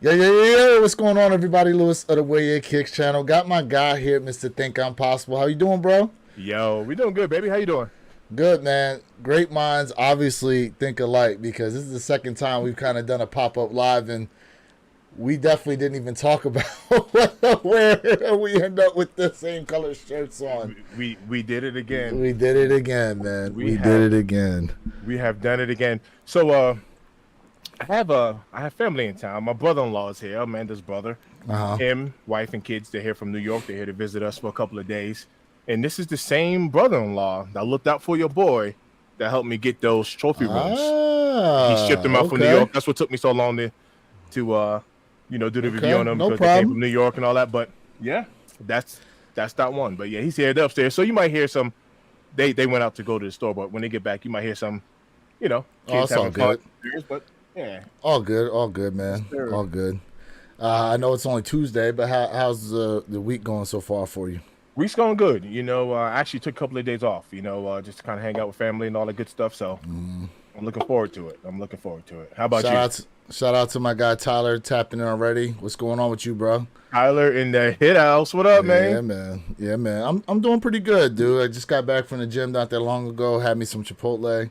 Yeah. What's going on, everybody? Lewis of the Way It Kicks channel. Got my guy here, Mr. Think I'm Possible. How you doing, bro? Yo, we doing good, baby. How you doing? Good, man. Great minds obviously think alike because this is the second time we've kind of done a pop-up live, and we definitely didn't even talk about where we end up with the same color shirts on. We did it again. We did it again, man. We We did have it again. we have done it again. So I have family in town. My brother-in-law is here, Amanda's brother. Uh-huh. Him, wife and kids, they're here from New York. They're here to visit us for a couple of days. And this is the same brother-in-law that looked out for your boy that helped me get those trophy rooms. He shipped them out from New Okay. York. That's what took me so long to do the review on them No because they came problem. from New York and all that. But yeah, that's that one. But yeah, he's here upstairs. So you might hear some. They went out to go to the store, but when they get back, you might hear some, Oh, kids it's all having fun. good. But yeah, All good, man. sure. All good. I know it's only Tuesday, but how's the week going so far for you? week's going good. I actually took a couple of days off. Just to kind of hang out with family and all that good stuff. So I'm looking forward to it. How about Shout you, out, shout out to my guy Tyler tapping in already. What's going on with you, bro? Tyler in the hit house? What up, Yeah, man? man. Yeah, man. I'm doing pretty good, dude. I just got back from the gym not that long ago. Had me some Chipotle.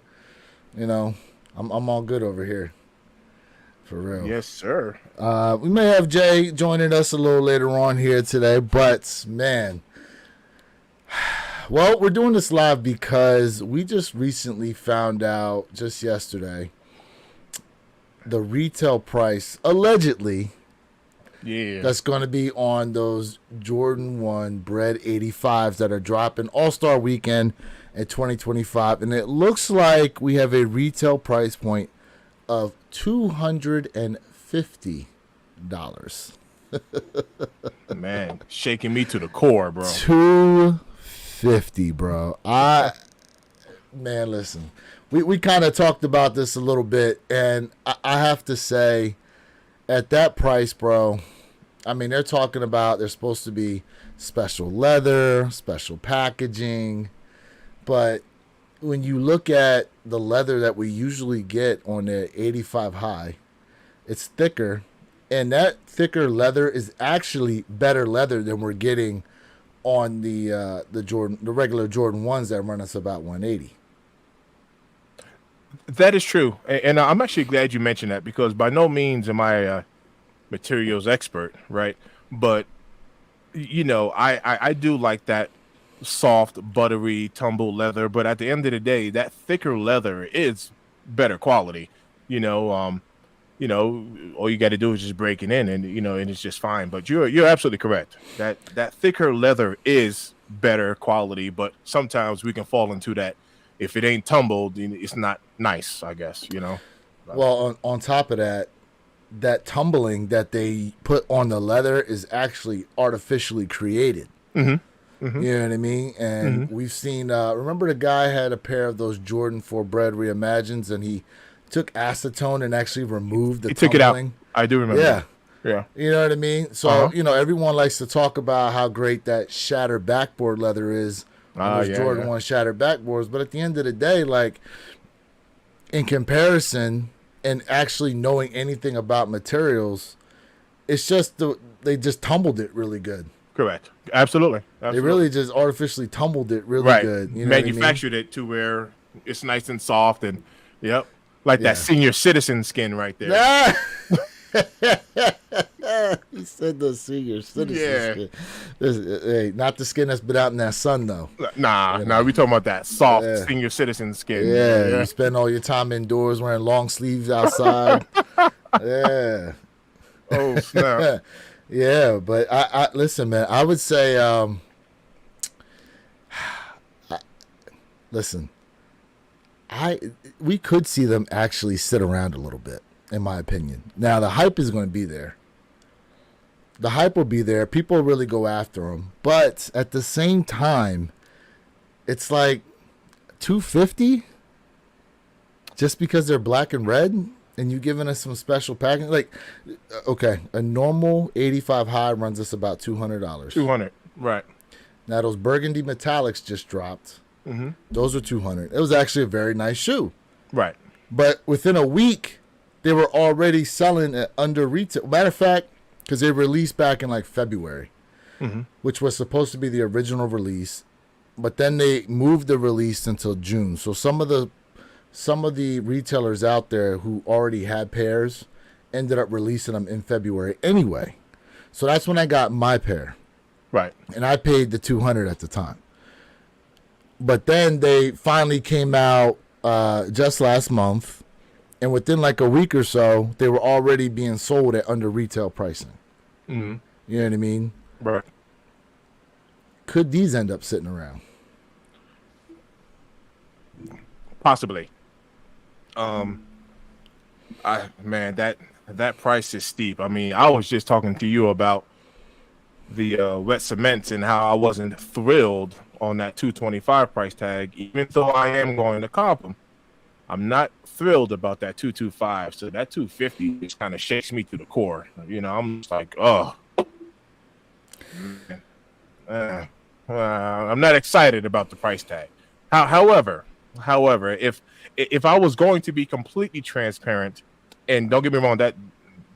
You know, I'm all good over here, for real. Yes, sir. We may have Jay joining us a little later on here today, but man, well, we're doing this live because we just recently found out just yesterday the retail price allegedly Yeah. that's going to be on those Jordan 1 Bread 85s that are dropping All-Star Weekend in 2025. And it looks like we have a retail price point of $250. Man, shaking me to the core, bro. 250, bro. Man, listen. We kind of talked about this a little bit, and I have to say, at that price, bro, I mean, they're talking about there's supposed to be special leather, special packaging, but when you look at the leather that we usually get on the 85 high, it's thicker, and that thicker leather is actually better leather than we're getting on the regular Jordan 1s that run us about 180. That is true, and I'm actually glad you mentioned that because by no means am I a materials expert, right? But I do like that soft, buttery, tumble leather. But at the end of the day, that thicker leather is better quality. You know, um, all you got to do is just break it in, and it's just fine. But you're absolutely correct. That thicker leather is better quality, but sometimes we can fall into that. If it ain't tumbled, it's not nice, I guess. Well, on top of that, that tumbling that they put on the leather is actually artificially created. Hmm. Hmm. You know what I mean? And Hmm. we've seen, remember the guy had a pair of those Jordan 4 Bread Reimagines, and he took acetone and actually removed the He took it out. tumbling? I do remember. Yeah. Yeah. You know what I mean? So, Uh-huh. everyone likes to talk about how great that shattered backboard leather is on those Yeah, Jordan yeah. 1 shattered backboards. But at the end of the day, like, in comparison and actually knowing anything about materials, it's just they just tumbled it really good. Correct. Absolutely. They Absolutely. really just artificially tumbled it really Right. good. You know what I mean? Manufactured it to where it's nice and soft and yep. Like Yeah. that senior citizen skin right there. Ah! He said the senior citizen Yeah. skin. Hey, not the skin that's been out in that sun though. Nah, we talking about that soft Yeah. senior citizen skin. Yeah, you spend all your time indoors wearing long sleeves outside. Yeah. Oh snap. Yeah, but I listen, man. I would say, listen, we could see them actually sit around a little bit, in my opinion. Now the hype is going to be there. The hype will be there. People really go after them, but at the same time, it's like 250 just because they're black and red. And you giving us some special packaging, like, okay, a normal 85 high runs us about $200. 200. Right. Now those burgundy metallics just dropped. Hmm. Those are 200. It was actually a very nice shoe, Right. but within a week, they were already selling at under retail. Matter of fact, because they released back in like February, which was supposed to be the original release, but then they moved the release until June. So some of the retailers out there who already had pairs ended up releasing them in February anyway. So that's when I got my pair. Right. And I paid the $200 at the time. But then they finally came out just last month, and within like a week or so, they were already being sold at under retail pricing. Mm-hmm. You know what I mean? Right. Could these end up sitting around? Possibly. That price is steep. I mean, I was just talking to you about the wet cements and how I wasn't thrilled on that 225 price tag, even though I am going to comp them. I'm not thrilled about that 225. So that 250 just kind of shakes me to the core. You know, I'm just like, oh, I'm not excited about the price tag. However, if I was going to be completely transparent, and don't get me wrong, that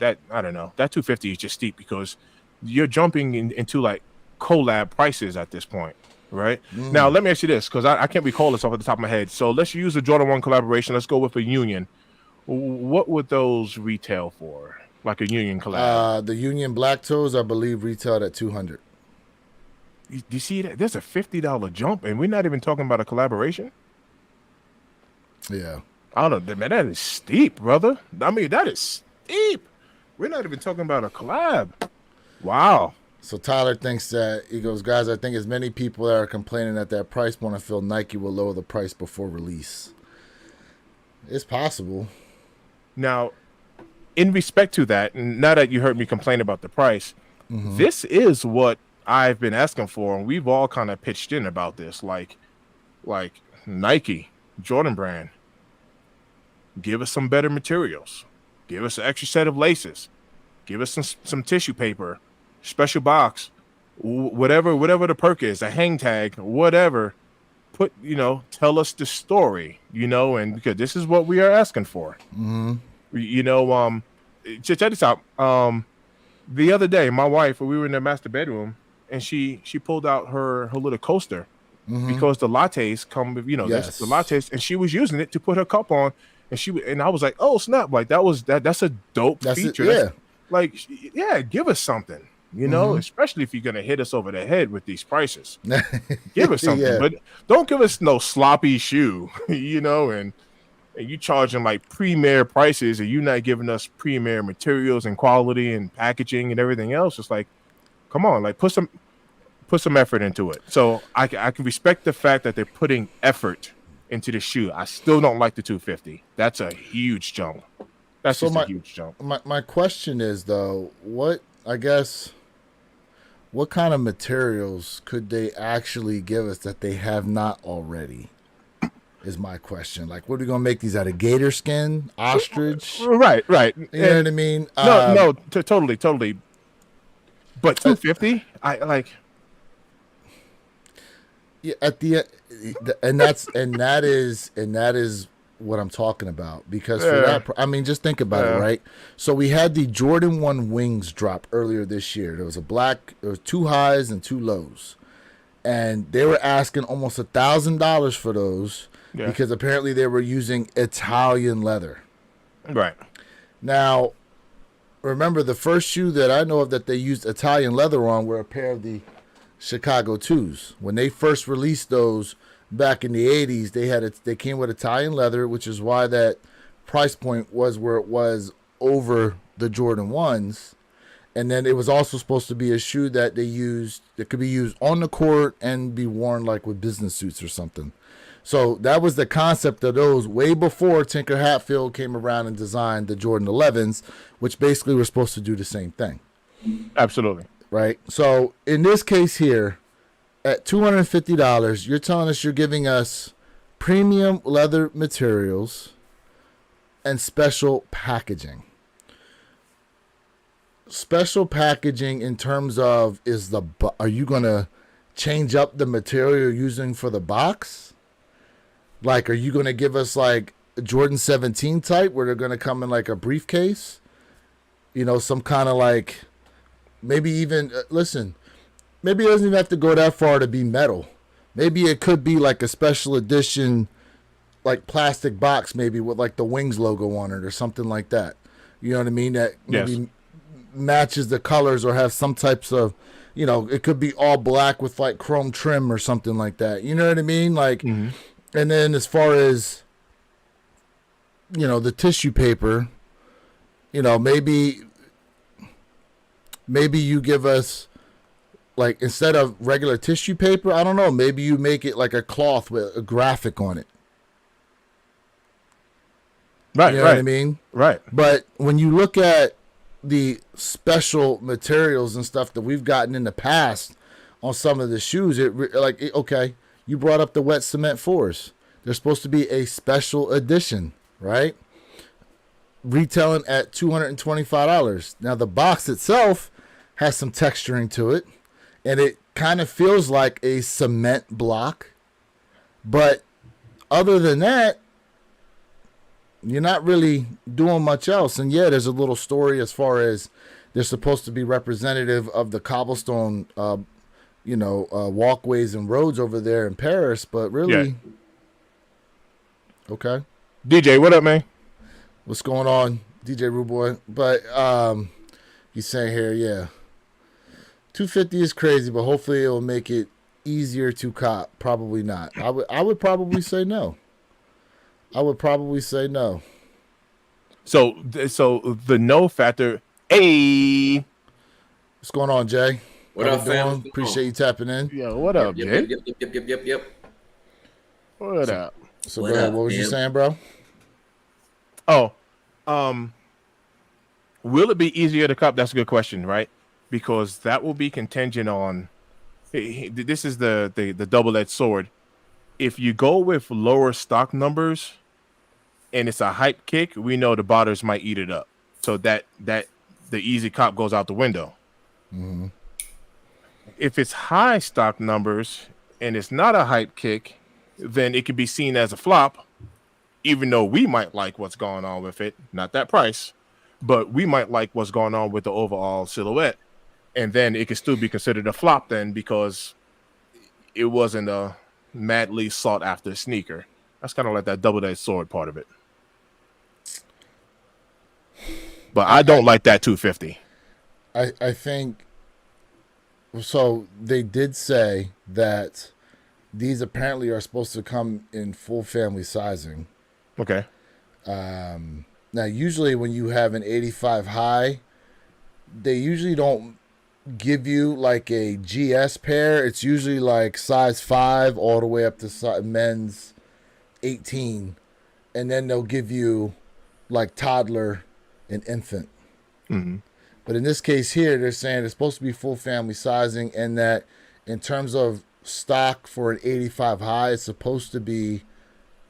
I don't know, that 250 is just steep because you're jumping into like collab prices at this point, right? Now, let me ask you this, because I can't recall this off the top of my head. So let's use the Jordan 1 collaboration. Let's go with a Union. What would those retail for? Like a Union collab? The Union Black Toes, I believe, retailed at $200. You see that? There's a $50 jump, and we're not even talking about a collaboration? Yeah. I don't know, man. That is steep, brother. I mean, that is steep. We're not even talking about a collab. Wow. So Tyler thinks that, he goes, guys, I think as many people that are complaining at that price point, I feel Nike will lower the price before release. It's possible. Now, in respect to that, now that you heard me complain about the price, this is what I've been asking for, and we've all kind of pitched in about this. Like Nike, Jordan Brand, give us some better materials. Give us an extra set of laces. Give us some tissue paper, special box, whatever the perk is, a hang tag, whatever. Tell us the story, and because this is what we are asking for. Check this out. The other day, my wife, we were in the master bedroom, and she pulled out her little coaster because the lattes come with, Yes. the lattes, and she was using it to put her cup on, and I was like, oh snap, like that's a dope feature. Give us something, especially if you're gonna hit us over the head with these prices. Give us something, but don't give us no sloppy shoe, and you charging like premier prices, and you're not giving us premier materials and quality and packaging and everything else. It's like, come on, like put some effort into it. So I can respect the fact that they're putting effort into the shoe. I still don't like the 250. That's a huge jump. That's a huge jump. My question is, though, what kind of materials could they actually give us that they have not already? Is my question. Like, what are we gonna make these out of? Gator skin, ostrich? Right. You know what I mean? Totally. But 250, I like. Yeah, that is what I'm talking about, because for that, I mean, just think about it, right? So we had the Jordan 1 wings drop earlier this year. There was two highs and two lows, and they were asking almost $1,000 for those because apparently they were using Italian leather. Right. Now, remember, the first shoe that I know of that they used Italian leather on were a pair of the Chicago 2s. When they first released those back in the 80s, they came with Italian leather, which is why that price point was where it was over the Jordan 1s. And then it was also supposed to be a shoe that could be used on the court and be worn like with business suits or something. So that was the concept of those way before Tinker Hatfield came around and designed the Jordan 11s, which basically were supposed to do the same thing. Absolutely. Right. So in this case here, at $250, you're telling us you're giving us premium leather materials and special packaging. Special packaging in terms of are you going to change up the material you're using for the box? Like, are you going to give us like Jordan 17 type where they're going to come in like a briefcase. You know, some kind of like maybe even listen. Maybe it doesn't even have to go that far to be metal. Maybe it could be like a special edition, like plastic box, maybe with like the Wings logo on it or something like that. You know what I mean? That maybe Yes. matches the colors or have some types of, you know, it could be all black with like chrome trim or something like that. You know what I mean? Like, Mm-hmm. and then as far as, you know, the tissue paper, you know, maybe you give us like instead of regular tissue paper, I don't know, maybe you make it like a cloth with a graphic on it. Right, You know what I right, mean? right. But when you look at the special materials and stuff that we've gotten in the past on some of the shoes, okay, you brought up the wet cement fours. They're supposed to be a special edition, right? Retailing at $225. Now the box itself has some texturing to it, and it kind of feels like a cement block. But other than that, you're not really doing much else. And yeah, there's a little story as far as they're supposed to be representative of the cobblestone, walkways and roads over there in Paris. But Yeah. really, okay, DJ, what up, man? what's going on, DJ Rude Boy? But he's saying here, yeah, 250 is crazy, but hopefully it'll make it easier to cop. Probably not. I would probably say no. I would probably say no. So the no factor. Hey, What's going on, Jay? What How up, we fam? doing? What's going Appreciate on? you tapping in. yo, what Yep, up, yep, Jay? yep, yep, yep, yep, yep, yep. What up? So What go ahead. up, What was you man? saying, bro? Oh, will it be easier to cop? That's a good question, right? Because that will be contingent on. This is the double-edged sword. If you go with lower stock numbers and it's a hype kick, we know the botters might eat it up. So that the easy cop goes out the window. Mm-hmm. If it's high stock numbers and it's not a hype kick, then it could be seen as a flop, even though we might like what's going on with it, not that price, but we might like what's going on with the overall silhouette. And then it could still be considered a flop then because it wasn't a madly sought after sneaker. That's kind of like that double-edged sword part of it. But I don't like that 250. I think so. They did say that these apparently are supposed to come in full family sizing. Okay. Now, usually when you have an 85 high, they usually don't give you like a GS pair. It's usually like size 5 all the way up to men's 18. And then they'll give you like toddler and infant. Mm-hmm. But in this case here, they're saying it's supposed to be full family sizing, and that in terms of stock for an 85 high, it's supposed to be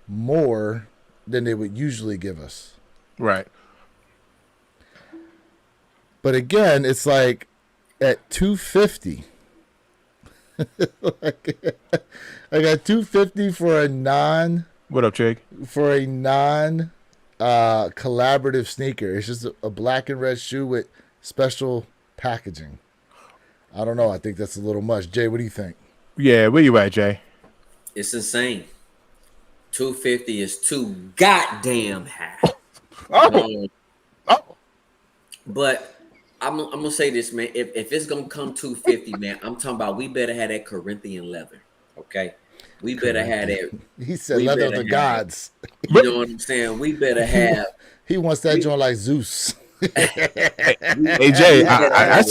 more than they would usually give us. Right. But again, it's like at 250. I got 250 for a non What up, Jake? collaborative sneaker. It's just a black and red shoe with special packaging. I don't know. I think that's a little much. Jay, what do you think? Yeah, where you at, Jay? It's insane. 250 is too goddamn high. Oh, oh. But I'm gonna say this, man. If it's gonna come 250, man, I'm talking about we better have that Corinthian leather. Okay, we better have that. He said We leather of better the have gods. You know what I'm saying? We better have. He wants that joint like Zeus. Hey, Jay, I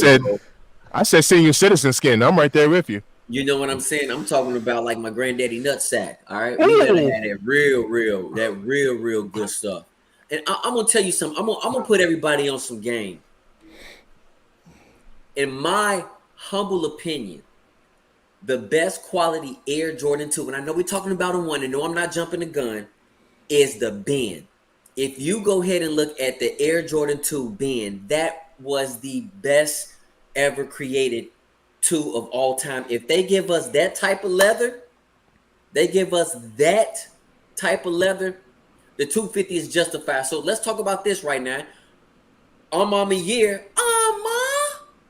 said senior citizen skin. I'm right there with you. You know what I'm saying? I'm talking about like my granddaddy nutsack. All right, we better have that real good stuff. And I'm gonna tell you something. I'm gonna put everybody on some game. In my humble opinion, the best quality Air Jordan 2, and I know we're talking about a one, and no, I'm not jumping the gun, is the bend. If you go ahead and look at the Air Jordan 2 bend, that was the best ever created 2 of all time. If they give us that type of leather, The 250 is justified. So let's talk about this right now. Ayeeee,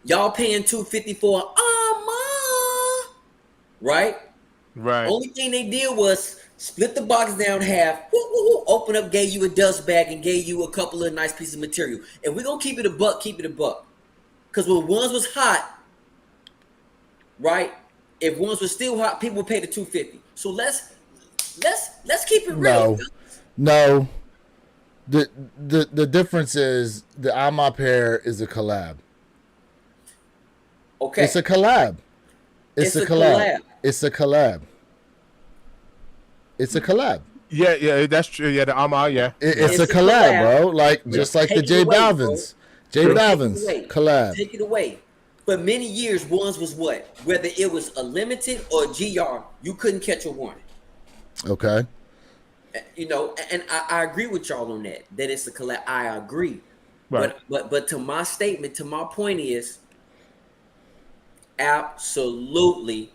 y'all paying 250 for Ayeeee, right? Right. Only thing they did was split the box down half, open up, gave you a dust bag, and gave you a couple of nice pieces of material. And we're gonna keep it a buck, keep it a buck. Because when ones was hot, right? If ones was still hot, people would pay the 250. So let's keep it real. No. The difference is the Ayeeee pair is a collab. Okay. It's a collab. It's a collab. It's a collab. It's a collab. Yeah, that's true. Yeah, the Ayeeee, yeah. It's a collab, bro. Like just like the J Balvin's. J Balvin's collab. Take it away. For many years, ones was what? Whether it was a limited or GR, you couldn't catch a one. Okay. You know, and I agree with y'all on that. That it's a collab. I agree. Right. But to my statement, to my point is absolutely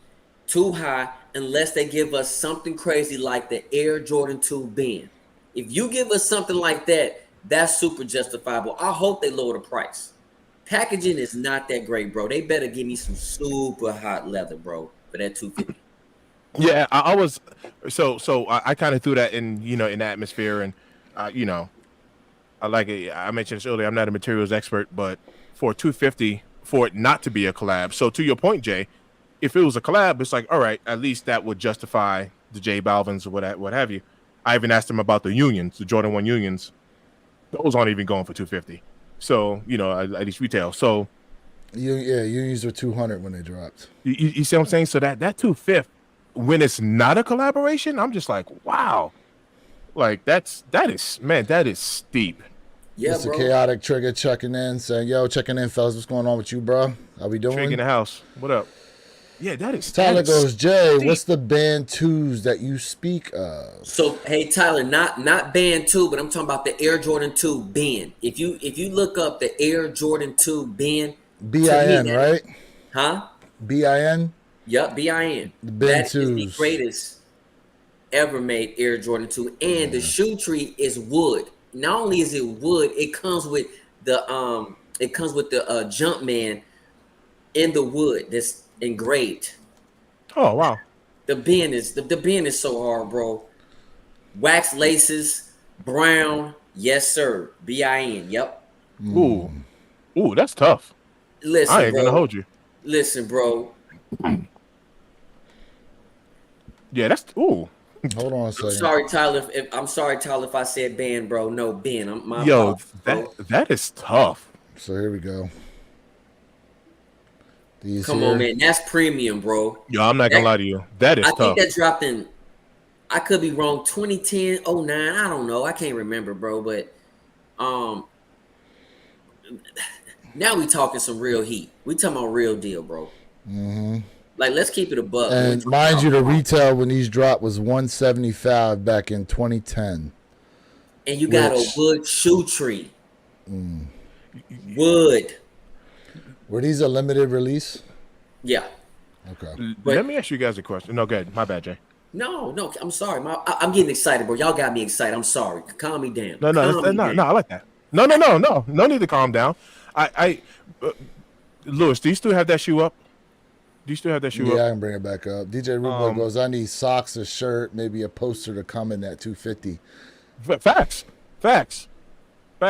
too high unless they give us something crazy like the Air Jordan 2 bend. If you give us something like that, that's super justifiable. I hope they lower the price. Packaging is not that great, bro. They better give me some super hot leather, bro, for that 250. Yeah, I was so I kind of threw that in, you know, in the atmosphere, and you know, I like it. I mentioned this earlier. I'm not a materials expert, but for 250, for it not to be a collab. So to your point, Jay, if it was a collab, it's like, all right, at least that would justify the J Balvin's or what have you. I even asked him about the unions, the Jordan 1 unions. Those aren't even going for 250. So, you know, at least retail. So unions were 200 when they dropped. You see what I'm saying? So that 250, when it's not a collaboration, I'm just like, wow. Like that is steep. Yeah, it's bro. A chaotic trigger checking in, saying, yo, checking in, fellas. What's going on with you, bro? How we doing? Trigger in the house. What up? Yeah, that is. Tyler goes, Jay, steep. what's the band 2s that you speak of? So hey, Tyler, not band 2, but I'm talking about the Air Jordan 2 bend. If you look up the Air Jordan 2 bend, BIN, right? Huh? BIN? Yup, BIN. The That BIN 2s. is the greatest ever made Air Jordan 2. And the shoe tree is wood. Not only is it wood, it comes with the Jumpman in the wood that's engraved. Oh wow. The bend is so hard, bro. Wax laces, brown, yes sir. BIN, yep. Ooh, that's tough. Listen, I ain't bro. gonna hold you. Listen, bro. Yeah, that's Hold on a second. I'm sorry, Tyler, if I said band, bro. No, Ben. Yo, that is tough. So here we go. Come on, man. That's premium, bro. Yo, I'm not gonna lie to you. That is tough. I think that dropped in, I could be wrong, 2010, 09. I don't know. I can't remember, bro. But now we talking some real heat. We talking about real deal, bro. Mm-hmm. Like, let's keep it a buck. And mind you, the retail when these dropped was $175 back in 2010. And you got a wood shoe tree. Wood. Were these a limited release? Yeah. Okay. Let me ask you guys a question. No, good. My bad, Jay. No, I'm sorry. I'm getting excited, bro. Y'all got me excited. I'm sorry. Calm me down. No, I like that. No need to calm down. Lewis, do you still have that shoe up? Do you still have that shoe up? Yeah, I can bring it back up. DJ Rubo goes, I need socks, a shirt, maybe a poster to come in that 250. Facts.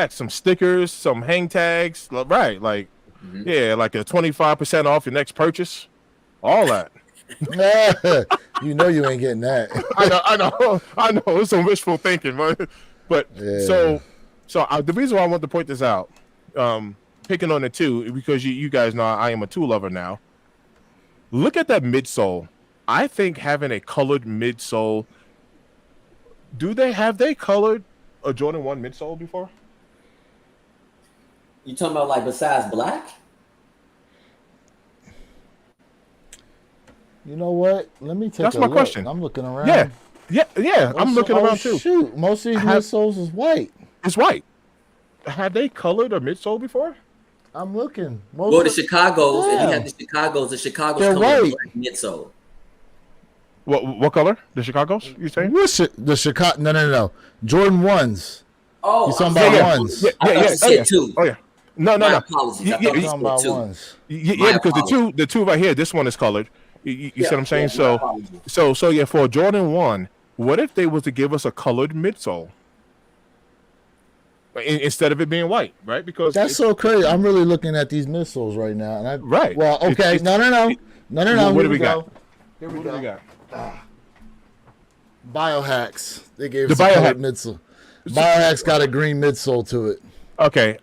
Some stickers, some hang tags. Right, like, yeah, like a 25% off your next purchase. All that. You know you ain't getting that. I know. It's some wishful thinking, but yeah. So the reason why I want to point this out, picking on the two, because you guys know I am a tool lover now. Look at that midsole. I think having a colored midsole. Have they colored a Jordan 1 midsole before? You talking about like besides black? You know what? Let me take That's a my look. question. I'm looking around. Yeah. I'm looking around too. Shoot, most of these midsoles is white. It's white. Have they colored a midsole before? I'm looking. Go to Chicago's. If you have the Chicago's They're come white. with black midsole. What color? The Chicago's? You saying? What's the Chicago? No. Jordan ones. Oh, You talking I'm about sorry. ones? Yeah. I thought you Oh said yeah. two. Oh yeah. No. My apologies. I thought You you talking said about two. ones? Yeah, My because apologies. the two right here, this one is colored. You see what I'm saying? Yeah, my apologies. So yeah, for a Jordan 1, what if they was to give us a colored midsole instead of it being white, right? Because That's so crazy. I'm really looking at these missiles right now, and I right. Well, okay, It's- no. What Here do we we go. got? Here we What do we go. got? Biohacks. They gave The us a colored biohack. midsole. Biohacks got a green midsole to it. Okay,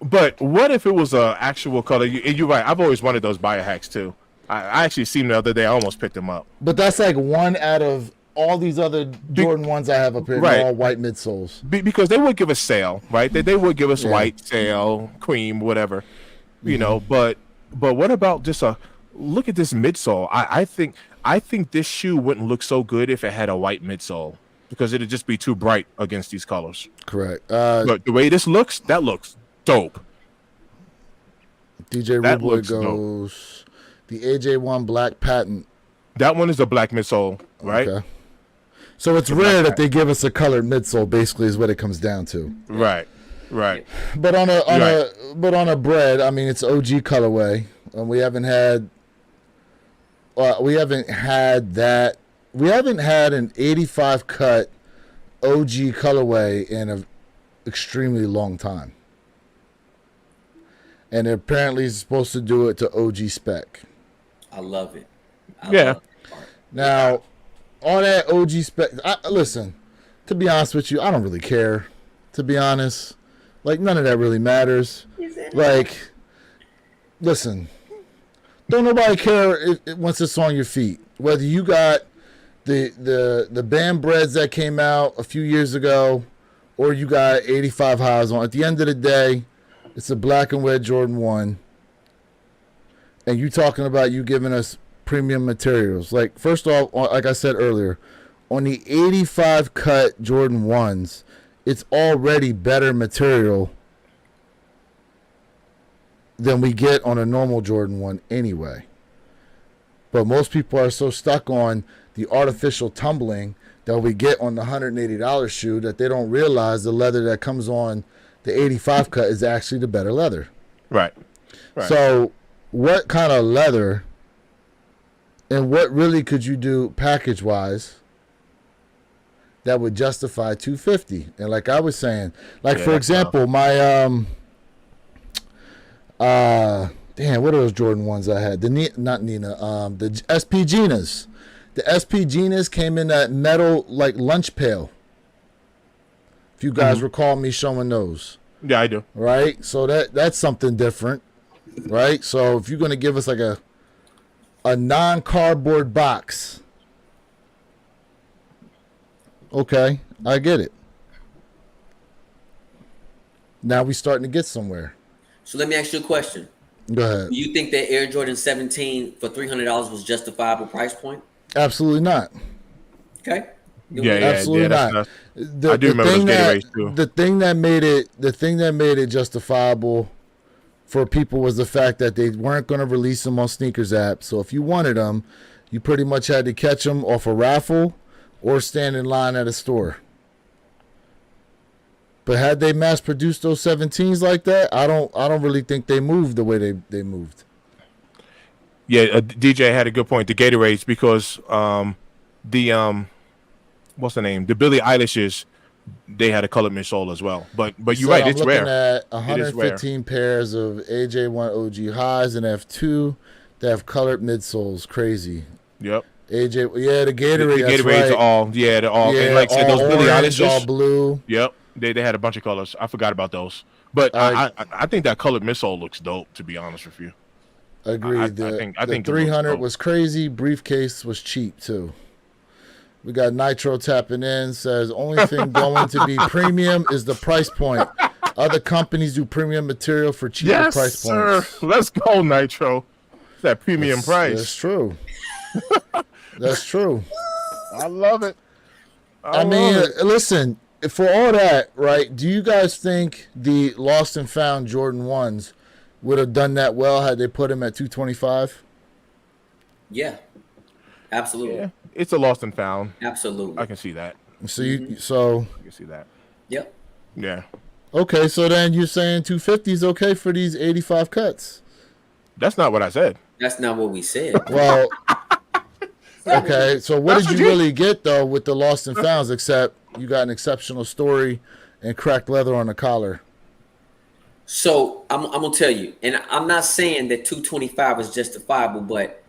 but what if it was a actual color? You're right. I've always wanted those biohacks too. I actually seen them the other day. I almost picked them up. But that's like one out of all these other Jordan ones I have up here. Right. They're all white midsoles. Because they would give us sail, right? They would give us Yeah. white, sail, cream, whatever, you know. But what about just a look at this midsole? I think this shoe wouldn't look so good if it had a white midsole because it'd just be too bright against these colors. Correct. But the way this looks, that looks dope. DJ That Ruboy looks goes the AJ1 black patent. That one is a black midsole, right? Okay. So it's rare that they give us a colored midsole. Basically, is what it comes down to. Right. But on a bread, I mean, it's OG colorway. We haven't had that. We haven't had an 85 cut OG colorway in an extremely long time. And apparently it's supposed to do it to OG spec. I love it. I Yeah. love it. Now, on that OG spec, listen, to be honest with you, I don't really care. To be honest, like, none of that really matters. Like, listen, don't nobody care once it's on your feet. Whether you got the band breads that came out a few years ago, or you got 85 highs on. At the end of the day, it's a black and red Jordan 1. And you talking about you giving us premium materials. Like, first off, like I said earlier, on the 85 cut Jordan 1s, it's already better material than we get on a normal Jordan 1 anyway. But most people are so stuck on the artificial tumbling that we get on the $180 shoe that they don't realize the leather that comes on the 85 cut is actually the better leather. Right. So what kind of leather and what really could you do package wise that would justify $250? And like I was saying, like, Yeah, for example, my damn, what are those Jordan ones I had? The SP Ginas. The SP Ginas came in that metal like lunch pail. If you guys recall me showing those. Yeah, I do. Right? So that's something different. Right? So if you're gonna give us like a non-cardboard box, okay, I get it. Now we starting to get somewhere. So let me ask you a question. Go ahead. Do you think that Air Jordan 17 for $300 was justifiable price point? Absolutely not. Okay. Absolutely that's not. I do remember those Gatorades too. The thing that made it justifiable for people was the fact that they weren't going to release them on Sneakers app. So if you wanted them, you pretty much had to catch them off a raffle or stand in line at a store. But had they mass produced those 17s like that, I don't really think they moved the way they moved. Yeah, DJ had a good point. The Gatorades, because what's the name? The Billie Eilish's, they had a colored midsole as well. But you're right, it's rare. I'm looking at 115 pairs of AJ1 OG highs and F2 that have colored midsoles. Crazy. Yep. AJ, yeah, the Gatorade. The Gatorades right. are all, yeah, they're all, Yeah, and like I said, those all Billie orange, all Eilish's, blue. yep, they had a bunch of colors. I forgot about those. But I think that colored midsole looks dope, to be honest with you. Agreed. I think the 300 was crazy. Briefcase was cheap too. We got Nitro tapping in. Says only thing going to be premium is the price point. Other companies do premium material for cheaper price points. Sir. Let's go, Nitro. It's that premium price. That's true. That's true. I love it. I mean, listen, for all that, right, do you guys think the lost and found Jordan 1s would have done that well had they put him at $225? Yeah. Absolutely. it's a lost and found. I Absolutely. can see that. So so I can see that. Yep. Yeah, okay. So then you're saying 250 is okay for these 85 cuts? that's not what I said. That's not what we said. Well, okay. So what That's did what you you. really get though with the lost and founds, except you got an exceptional story and cracked leather on the collar? So I'm gonna tell you, and I'm not saying that 225 is justifiable, but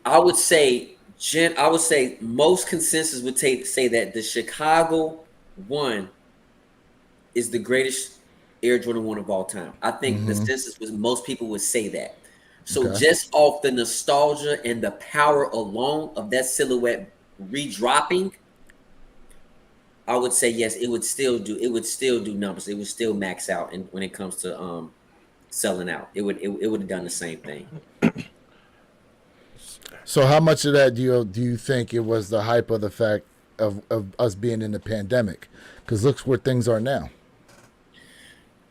I would say, I would say most consensus would say that the Chicago one is the greatest Air Jordan 1 of all time. I think the Mm-hmm. census was most people would say that. So Okay. just off the nostalgia and the power alone of that silhouette redropping, I would say yes, it would still do numbers. It would still max out, and when it comes to selling out, it would have done the same thing. So how much of that do you think it was the hype of the fact of us being in the pandemic? Because look where things are now.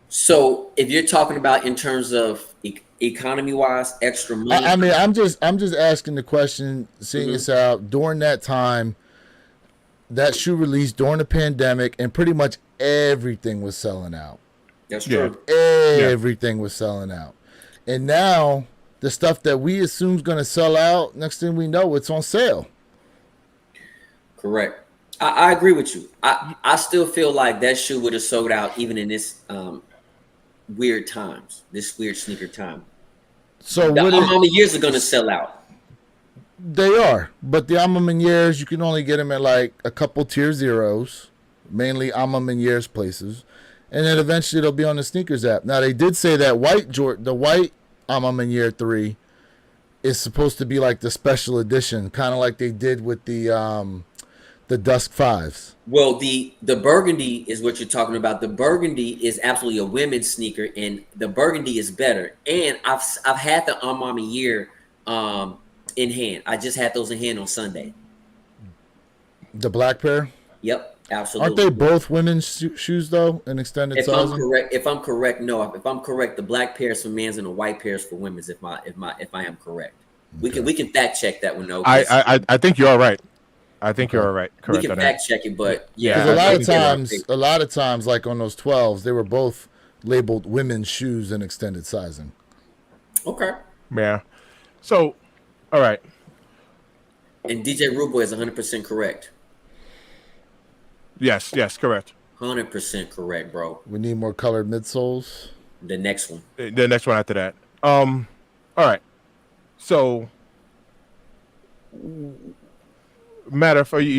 So if you're talking about in terms of economy wise, extra money, I mean, I'm just asking the question, seeing mhm, this out during that time, that shoe released during the pandemic, and pretty much everything was selling out. that's Yeah, true. yeah. Everything was selling out, and now the stuff that we assume is going to sell out, next thing we know, it's on sale. Correct. I agree with you. I still feel like that shoe would have sold out even in this weird times, this weird sneaker time. So The what it Almama years are going to sell out. they are, but the Alma Menieres you can only get them at like a couple tier zeros, mainly Alma Menieres places, and then eventually they'll be on the sneakers app. Now they did say that the white Alma Meniere 3 is supposed to be like the special edition, kind of like they did with the Dusk Fives. Well, the burgundy is what you're talking about. The burgundy is absolutely a women's sneaker, and the burgundy is better. And I've had the Almama year in hand. I just had those in hand on Sunday. The black pair. Yep, Aren't they absolutely. both women's shoes though, in extended sizing? If I'm correct, no. If I'm correct, the black pair is for men's and the white pair is for women's. If I am correct, Okay. we can fact check that one though, I, because I, I I think you're all right. I think you're Okay. all right. we Correct can on that. fact check it. But Because yeah, Yeah, I think you're right. a lot of times, like on those 12s, they were both labeled women's shoes in extended sizing. okay. Yeah. So, all right. And DJ Rubo is 100% correct. Yes, yes, correct. 100% correct, bro. We need more colored midsoles. The next one. The next one after that. All right. So, you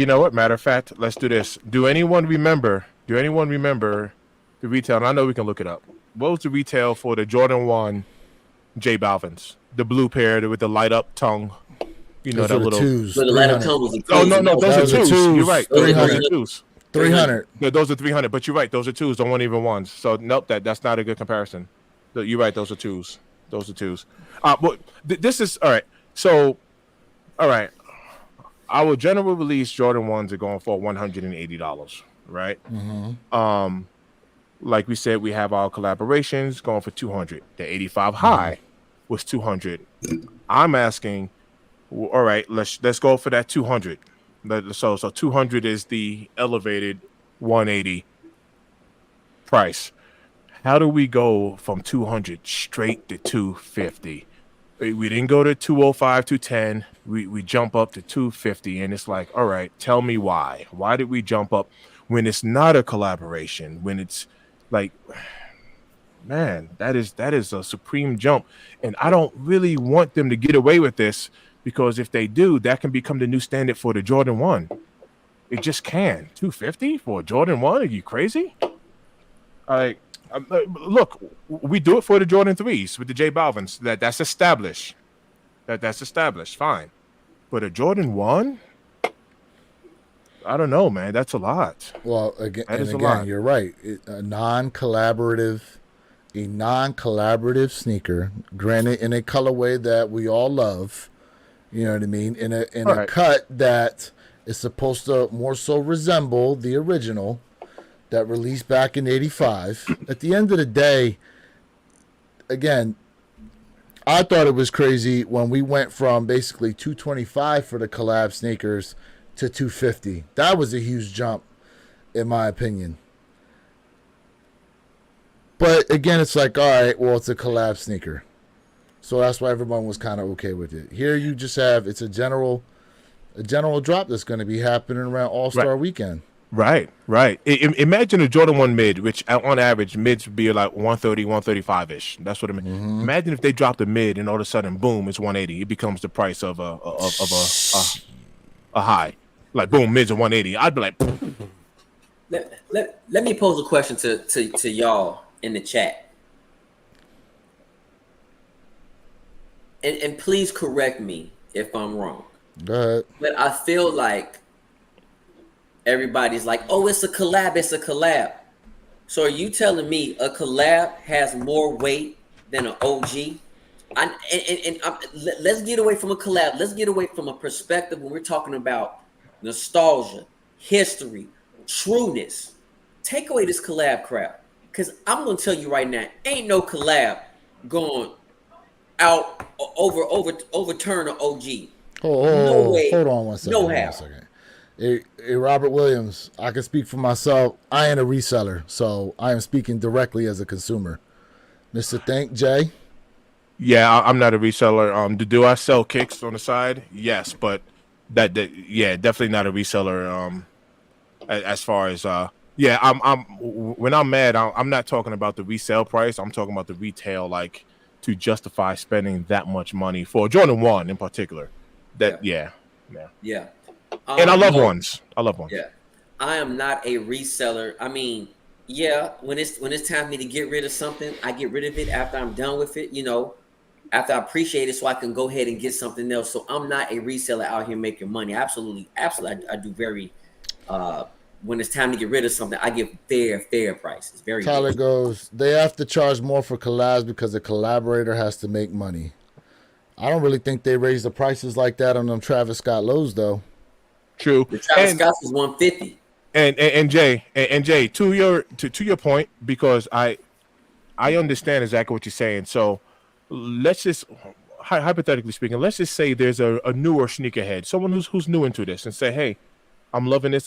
know what? Matter of fact, let's do this. Do anyone remember? Do anyone remember the retail? And I know we can look it up. What was the retail for the Jordan 1 J Balvin's? The blue pair with the light up tongue. You know Those that were the little. twos. But the light up 300. tone was a Oh crazy. no, those Those are are twos. twos. You're right. Those are Those are 300. twos. 300. Yeah, those are 300. But you're right. Those are twos. Don't want even ones. So nope, that's not a good comparison. You're right. Those are twos. Those are twos. But this is all right. So, all right. Our general release Jordan 1s are going for $180, right? Like we said, we have our collaborations going for 200. The 85 high was 200. I'm asking, all right, let's go for that 200. So 200 is the elevated 180 price. How do we go from 200 straight to 250? We didn't go to 205, 210. We jump up to 250, and it's like, all right, tell me why. Why did we jump up when it's not a collaboration? When it's like, man, that is a supreme jump, and I don't really want them to get away with this, because if they do, that can become the new standard for the Jordan 1. It just can. 250 for a Jordan 1? Are you crazy? Like, look, we do it for the Jordan 3s with the J Balvin's. That's established. That's established. Fine. But a Jordan 1? I don't know, man. That's a lot. Well, again, That and is a again, lot. you're right. A non-collaborative sneaker, granted in a colorway that we all love. You know what I mean? In a All right. cut that is supposed to more so resemble the original that released back in '85. At the end of the day, again, I thought it was crazy when we went from basically 225 for the collab sneakers to 250. That was a huge jump, in my opinion. But again, it's like, all right, well, it's a collab sneaker, so that's why everyone was kind of okay with it. Here, you just have it's a general drop that's going to be happening around All Star Weekend. Right. Imagine a Jordan 1 mid, which on average mids would be like 130, 135-ish. That's what it means. Mm-hmm. Imagine if they dropped a mid and all of a sudden, boom, it's 180. It becomes the price of a high. Like, boom, mids are 180. I'd be like, Let me pose a question to y'all in the chat. And please correct me if I'm wrong. Go ahead. But I feel like everybody's like, oh, it's a collab, it's a collab. So are you telling me a collab has more weight than an OG? Let's get away from a collab. Let's get away from a perspective when we're talking about nostalgia, history, trueness. Take away this collab crap. Because I'm going to tell you right now, ain't no collab going out overturn an OG. No way. Hold on one second. No how. Hey, Robert Williams, I can speak for myself. I ain't a reseller, so I am speaking directly as a consumer. Mr. Thank Jay. yeah, I'm not a reseller. Do I sell kicks on the side? Yes, but that yeah, definitely not a reseller. As far as yeah, I'm when I'm mad, I'm not talking about the resale price. I'm talking about the retail, like to justify spending that much money for Jordan 1 in particular. That yeah. And I love ones. I love ones. Yeah, I am not a reseller. I mean, yeah, when it's time for me to get rid of something, I get rid of it after I'm done with it. You know, after I appreciate it, so I can go ahead and get something else. So I'm not a reseller out here making money. Absolutely. I do very. When it's time to get rid of something, I give fair prices. Very. Tyler good. goes, they have to charge more for collabs because the collaborator has to make money. I don't really think they raise the prices like that on them Travis Scott lows, though. True. The Travis Scott was 150. And Jay, to your point, because I understand exactly what you're saying. So let's just hypothetically speaking, let's just say there's a newer sneakerhead, someone who's new into this, and say, hey, I'm loving this.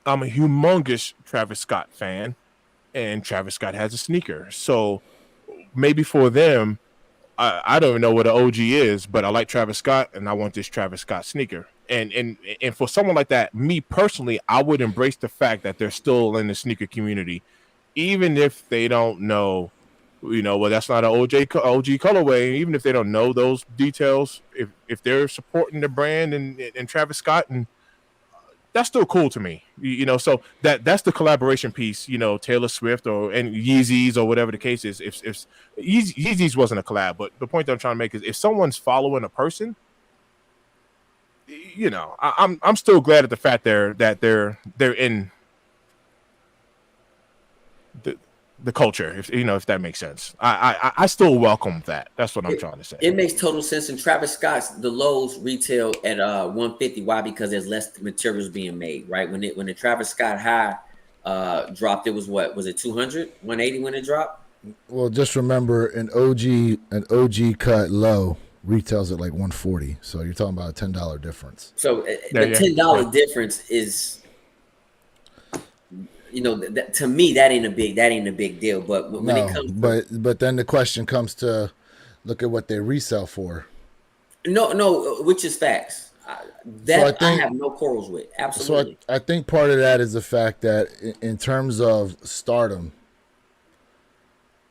I'm a humongous Travis Scott fan, and Travis Scott has a sneaker. So maybe for them, I don't even know what an OG is, but I like Travis Scott, and I want this Travis Scott sneaker. And for someone like that, me personally, I would embrace the fact that they're still in the sneaker community, even if they don't know, well, that's not an OG colorway. Even if they don't know those details, if they're supporting the brand and Travis Scott, and that's still cool to me. So that's the collaboration piece. Taylor Swift and Yeezys or whatever the case is. If Yeezys wasn't a collab, but the point that I'm trying to make is if someone's following a person, I'm still glad at the fact they're in the culture, if that makes sense. I still welcome that. That's what I'm trying to say. It makes total sense. And Travis Scott's, the lows retail at 150. Why? Because there's less materials being made, right? When the Travis Scott high dropped, it was what? Was it 200, 180 when it dropped? Well, just remember an OG cut low retails at like 140. So you're talking about a $10 difference. So the $10 difference is, to me, that ain't a big deal. But when it comes, but then the question comes to look at what they resell for. No, which is facts. I have no quarrels with. Absolutely. So I think part of that is the fact that in terms of stardom,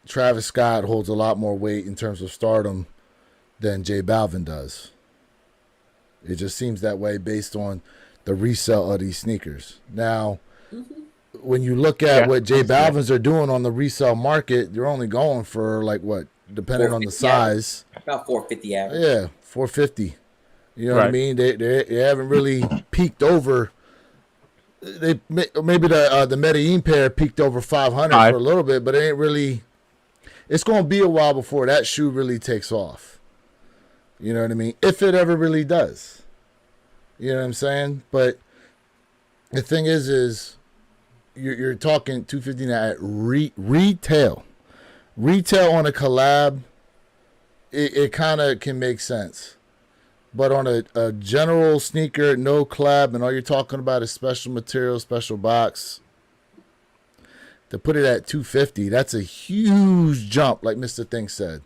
Travis Scott holds a lot more weight in terms of stardom than J Balvin does. It just seems that way based on the resale of these sneakers. Now, when you look at what J Balvin's are doing on the resale market, they're only going for like what, depending on the size, about 450 average. Yeah, 450. You know what I mean? They haven't really peaked over. Maybe the Medellin pair peaked over 500 for a little bit, but it ain't really. It's going to be a while before that shoe really takes off. You know what I mean? If it ever really does. You know what I'm saying? But the thing is you're talking 250 now at retail. Retail on a collab it kind of can make sense. But on a general sneaker, no collab, and all you're talking about is special material, special box, to put it at $250, that's a huge jump, like Mr. Thing said.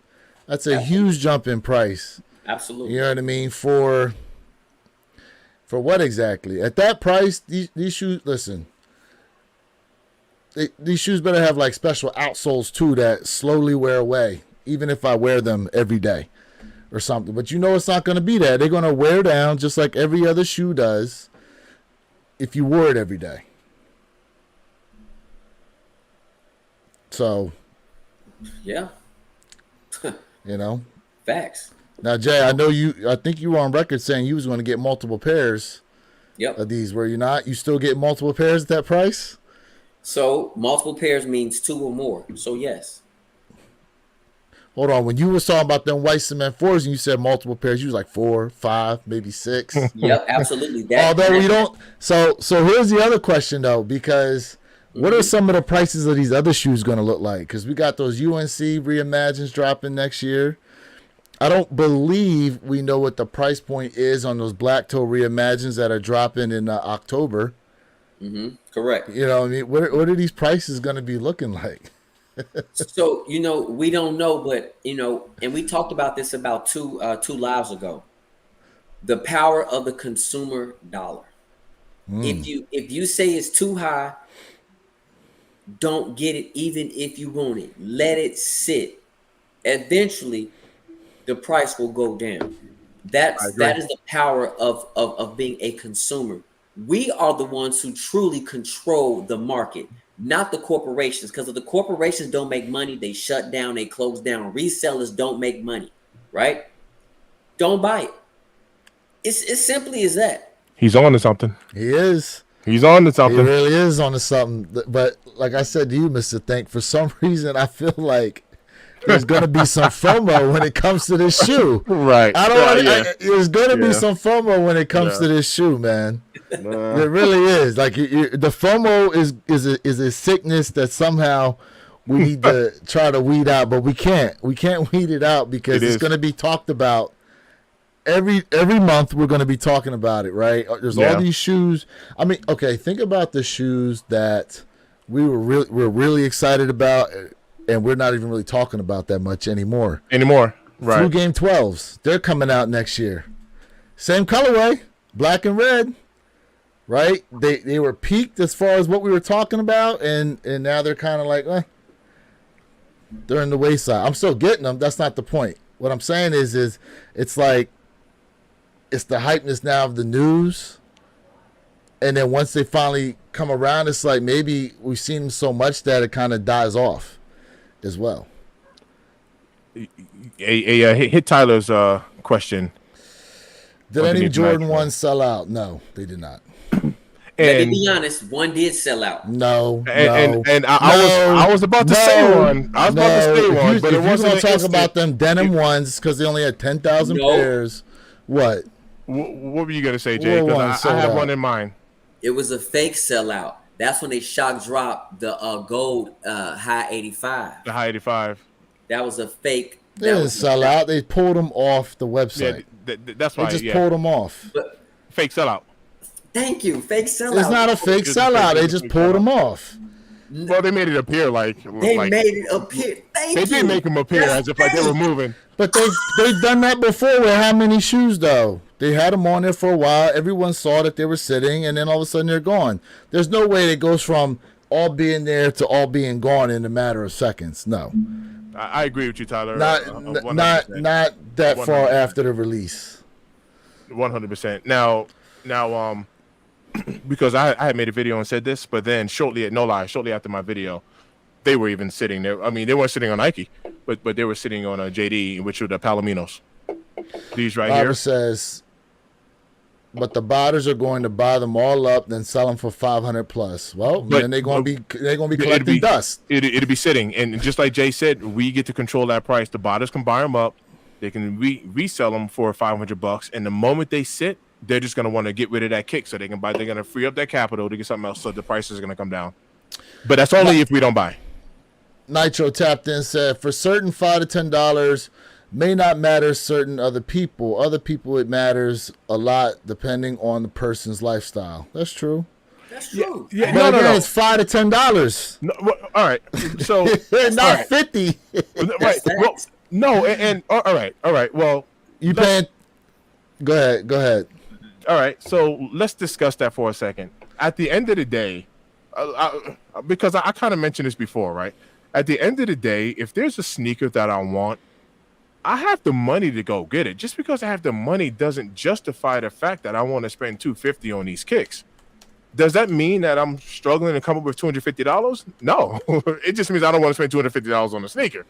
That's a huge jump in price. Absolutely. You know what I mean? For what exactly? At that price, these shoes, listen, these shoes better have like special outsoles too that slowly wear away, even if I wear them every day or something. But you know it's not going to be that. They're going to wear down just like every other shoe does if you wore it every day. So, yeah. you know. Facts. Now, Jay, I think you were on record saying you was going to get multiple pairs of these, were you not? You still get multiple pairs at that price? So, multiple pairs means 2 or more. So, yes. Hold on. When you was talking about them white cement 4s and you said multiple pairs, you was like 4, 5, maybe 6. Yep, absolutely. Although we don't. So here's the other question, though, because what are some of the prices of these other shoes going to look like? Because we got those UNC Reimagines dropping next year. I don't believe we know what the price point is on those black toe Reimagines that are dropping in October. Correct. You know what I mean? What are these prices going to be looking like? So, we don't know, but, and we talked about this about two lives ago. The power of the consumer dollar. If you say it's too high, don't get it even if you want it. Let it sit. Eventually, the price will go down. That is the power of being a consumer. We are the ones who truly control the market, not the corporations. Because if the corporations don't make money, they shut down, they close down. Resellers don't make money, right? Don't buy it. It's simply as that. He's on to something. He is. He's on to something. He really is on to something. But like I said to you, Mr. Think, for some reason, I feel like there's going to be some FOMO when it comes to this shoe. Right. There's going to be some FOMO when it comes to this shoe, man. It really is. Like the FOMO is a sickness that somehow we need to try to weed out, but we can't. We can't weed it out because it's going to be talked about every month. We're going to be talking about it, right? There's all these shoes. I mean, okay, think about the shoes that we're really excited about. And we're not even really talking about that much anymore. Right. Flu Game 12s. They're coming out next year. Same colorway, black and red. Right? They were peaked as far as what we were talking about, and now they're kind of like, they're in the wayside. I'm still getting them. That's not the point. What I'm saying is it's like it's the hypeness now of the news. And then once they finally come around, it's like maybe we've seen them so much that it kind of dies off as well. Hit Tyler's question. Did any Jordan 1 sell out? No, they did not. Let me be honest, one did sell out. No, I was about to say one. I was about to say one, but it wasn't. If you're going to talk about them denim ones because they only had 10,000 pairs. What? What were you going to say, Jay? Because I have one in mind. It was a fake sellout. That's when they shock dropped the gold high 85. The high 85. That was a fake. They didn't sell out. They pulled them off the website. Yeah, that's why. They just pulled them off. But, fake sellout. Thank you. Fake sellout. It's not a fake sellout. They just pulled them off. Well, they made it appear like they made it appear. They did make them appear as if like they were moving. But they've done that before with how many shoes though? They had them on there for a while. Everyone saw that they were sitting, and then all of a sudden they're gone. There's no way it goes from all being there to all being gone in a matter of seconds. No. I agree with you, Tyler. Not that 100%. Far after the release. 100%. Now, because I had made a video and said this, but then shortly after my video, they were even sitting there. I mean, they weren't sitting on Nike, but they were sitting on a JD, which were the Palominos. These right here. Says, but the buyers are going to buy them all up, then sell them for 500 plus. Well, then they're going to be collecting dust. It'll be sitting, and just like Jay said, we get to control that price. The buyers can buy them up, they can resell them for $500, and the moment they sit, they're just going to want to get rid of that kick, so they can buy. They're going to free up that capital to get something else, so the price is going to come down. But that's only if we don't buy. Nitro tapped in, said for certain $5 to $10. may not matter certain other people. Other people, it matters a lot depending on the person's lifestyle. That's true. That's Yeah, true. yeah, But no, again, no, no. it's $5 to $10, No, all right. So, not all right, 50. right. Well, facts. no, and all right. Well, You let's- paying? Go ahead. all right. So let's discuss that for a second. At the end of the day, because I kind of mentioned this before, right? At the end of the day, if there's a sneaker that I want, I have the money to go get it. Just because I have the money doesn't justify the fact that I want to spend $250 on these kicks. Does that mean that I'm struggling to come up with $250? No, it just means I don't want to spend $250 on a sneaker,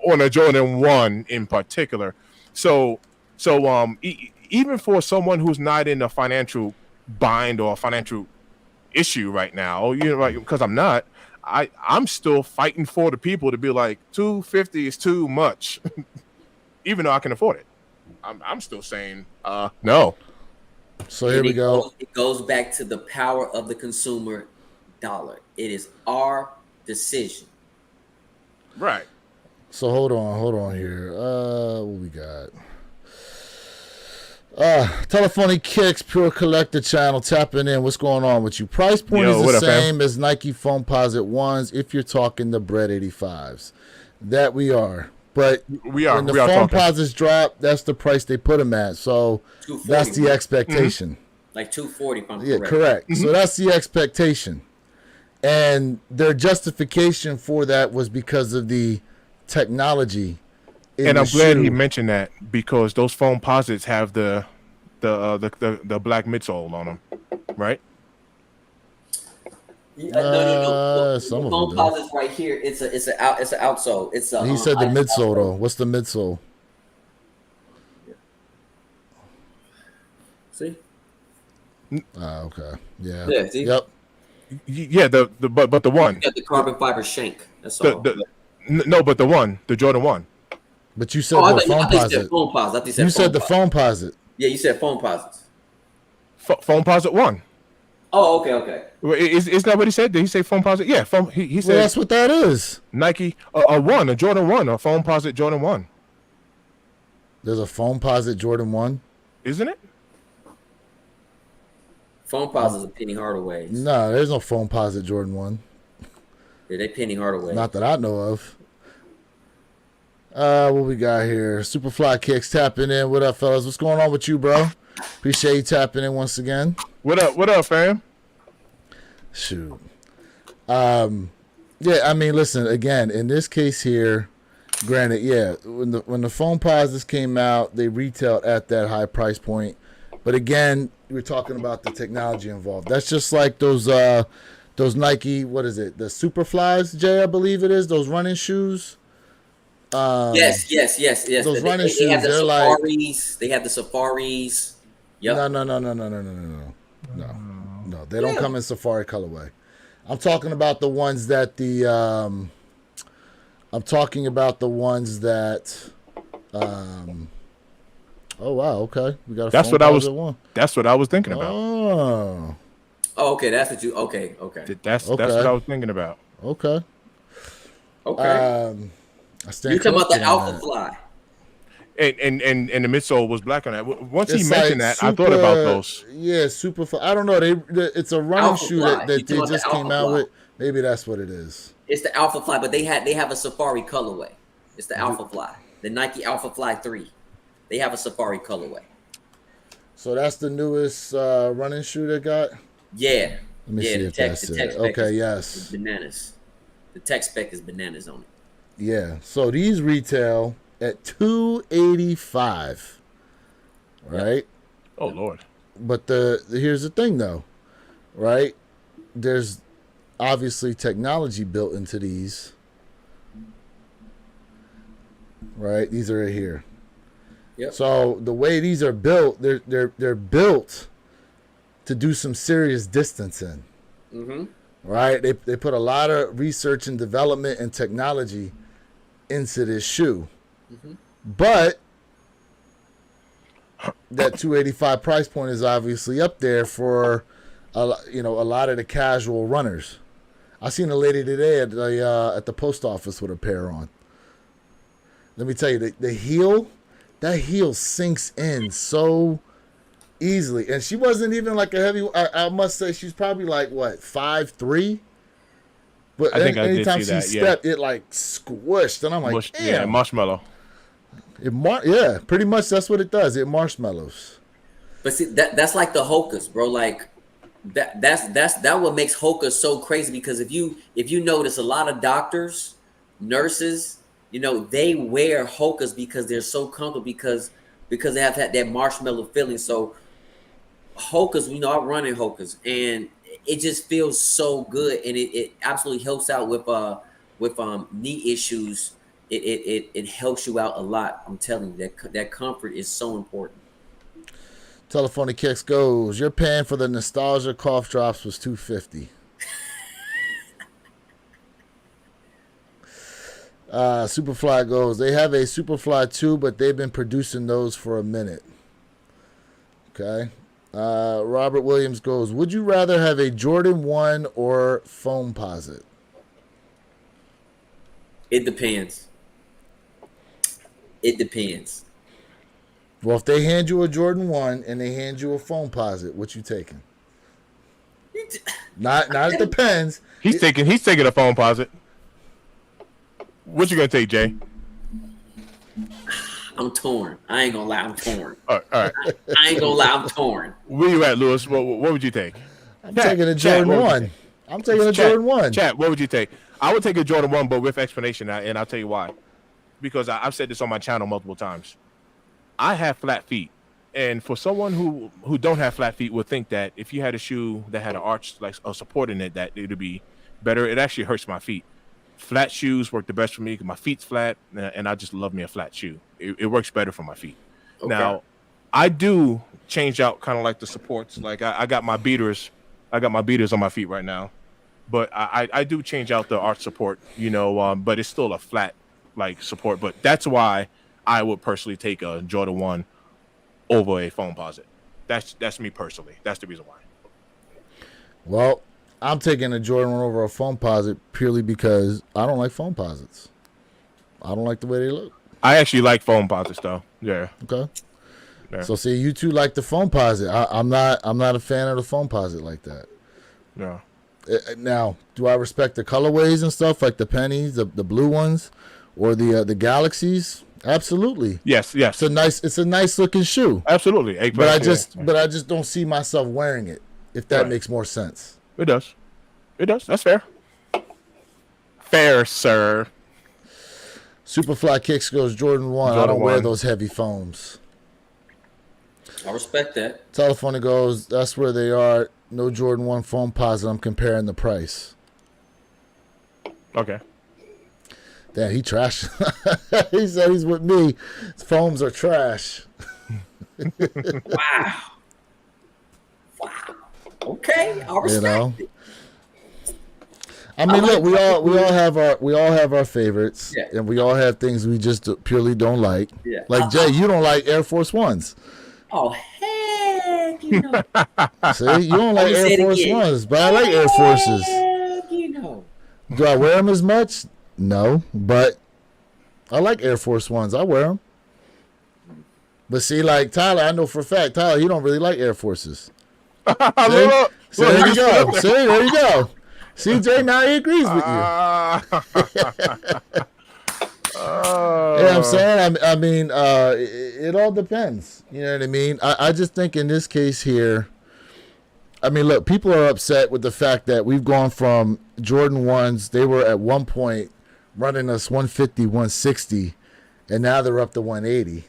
on a Jordan 1 in particular. So even for someone who's not in a financial bind or a financial issue right now, like, because I'm not, I'm still fighting for the people to be like, $250 is too much, even though I can afford it. I'm still saying no. So here we go. It goes back to the power of the consumer dollar. It is our decision. Right. So hold on here. What we got? Telephonic Kicks, Pure Collector channel, tapping in. What's going on with you? Price point is the same as Nike Foam Posit 1s if you're talking the Bread 85s. That we are. But we are. when the we are Foam talking. Posits drop, that's the price they put them at. So that's the expectation. Like $240 if I'm Correct. So that's the expectation. And their justification for that was because of the technology. And I'm glad he mentioned that, because those foam posits have the black midsole on them, right? No. Some The of foam them do. posits right here. It's an outsole. It's a. He said the midsole though. What's the midsole? See? Okay. Yeah. Yeah. See? Yep. Yeah. But the one. You got the carbon fiber shank. That's all. No, but the Jordan 1. But you said I the thought foam you said posit. foam posits. I thought You said the foam posit. Yeah, you said foam posits. Foam posit 1. Oh, okay. Is that what he said? Did he say foam posit? Yeah. Foam. He said Well, that's what that is. Nike a Jordan 1, a foam posit Jordan 1. There's a foam posit Jordan 1. Isn't it? Foam posits are Penny Hardaway's. No, there's no foam posit Jordan 1. Yeah, they Penny Hardaway. Not that I know of. What we got here? Superfly Kicks tapping in. What up, fellas? What's going on with you, bro? Appreciate you tapping in once again. What up, fam? Shoot. Yeah, I mean, listen, again, in this case here, granted, yeah, when the foam posits came out, they retailed at that high price point. But again, we're talking about the technology involved. That's just like those Nike, what is it? The Superflies, Jay, I believe it is, those running shoes. Yes. Those running shoes, they have the they're safaris. They have the safaris. Yep. No. They don't come in Safari colorway. I'm talking about the ones that Oh wow, okay. We got a That's foam what I was. posit one. That's what I was thinking about. Oh, Okay, that's what you. Okay. That's what I was thinking about. okay. Okay. I stand You talking about the corrected on Alpha that. Fly? And the midsole was black on that. Once he It's mentioned like that, I thought about those. Yeah, super. I don't know. It's a running Alpha shoe Fly. that You they talking about just the came Alpha out Fly. with. Maybe that's what it is. It's the Alpha Fly, but they have a Safari colorway. It's the Alpha Fly, the Nike Alpha Fly 3. They have a Safari colorway. So that's the newest running shoe they got. Yeah. Let me see the if tech, that's the tech it. spec Okay, is yes. bananas. The tech spec is bananas on it. Yeah. So these retail at $285. Right? Oh Lord. But here's the thing though. Right? There's obviously technology built into these. Right? These are right here. Yep. So the way these are built, they're built to do some serious distancing. Mm-hmm. Right? They put a lot of research and development and technology into this shoe. Mm-hmm. But that $285 price point is obviously up there for a lot of the casual runners. I seen a lady today at the post office with a pair on. let me tell you, the heel, that heel sinks in so easily. And she wasn't even like a heavy. I must say, she's probably like what 5'3". But I think I did anytime see she that. Yeah, stepped, it like squished, and I'm like, yeah, damn. marshmallow. Yeah, pretty much that's what it does. It marshmallows. But see, that's like the Hokas, bro. Like that what makes Hokas so crazy, because if you notice, a lot of doctors, nurses, they wear Hokas because they're so comfortable, because they have had that marshmallow feeling. So Hokas, I run in Hokas, and it just feels so good, and it absolutely helps out with knee issues. It helps you out a lot. I'm telling you, that comfort is so important. Telephonic Kicks goes, your pan for the nostalgia cough drops was $250. Superfly goes, they have a Superfly 2, but they've been producing those for a minute. Okay. Robert Williams goes, would you rather have a Jordan 1 or Foamposite? It depends. It depends. Well, if they hand you a Jordan 1 and they hand you a Foamposite, what you taking? Not it depends. He's taking a phone posit. What you gonna take, Jay? I'm torn. I ain't gonna lie, I'm torn. All right. I ain't gonna lie, I'm torn. Where you at, Lewis? What would you take? I'm taking a Jordan 1. I'm taking a Jordan 1. Chat, what would you take? I would take a Jordan 1, but with explanation, and I'll tell you why. Because I've said this on my channel multiple times. I have flat feet, and for someone who don't have flat feet would think that if you had a shoe that had an arch, like a support in it, that it would be better. It actually hurts my feet. Flat shoes work the best for me because my feet's flat, and I just love me a flat shoe. It works better for my feet. Okay. Now, I do change out kind of like the supports. Like I got my beaters. I got my beaters on my feet right now, but I do change out the arch support. But it's still a flat like support. But that's why I would personally take a Jordan 1 over a Foamposite. That's me personally. That's the reason why. Well, I'm taking a Jordan 1 over a Foamposite purely because I don't like Foamposites. I don't like the way they look. I actually like Foamposites though. Yeah. Okay. Yeah. So see, you two like the Foamposite. I'm not a fan of the Foamposite like that. No. Now, do I respect the colorways and stuff like the pennies, the blue ones, or the galaxies? Absolutely. Yes. It's a nice looking shoe. Absolutely. But I just don't see myself wearing it, if that makes more sense. It does. That's fair. Fair, sir. Superfly Kicks goes Jordan 1. I don't wear those heavy foams. I respect that. Telephone goes, that's where they are. No Jordan 1 Foamposite. I'm comparing the price. Okay. Damn, he trashed. He said he's with me. His foams are trash. Wow. Okay, I respect it. I mean, look, we all have our favorites, and we all have things we just purely don't like. Yeah. Like Jay, you don't like Air Force Ones. Oh heck, you know. See, you don't like Air Force Ones, but I like Air Forces. Heck, you know. Do I wear them as much? No, but I like Air Force Ones. I wear them. But see, like Tyler, I know for a fact, Tyler, he don't really like Air Forces. See, there you go. See, there you go. CJ, now he agrees with you. You know what I'm saying? I mean, it all depends. You know what I mean? I just think in this case here, I mean, look, people are upset with the fact that we've gone from Jordan 1s. They were at one point running us 150, 160, and now they're up to 180.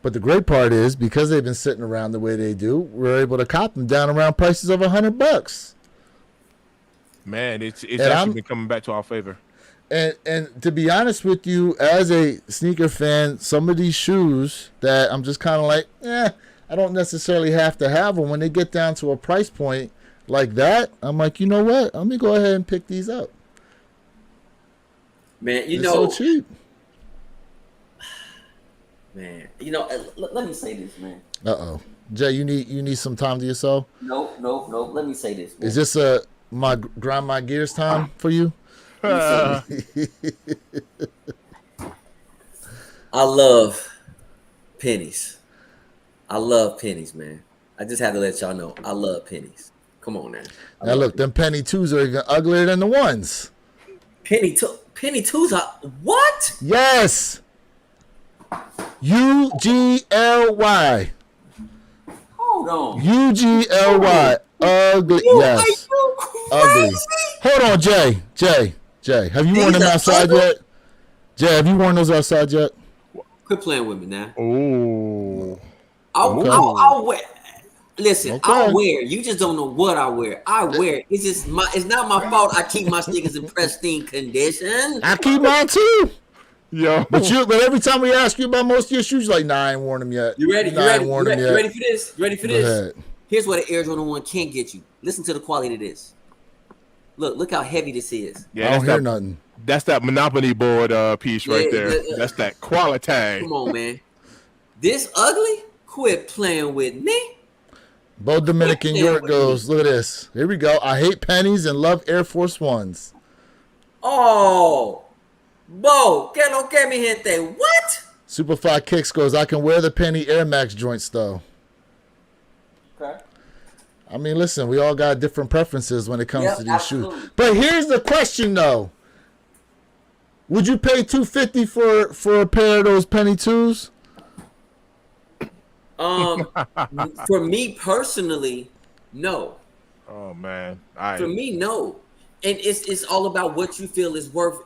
But the great part is, because they've been sitting around the way they do, we're able to cop them down around prices of $100. Man, it's actually been coming back to our favor. And to be honest with you, as a sneaker fan, some of these shoes that I'm just kind of like, I don't necessarily have to have them. When they get down to a price point like that, I'm like, you know what? Let me go ahead and pick these up. Man, It's so cheap. Man, let me say this, man. Uh-oh. Jay, you need some time to yourself? Nope. Let me say this, man. Is this my grind my gears time for you? I love pennies. I love pennies, man. I just had to let y'all know. I love pennies. Come on, man. Now look, them penny twos are even uglier than the ones. Penny twos are what? Yes. UGLY. Hold on. UGLY. Ugly. Yes. Ugly. Hold on, Jay. Have you worn them outside yet? Jay, have you worn those outside yet? Quit playing with me now. Oh. I'll wear. Listen, Okay. I'll wear. You just don't know what I wear. I wear. It's just it's not my fault. I keep my sneakers in pristine condition. I keep mine too. Yo. But every time we ask you about most of your shoes, you're like, nah, I ain't worn them yet. You ready? Nah, I ain't worn them yet. You ready for this? You ready for Go this? ahead. Here's what an Air Jordan 1 can't get you. Listen to the quality of this. Look how heavy this is. Yeah, I don't hear nothing. That's that Monopoly board piece right there. That's that quality. Come on, man. This ugly? Quit playing with me. Bo Dominican York goes, look at this. Here we go. I hate pennies and love Air Force Ones. Oh, Bo, que lo que mi gente? What? Superfly Kicks goes, I can wear the penny Air Max joints though. Okay. I mean, listen, we all got different preferences when it comes to these absolutely. shoes. But here's the question though. Would you pay $250 for a pair of those penny twos? For me personally, no. Oh man. For me, no. And it's all about what you feel is worth.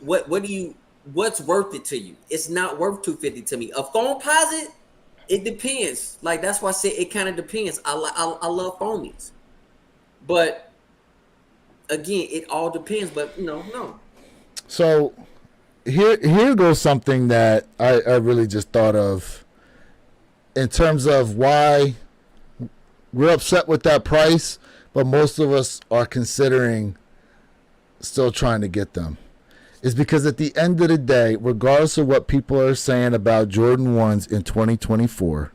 What's worth it to you? It's not worth $250 to me. A phone posit, it depends. Like that's why I say it kind of depends. I love phonies, but again, it all depends. But no. So here goes something that I really just thought of in terms of why we're upset with that price, but most of us are considering still trying to get them. Is because at the end of the day, regardless of what people are saying about Jordan 1s in 2024,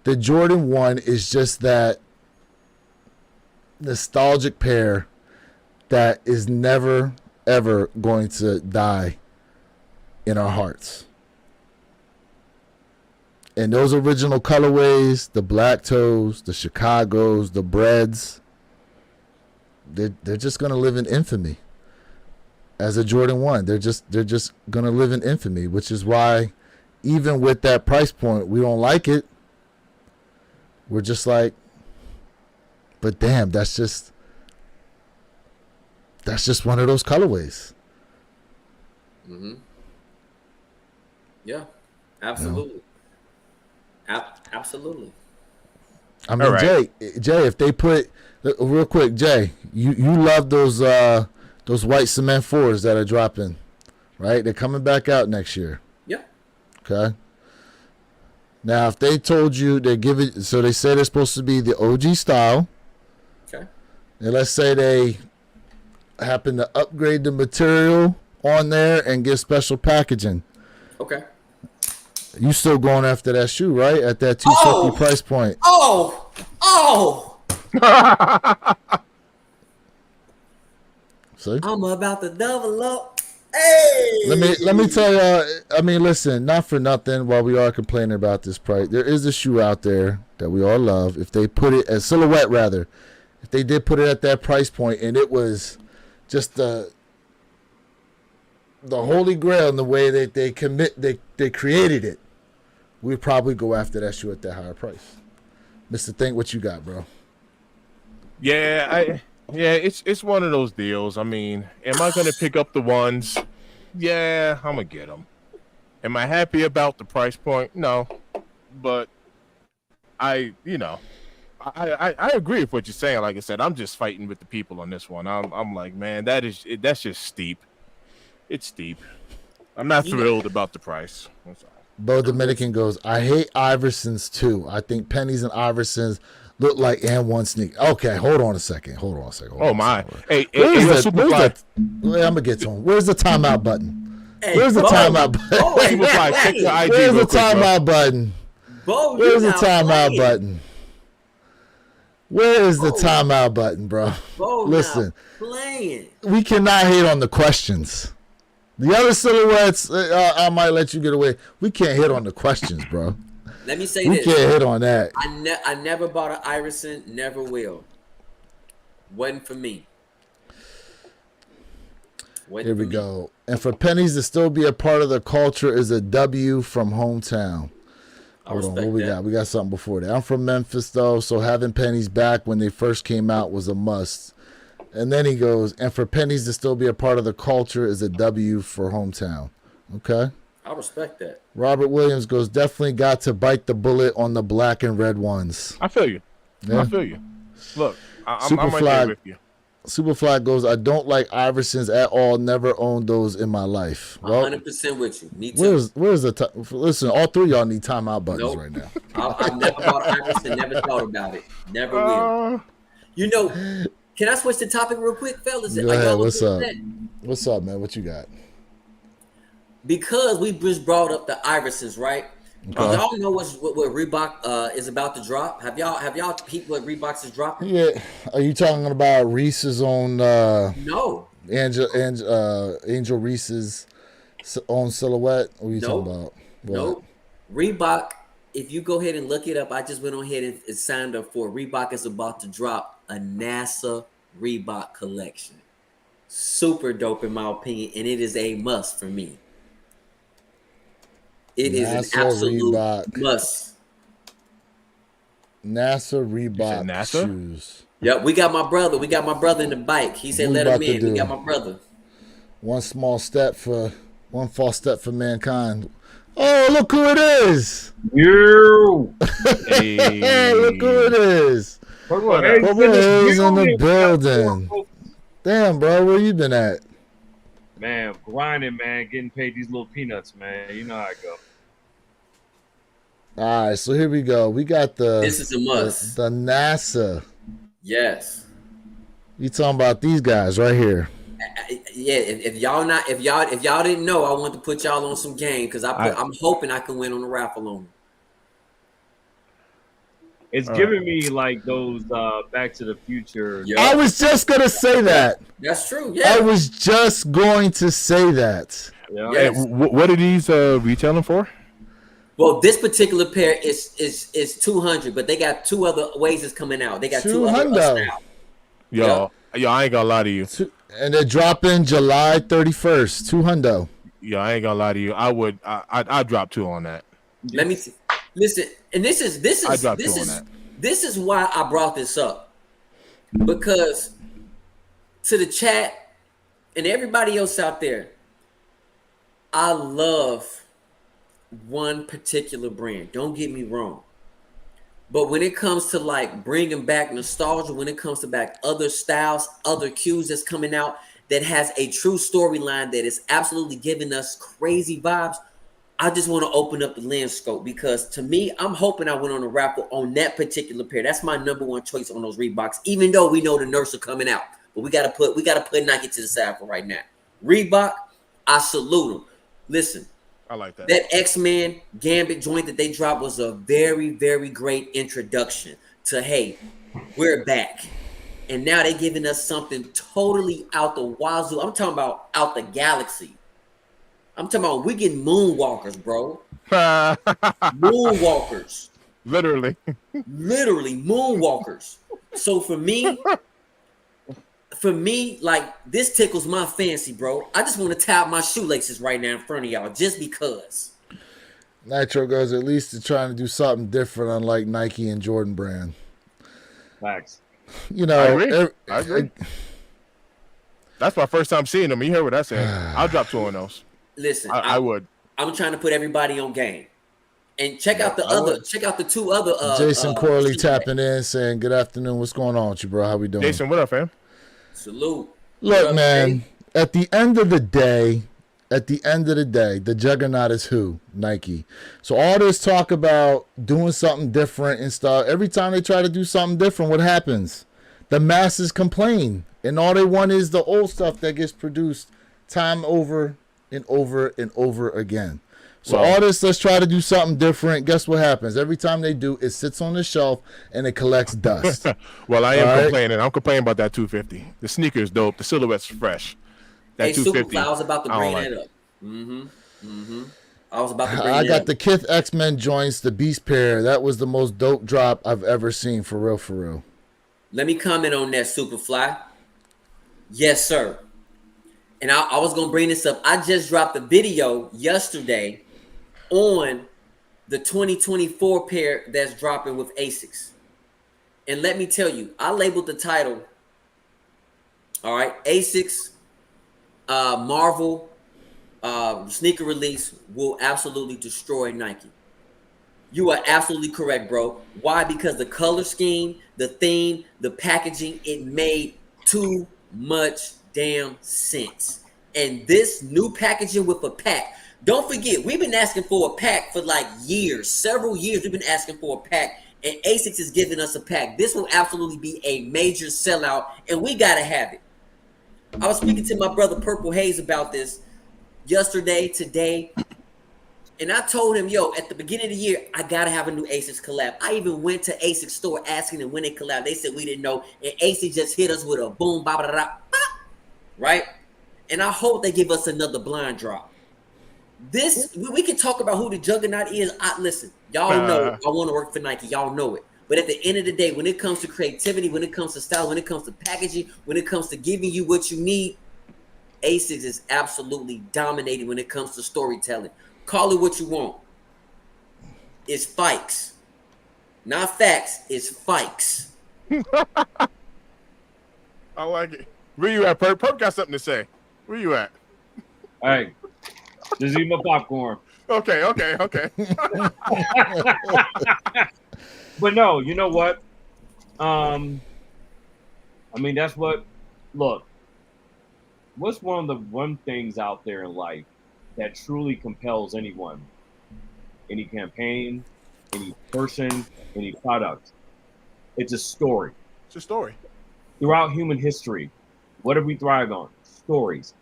the Jordan 1 is just that nostalgic pair that is never, ever going to die in our hearts. And those original colorways, the black toes, the Chicagos, the breads, they're just going to live in infamy. As a Jordan 1, they're just going to live in infamy, which is why even with that price point, we don't like it. We're just like, but damn, that's just one of those colorways. Mm-hmm. Yeah, absolutely. Absolutely. I mean, right. Jay, if they put real quick, Jay, you love those white cement 4s that are dropping, right? They're coming back out next year. Yeah. Okay. Now, if they told you they so they say they're supposed to be the OG style. Okay. And let's say they happen to upgrade the material on there and get special packaging. Okay. You still going after that shoe, right? At that $250 price point. Oh. See? I'm about to double up. Hey. Let me tell you. I mean, listen. Not for nothing. While we are complaining about this price, there is a shoe out there that we all love. If they put it as silhouette, rather, if they did put it at that price point, and it was just the holy grail in the way that they created it, we'd probably go after that shoe at that higher price. Mr. Think, what you got, bro? Yeah, it's one of those deals. I mean, am I going to pick up the ones? Yeah, I'm going to get them. Am I happy about the price point? No. But I agree with what you're saying. Like I said, I'm just fighting with the people on this one. I'm like, man, that's just steep. It's steep. I'm not thrilled about the price. I'm sorry. Bo Dominican goes, I hate Iversons too. I think pennies and Iversons look like and1 sneak. Okay, hold on a second. Oh my! Hey, I'm gonna get to him. Where's the timeout button? Where's the timeout button? Superfly, check your ID. Where's the timeout button? Where's the timeout button? Where is the timeout button, bro? Listen, playing. We cannot hate on the questions. The other silhouettes, I might let you get away. We can't hit on the questions, bro. Let me say We this. can't hit on that. I never bought an Iverson, never will. Wasn't for me. Here we go. And for pennies to still be a part of the culture is a W from hometown. Hold on, what we got? We got something before that. I'm from Memphis, though, so having pennies back when they first came out was a must. And then he goes, and for pennies to still be a part of the culture is a W for hometown. Okay. I respect that. Robert Williams goes, definitely got to bite the bullet on the black and red ones. I feel you. Yeah. I feel you. Look, I'm right there with you. Superfly goes, I don't like Iversons at all. Never owned those in my life. Well, 100% with you. Me too. Where's the listen? All three of y'all need timeout buttons right now. I've never bought Iverson. Never thought about it. Never will. You know, can I switch the topic real quick, fellas? Go ahead. What's up? What's up, man? What you got? Because we just brought up the Iversons, right? Y'all know what Reebok is about to drop? Have y'all peeped what Reebok is dropping? Yeah. Are you talking about Reese's own? No. Angel Reese's own silhouette. What are you talking about? What? No. Reebok. If you go ahead and look it up, I just went on ahead and signed up for Reebok is about to drop a NASA Reebok collection. Super dope in my opinion, and it is a must for me. It is an absolute must. NASA Reebok shoes. Yep, we got my brother. We got my brother in the bike. He said, "Let him in." We got my brother. One false step for mankind. Oh, look who it is! You. Hey, look who it is! Purple Haze in the building. Damn, bro, where you been at? Man, grinding, man, getting paid these little peanuts, man. You know how I go. All right, so here we go. We got this is a must. The NASA. Yes. You talking about these guys right here? Yeah. If y'all didn't know, I want to put y'all on some game because I'm hoping I can win on the raffle on. It's giving me like those Back to the Future. Yep. I was just gonna say that. That's true. Yeah. I was just going to say that. Yeah. Yes. Hey, what are these retailing for? Well, this particular pair is 200, but they got two other ways it's coming out. They got 200 styles. Yo, I ain't gonna lie to you. And they're dropping July 31st. 200. Yo, I ain't gonna lie to you. I'd drop 2 on that. Let me see. Listen, and this is why I brought this up, because to the chat and everybody else out there, I love one particular brand. Don't get me wrong. But when it comes to like bringing back nostalgia, when it comes to back other styles, other cues that's coming out that has a true storyline that is absolutely giving us crazy vibes, I just want to open up the lens scope because to me, I'm hoping I went on a raffle on that particular pair. That's my number one choice on those Reeboks, even though we know the Nurse are coming out. But we gotta put Nike to the side for right now. Reebok, I salute them. Listen, I like that. That X-Men Gambit joint that they dropped was a very, very great introduction to, hey, we're back. And now they're giving us something totally out the wazoo. I'm talking about out the galaxy. I'm talking about we getting moonwalkers, bro. Moonwalkers. Literally moonwalkers. So for me, like this tickles my fancy, bro. I just want to tie up my shoelaces right now in front of y'all just because. Nitro goes, at least they're trying to do something different, unlike Nike and Jordan brand. Facts. You know, I agree. That's my first time seeing them. You heard what I said. I'll drop 2 on those. Listen, I would. I'm trying to put everybody on game. And check out the 2 other Jason Corley tapping in saying, good afternoon. What's going on with you, bro? How we doing? Jason, what up, fam? Salute. Look, man, at the end of the day, the juggernaut is who? Nike. So all this talk about doing something different and stuff, every time they try to do something different, what happens? The masses complain. And all they want is the old stuff that gets produced time over and over and over again. So all this, let's try to do something different. Guess what happens? Every time they do, it sits on the shelf and it collects dust. Well, I am complaining. I'm complaining about that 250. The sneaker is dope. The silhouette's fresh. That Hey, Superfly, 250. I was about to I don't bring like. that up. I was about to bring I that got up. the Kith X-Men joints, the Beast pair. That was the most dope drop I've ever seen, for real, for real. Let me comment on that, Superfly. Yes, sir. And I was gonna bring this up. I just dropped a video yesterday on the 2024 pair that's dropping with Asics. And let me tell you, I labeled the title, all right, Asics Marvel sneaker release will absolutely destroy Nike. You are absolutely correct, bro. Why? Because the color scheme, the theme, the packaging, it made too much damn sense. And this new packaging with a pack. Don't forget, we've been asking for a pack for like years, several years. We've been asking for a pack, and Asics is giving us a pack. This will absolutely be a major sellout, and we gotta have it. I was speaking to my brother Purple Haze about this yesterday, today. And I told him, yo, at the beginning of the year, I gotta have a new Asics collab. I even went to Asics store asking them when they collab. They said we didn't know, and Asics just hit us with a boom, ba ba da, right? And I hope they give us another blind drop. This we can talk about who the juggernaut is. Listen, y'all know I want to work for Nike. Y'all know it. But at the end of the day, when it comes to creativity, when it comes to style, when it comes to packaging, when it comes to giving you what you need, Asics is absolutely dominating when it comes to storytelling. Call it what you want. It's fikes. Not facts, it's fikes. I like it. Where you at, Perp? Perp got something to say. Where you at? Hey, just eat my popcorn. Okay. But no, you know what? I mean, that's what. Look, what's one of the things out there in life that truly compels anyone, any campaign, any person, any product? It's a story. It's a story. Throughout human history, what have we thrived on? Stories.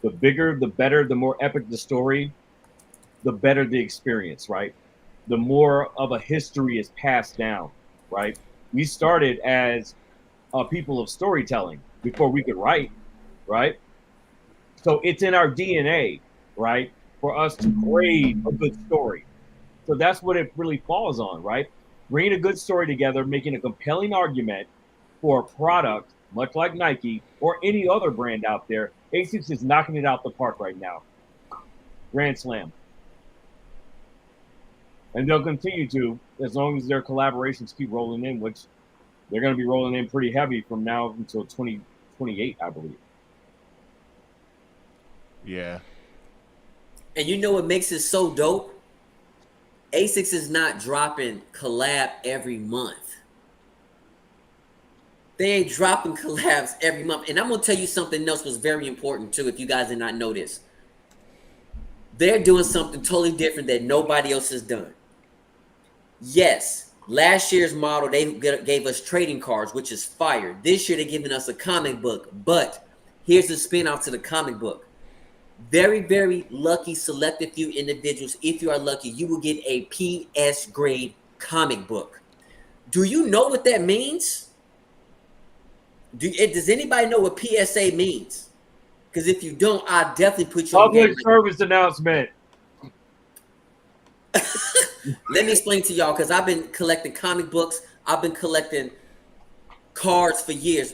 The bigger, the better, the more epic the story, the better the experience, right? The more of a history is passed down, right? We started as people of storytelling before we could write, right? So it's in our DNA, right? For us to crave a good story. So that's what it really falls on, right? Bringing a good story together, making a compelling argument for a product, much like Nike or any other brand out there. Asics is knocking it out the park right now. Grand slam. And they'll continue to, as long as their collaborations keep rolling in, which they're going to be rolling in pretty heavy from now until 2028, I believe. Yeah. And you know what makes it so dope? Asics is not dropping collab every month. They ain't dropping collabs every month. And I'm going to tell you something else was very important too, if you guys did not know this. They're doing something totally different that nobody else has done. Yes, last year's model, they gave us trading cards, which is fire. This year, they're giving us a comic book. But here's the spin-off to the comic book. Very, very lucky, selected few individuals. If you are lucky, you will get a PS grade comic book. Do you know what that means? Does anybody know what PSA means? Because if you don't, I'll definitely put you on Public game. service announcement. Let me explain to y'all, because I've been collecting comic books. I've been collecting cards for years.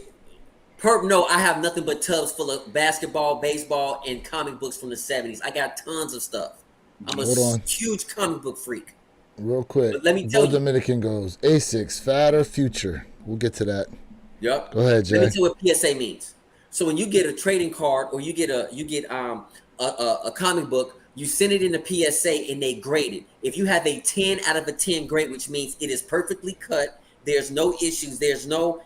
Perp, no, I have nothing but tubs full of basketball, baseball, and comic books from the 70s. I got tons of stuff. I'm a huge comic book freak. Real quick. But let me tell you. Dominican goes, Asics, fad or future? We'll get to that. Yep. Go ahead, Jay. Let me tell you what PSA means. So when you get a trading card or you get a comic book, you send it in a PSA and they grade it. If you have a 10 out of a 10 grade, which means it is perfectly cut, there's no issues, there's no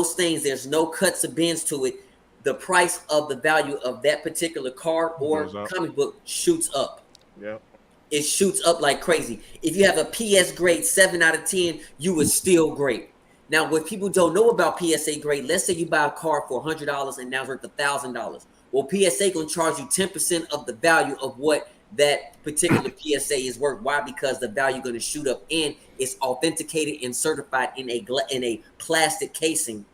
stains, there's no cuts or bends to it, the price of the value of that particular card or comic book shoots up. Yeah. It shoots up like crazy. If you have a PS grade 7 out of 10, you would still great. Now, what people don't know about PSA grade, let's say you buy a card for $100 and now it's worth $1,000. Well, PSA going to charge you 10% of the value of what that particular PSA is worth. Why? Because the value going to shoot up and it's authenticated and certified in a plastic casing.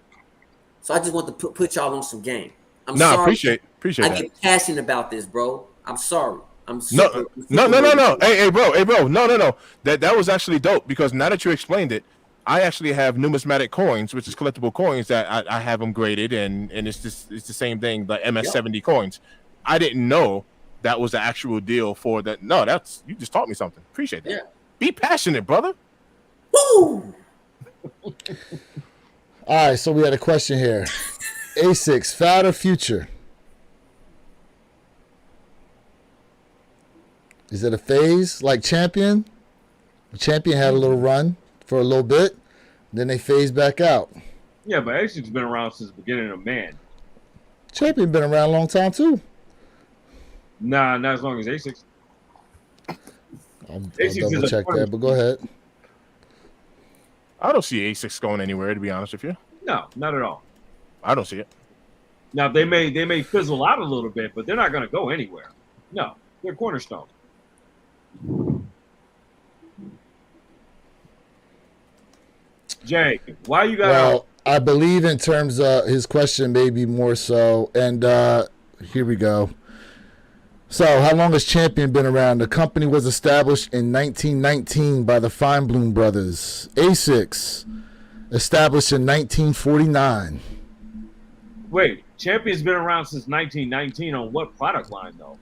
So I just want to put y'all on some game. I'm sorry. Appreciate I that. get passionate about this, bro. I'm sorry. I'm No, super. no. Hey, bro. No. That was actually dope because now that you explained it, I actually have numismatic coins, which is collectible coins that I have them graded, and it's the same thing, like MS-70 coins. I didn't know that was the actual deal for that. No, that's you just taught me something. Appreciate that. Yeah. Be passionate, brother. Woo! All right, so we had a question here. A6, fad or future? Is it a phase like Champion? Champion had a little run for a little bit, then they phased back out. Yeah, but ASIC's been around since the beginning of man. Champion been around a long time too. Nah, not as long as ASICs. I'll ASICs double check that, but go ahead. I don't see A6 going anywhere, to be honest with you. No, not at all. I don't see it. Now they may fizzle out a little bit, but they're not going to go anywhere. No, they're cornerstone. Jay, why you got? Well, I believe in terms of his question, maybe more so. And here we go. So, how long has Champion been around? The company was established in 1919 by the Feinblum brothers. A6, established in 1949. Wait, Champion's been around since 1919 on what product line though?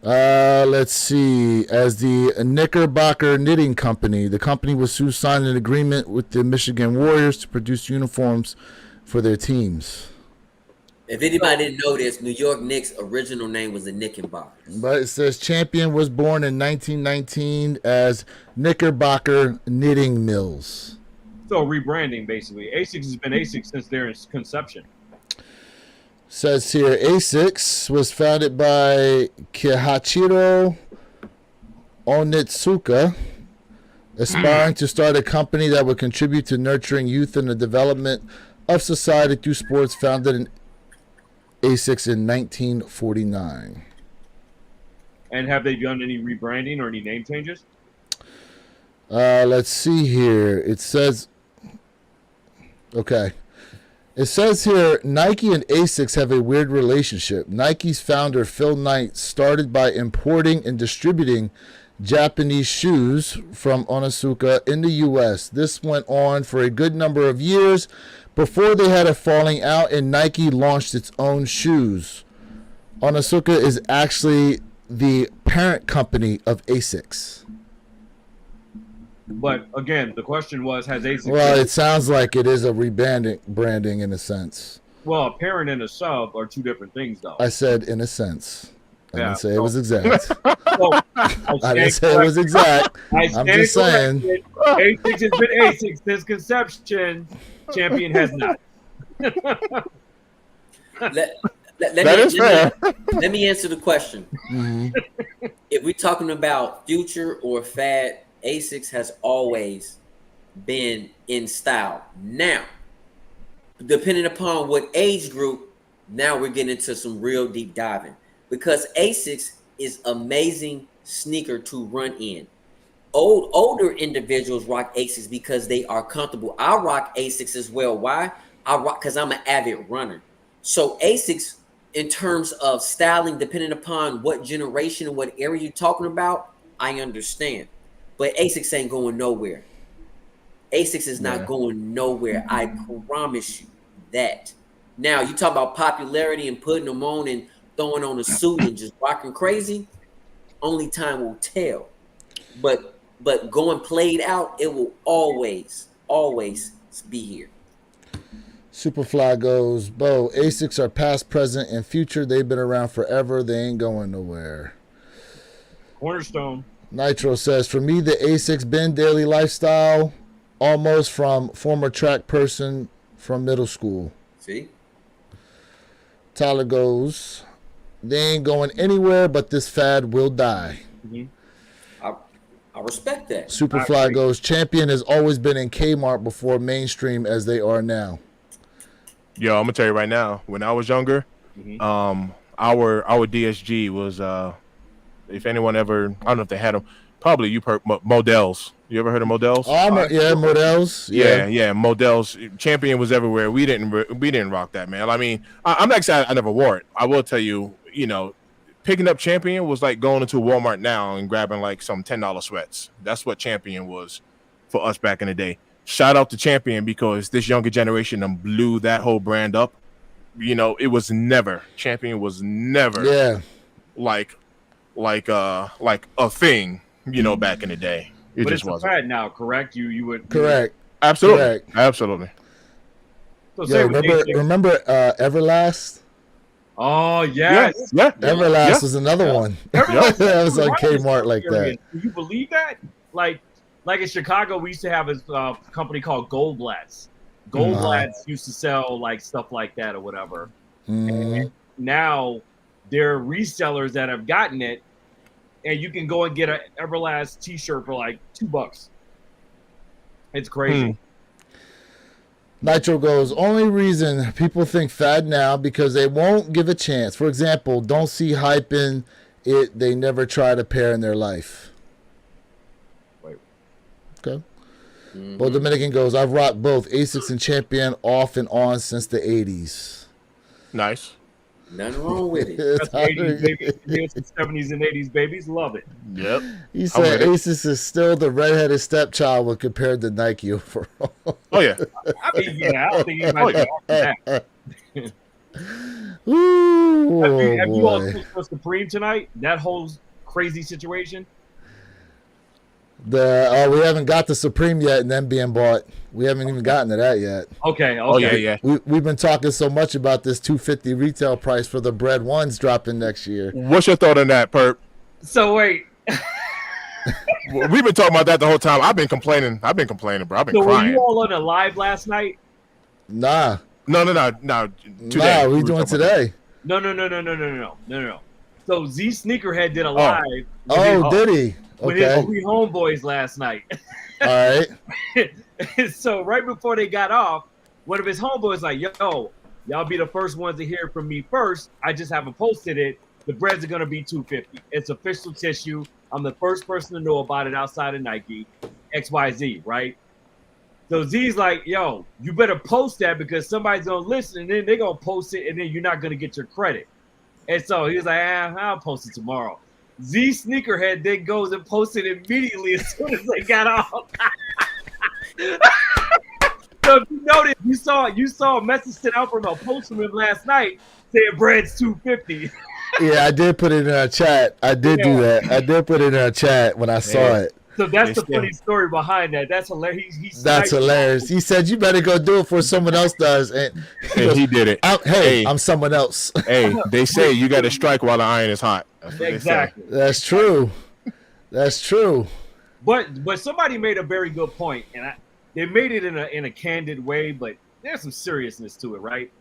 Let's see. As the Knickerbocker Knitting Company, the company was soon signed an agreement with the Michigan Warriors to produce uniforms for their teams. If anybody didn't know this, New York Knicks' original name was the Knickerbockers. But it says Champion was born in 1919 as Knickerbocker Knitting Mills. So rebranding basically. ASICS has been ASICS since their conception. Says here, A6 was founded by Kihachiro Onitsuka, aspiring to start a company that would contribute to nurturing youth and the development of society through sports, founded in A6 in 1949. And have they done any rebranding or any name changes? Let's see here. It says, okay. It says here, Nike and ASICS have a weird relationship. Nike's founder, Phil Knight, started by importing and distributing Japanese shoes from Onitsuka in the U.S. This went on for a good number of years before they had a falling out and Nike launched its own shoes. Onitsuka is actually the parent company of ASICS. But again, the question was, has ASICS... Well, it sounds like it is a branding in a sense. Well, a parent and a sub are two different things, though. I said in a sense. I didn't say it so- was exact. So, I didn't say it was exact. I'm just saying. ASICS has been ASICS since conception. Champion has not. Let me answer the question. Mhm. If we're talking about future or fad, ASICS has always been in style. Now, depending upon what age group, now we're getting into some real deep diving because ASICS is amazing sneaker to run in. Older individuals rock ASICS because they are comfortable. I rock ASICS as well. Why? I rock because I'm an avid runner. So ASICS, in terms of styling, depending upon what generation and what area you're talking about, I understand. But ASICS ain't going nowhere. ASICS is not going nowhere. I promise you that. Now, you talk about popularity and putting them on and throwing on a suit and just rocking crazy. Only time will tell. But going played out, it will always be here. Superfly goes, Bo, ASICs are past, present, and future. They've been around forever. They ain't going nowhere. Cornerstone. Nitro says, for me, the ASICs been daily lifestyle, almost from former track person from middle school. See? Tyler goes, they ain't going anywhere, but this fad will die. Mm-hmm. I respect that. Superfly goes, Champion has always been in Kmart before mainstream as they are now. Yo, I'm gonna tell you right now. When I was younger, our DSG was if anyone ever, I don't know if they had them. Probably you Models. You ever heard of Models? Yeah, models. Yeah. Models. Champion was everywhere. We didn't rock that, man. I mean, I'm not excited. I never wore it. I will tell you, picking up Champion was like going into Walmart now and grabbing like some $10 sweats. That's what Champion was for us back in the day. Shout out to Champion because this younger generation blew that whole brand up. It was never Champion was never like a thing. Back in the day. But just it's wasn't. a fad now, correct? You would Correct. Absolutely. Correct. Absolutely. So Yeah, remember Everlast? Oh yes. Yeah. Everlast was another one. Everlast That was on right Kmart like that. Can you believe that? Like in Chicago, we used to have a company called Goldblatt's. Goldblatt's used to sell like stuff like that or whatever. And now there are resellers that have gotten it, and you can go and get an Everlast T-shirt for like $2. It's crazy. Nitro goes, only reason people think fad now because they won't give a chance. For example, don't see hype in it. They never tried a pair in their life. Wait. Okay. Well, Dominican goes, I've rocked both Asics and Champion off and on since the 80s. Nice. Nothing wrong with it. That's the 80s, baby. 70s and 80s babies love it. Yep. He said Asics is still the redheaded stepchild when compared to Nike overall. Oh, yeah. I mean, yeah, I don't think anybody can argue that. Ooh, Have you all boy. switched for Supreme tonight? That whole crazy situation? We haven't got the Supreme yet and then being bought. We haven't even gotten to that yet. Okay. Oh, yeah. We've been talking so much about this $250 retail price for the bread ones dropping next year. What's your thought on that, Perp? So wait. We've been talking about that the whole time. I've been complaining, bro. I've been So were crying. you all on a live last night? Nah. No. Today. Nah, we doing today. No. So Z Sneakerhead did a live. Did he? With his Okay. three homeboys last night. All right. So right before they got off, one of his homeboys like, yo, y'all be the first ones to hear from me first. I just haven't posted it. The breads are gonna be $250. It's official tissue. I'm the first person to know about it outside of Nike. XYZ, right? So Z's like, yo, you better post that because somebody's gonna listen and then they're gonna post it and then you're not gonna get your credit. And so he was like, I'll post it tomorrow. Z Sneakerhead then goes and posts it immediately as soon as they got off. So if you noticed, you saw a message sent out from a post from him last night saying bread's $250. Yeah, I did put it in our chat. I did do that. I did put it in our chat when I saw it. So that's the funny story behind that. That's hilarious. That's hilarious. He said, you better go do it before someone else does. And he did it. I'm someone else. Hey, they say you got to strike while the iron is hot. Exactly. That's true. That's true. But somebody made a very good point, and they made it in a candid way, but there's some seriousness to it, right?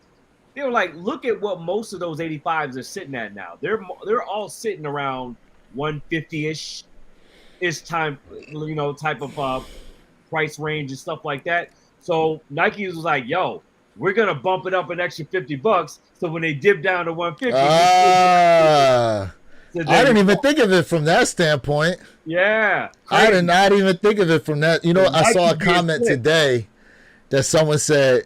They were like, look at what most of those 85s are sitting at now. They're all sitting around 150-ish time, type of price range and stuff like that. So Nike was like, yo, we're gonna bump it up an extra $50. So when they dip down to 150, I didn't even think of it from that standpoint. Yeah, I did not even think of it from that. I saw a comment today that someone said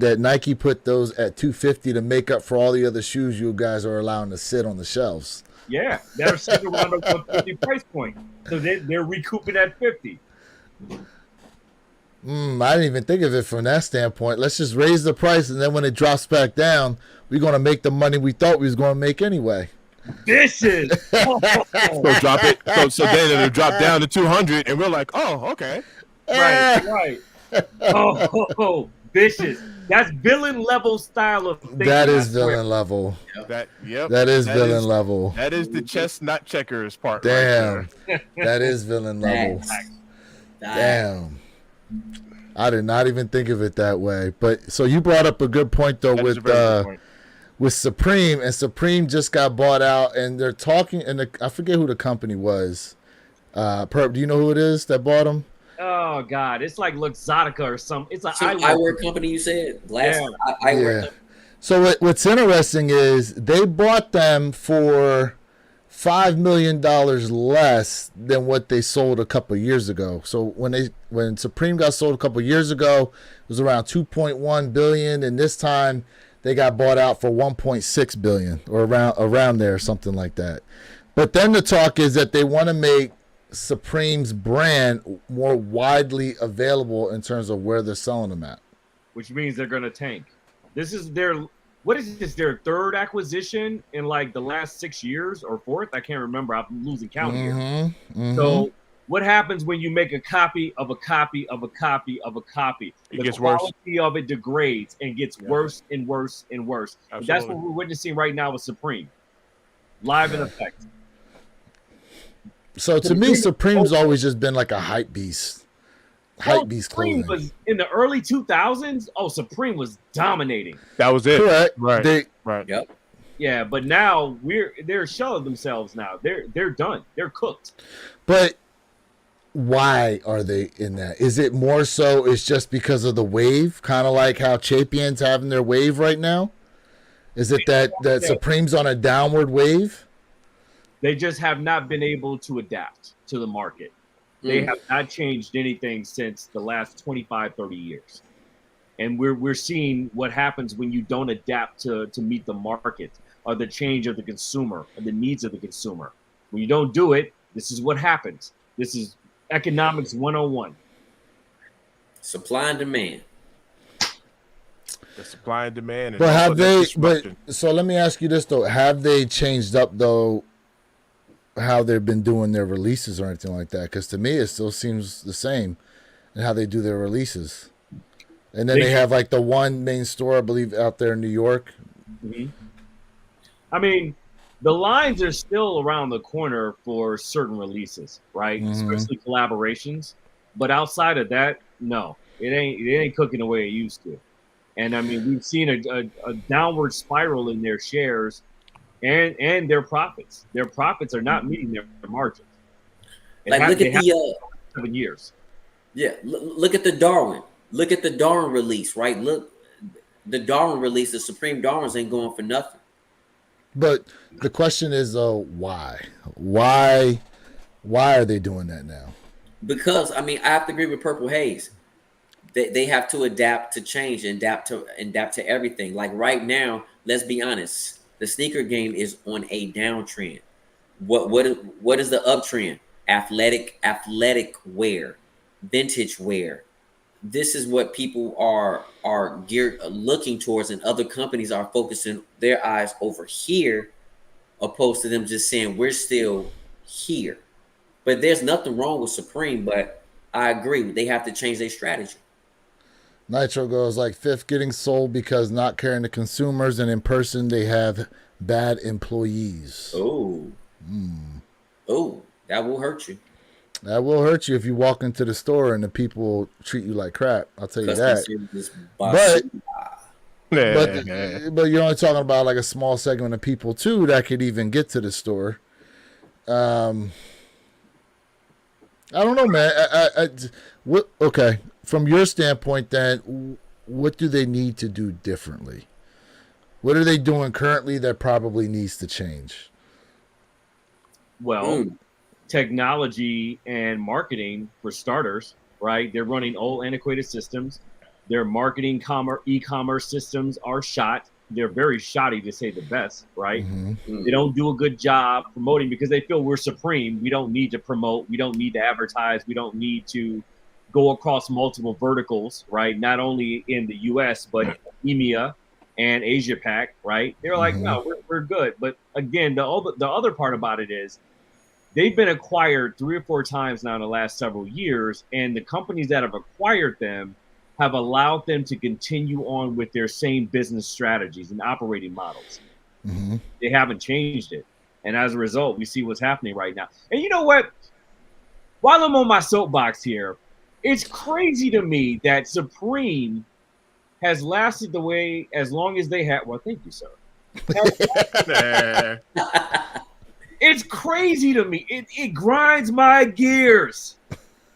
that Nike put those at $250 to make up for all the other shoes you guys are allowing to sit on the shelves. Yeah, they're sitting around a 150 price point, so they're recouping at 50. I didn't even think of it from that standpoint. Let's just raise the price, and then when it drops back down, we're going to make the money we thought we was going to make anyway. Vicious. So drop it. So then it'll drop down to 200, and we're like, oh, okay. Right. Oh, vicious. That's villain level style of thinking. That is villain level. That is villain level. That is the chess, not checkers part. Damn. Right that is villain level. Damn. I did not even think of it that way. But so you brought up a good point though with Supreme, and Supreme just got bought out, and they're talking, and I forget who the company was. Perp, do you know who it is that bought them? Oh God, it's like Luxottica or something. It's an eyewear company. You said eyewear. Yeah. So what's interesting is they bought them for $5 million less than what they sold a couple years ago. So when Supreme got sold a couple years ago, it was around 2.1 billion, and this time they got bought out for 1.6 billion or around there, something like that. But then the talk is that they want to make Supreme's brand more widely available in terms of where they're selling them at. Which means they're going to tank. This is their their third acquisition in like the last 6 years or fourth? I can't remember. I'm losing count here. Mm-hmm. So what happens when you make a copy of a copy of a copy of a copy? It gets worse. The quality of it degrades and gets worse and worse and worse. That's what we're witnessing right now with Supreme. Live in effect. So to me, Supreme's always just been like a hype beast. Hype beast clothing. Was in the early 2000s. Oh, Supreme was dominating. That was it. Correct. Right. Right. Yep. Yeah, but now they're showing themselves now. They're done. They're cooked. But why are they in that? Is it more so it's just because of the wave? Kind of like how Chapian's having their wave right now? Is it that Supreme's on a downward wave? They just have not been able to adapt to the market. They have not changed anything since the last 25, 30 years. And we're seeing what happens when you don't adapt to meet the market or the change of the consumer and the needs of the consumer. When you don't do it, this is what happens. This is economics 101. Supply and demand. The supply and demand. And but have they? But so let me ask you this though: have they changed up though? How they've been doing their releases or anything like that? Because to me, it still seems the same in how they do their releases. And then they have like the one main store, I believe, out there in New York. Mm-hmm. I mean, the lines are still around the corner for certain releases, right? Mm-hmm. Especially collaborations. But outside of that, no, it ain't cooking the way it used to. And I mean, we've seen a downward spiral in their shares. And their profits. Their profits are not meeting their margins. Look at the 7 years. Yeah, look at the Darwin. Look at the Darwin release, right? Look, the Darwin release, the Supreme Darwins ain't going for nothing. But the question is, why? Why are they doing that now? Because I mean, I have to agree with Purple Haze. They have to adapt to change and adapt to everything. Like right now, let's be honest. The sneaker game is on a downtrend. What is the uptrend? Athletic wear, vintage wear. This is what people are geared looking towards, and other companies are focusing their eyes over here, opposed to them just saying we're still here. But there's nothing wrong with Supreme, but I agree they have to change their strategy. Nitro goes like fifth getting sold because not caring to consumers, and in person they have bad employees. Oh, that will hurt you. That will hurt you if you walk into the store and the people treat you like crap. I'll tell you that. But you're only talking about like a small segment of people too that could even get to the store. I don't know, man. Okay. From your standpoint, then, what do they need to do differently? What are they doing currently that probably needs to change? Well, technology and marketing, for starters, right? They're running old, antiquated systems. Their marketing, e-commerce systems are shot. They're very shoddy, to say the best, right? Mm-hmm. They don't do a good job promoting because they feel we're Supreme. We don't need to promote. We don't need to advertise. We don't need to go across multiple verticals, right? Not only in the U.S., but EMEA and Asia Pac, right? They're like, no, we're good. But again, the other part about it is they've been acquired 3 or 4 times now in the last several years, and the companies that have acquired them have allowed them to continue on with their same business strategies and operating models. Mm-hmm. They haven't changed it. And as a result, we see what's happening right now. And you know what? While I'm on my soapbox here, it's crazy to me that Supreme has lasted the way as long as they have. Well, thank you, sir. It's crazy to me. It grinds my gears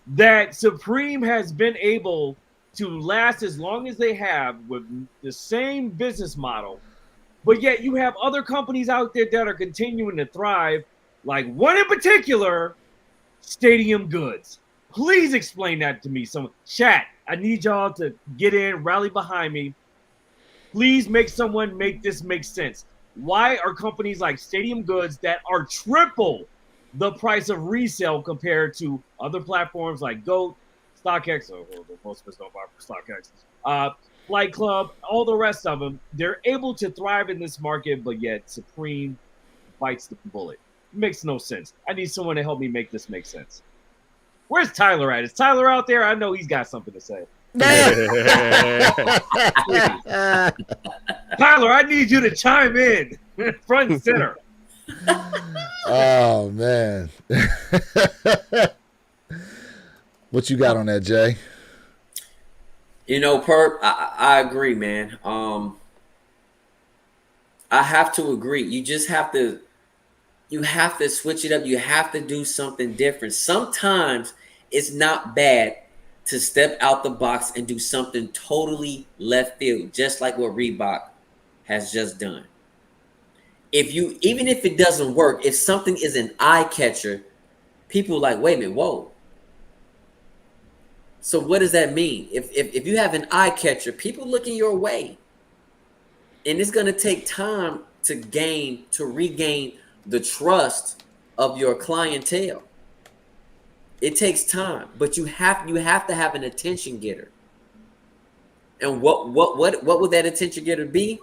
that Supreme has been able to last as long as they have with the same business model, but yet you have other companies out there that are continuing to thrive Like one in particular, Stadium Goods. Please explain that to me. Some chat. I need y'all to get in, rally behind me. Please make someone make this make sense. Why are companies like Stadium Goods that are triple the price of resale compared to other platforms like GOAT, StockX, most of us don't buy for StockX, Flight Club, all the rest of them, they're able to thrive in this market, but yet Supreme bites the bullet. It makes no sense. I need someone to help me make this make sense. Where's Tyler at? Is Tyler out there? I know he's got something to say. Tyler, I need you to chime in front and center. Oh, man. What you got on that, Jay? You know, Perp, I agree, man. I have to agree. You just have to switch it up. You have to do something different. Sometimes it's not bad to step out the box and do something totally left field, just like what Reebok has just done. Even if it doesn't work, if something is an eye catcher, people are like, wait a minute, whoa. So what does that mean? If you have an eye catcher, people looking your way. And it's going to take time to regain the trust of your clientele. It takes time, but you have to have an attention getter. And what would that attention getter be?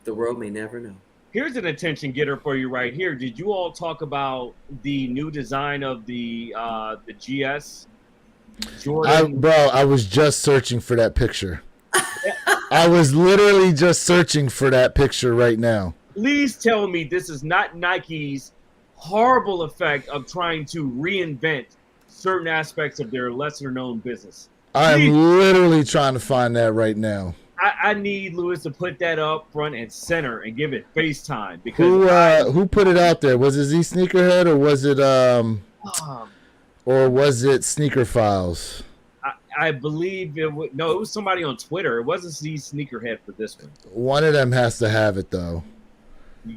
The world may never know. Here's an attention getter for you right here. Did you all talk about the new design of the GS Jordan? I was just searching for that picture. I was literally just searching for that picture right now. Please tell me this is not Nike's horrible effect of trying to reinvent certain aspects of their lesser known business. I'm literally trying to find that right now. I need Lewis to put that up front and center and give it FaceTime because who put it out there? Was it Z Sneakerhead or was it Sneaker Files? I believe it was somebody on Twitter. It wasn't Z Sneakerhead for this one. One of them has to have it though.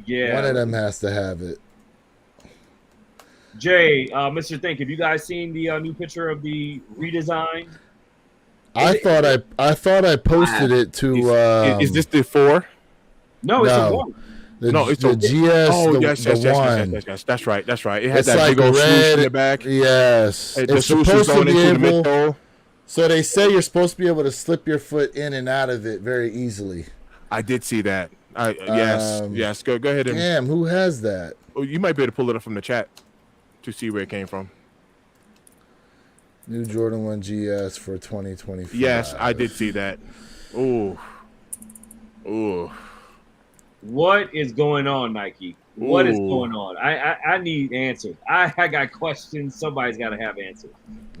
Yeah. One of them has to have it. Jay, Mr. Think, have you guys seen the new picture of the redesign? I thought I posted it to. Is this the 4? No, it's a 1. It's the GS. Oh, yes. That's right. It had it's that like big old red, swoosh in the back. Yes, The swoosh is going into the middle. So they say you're supposed to be able to slip your foot in and out of it very easily. I did see that. Yes. Go ahead and. Damn, who has that? Oh, you might be able to pull it up from the chat to see where it came from. New Jordan 1 GS for 2025. Yes, I did see that. Ooh. What is going on, Nike? What is going on? I need answers. I got questions. Somebody's got to have answers.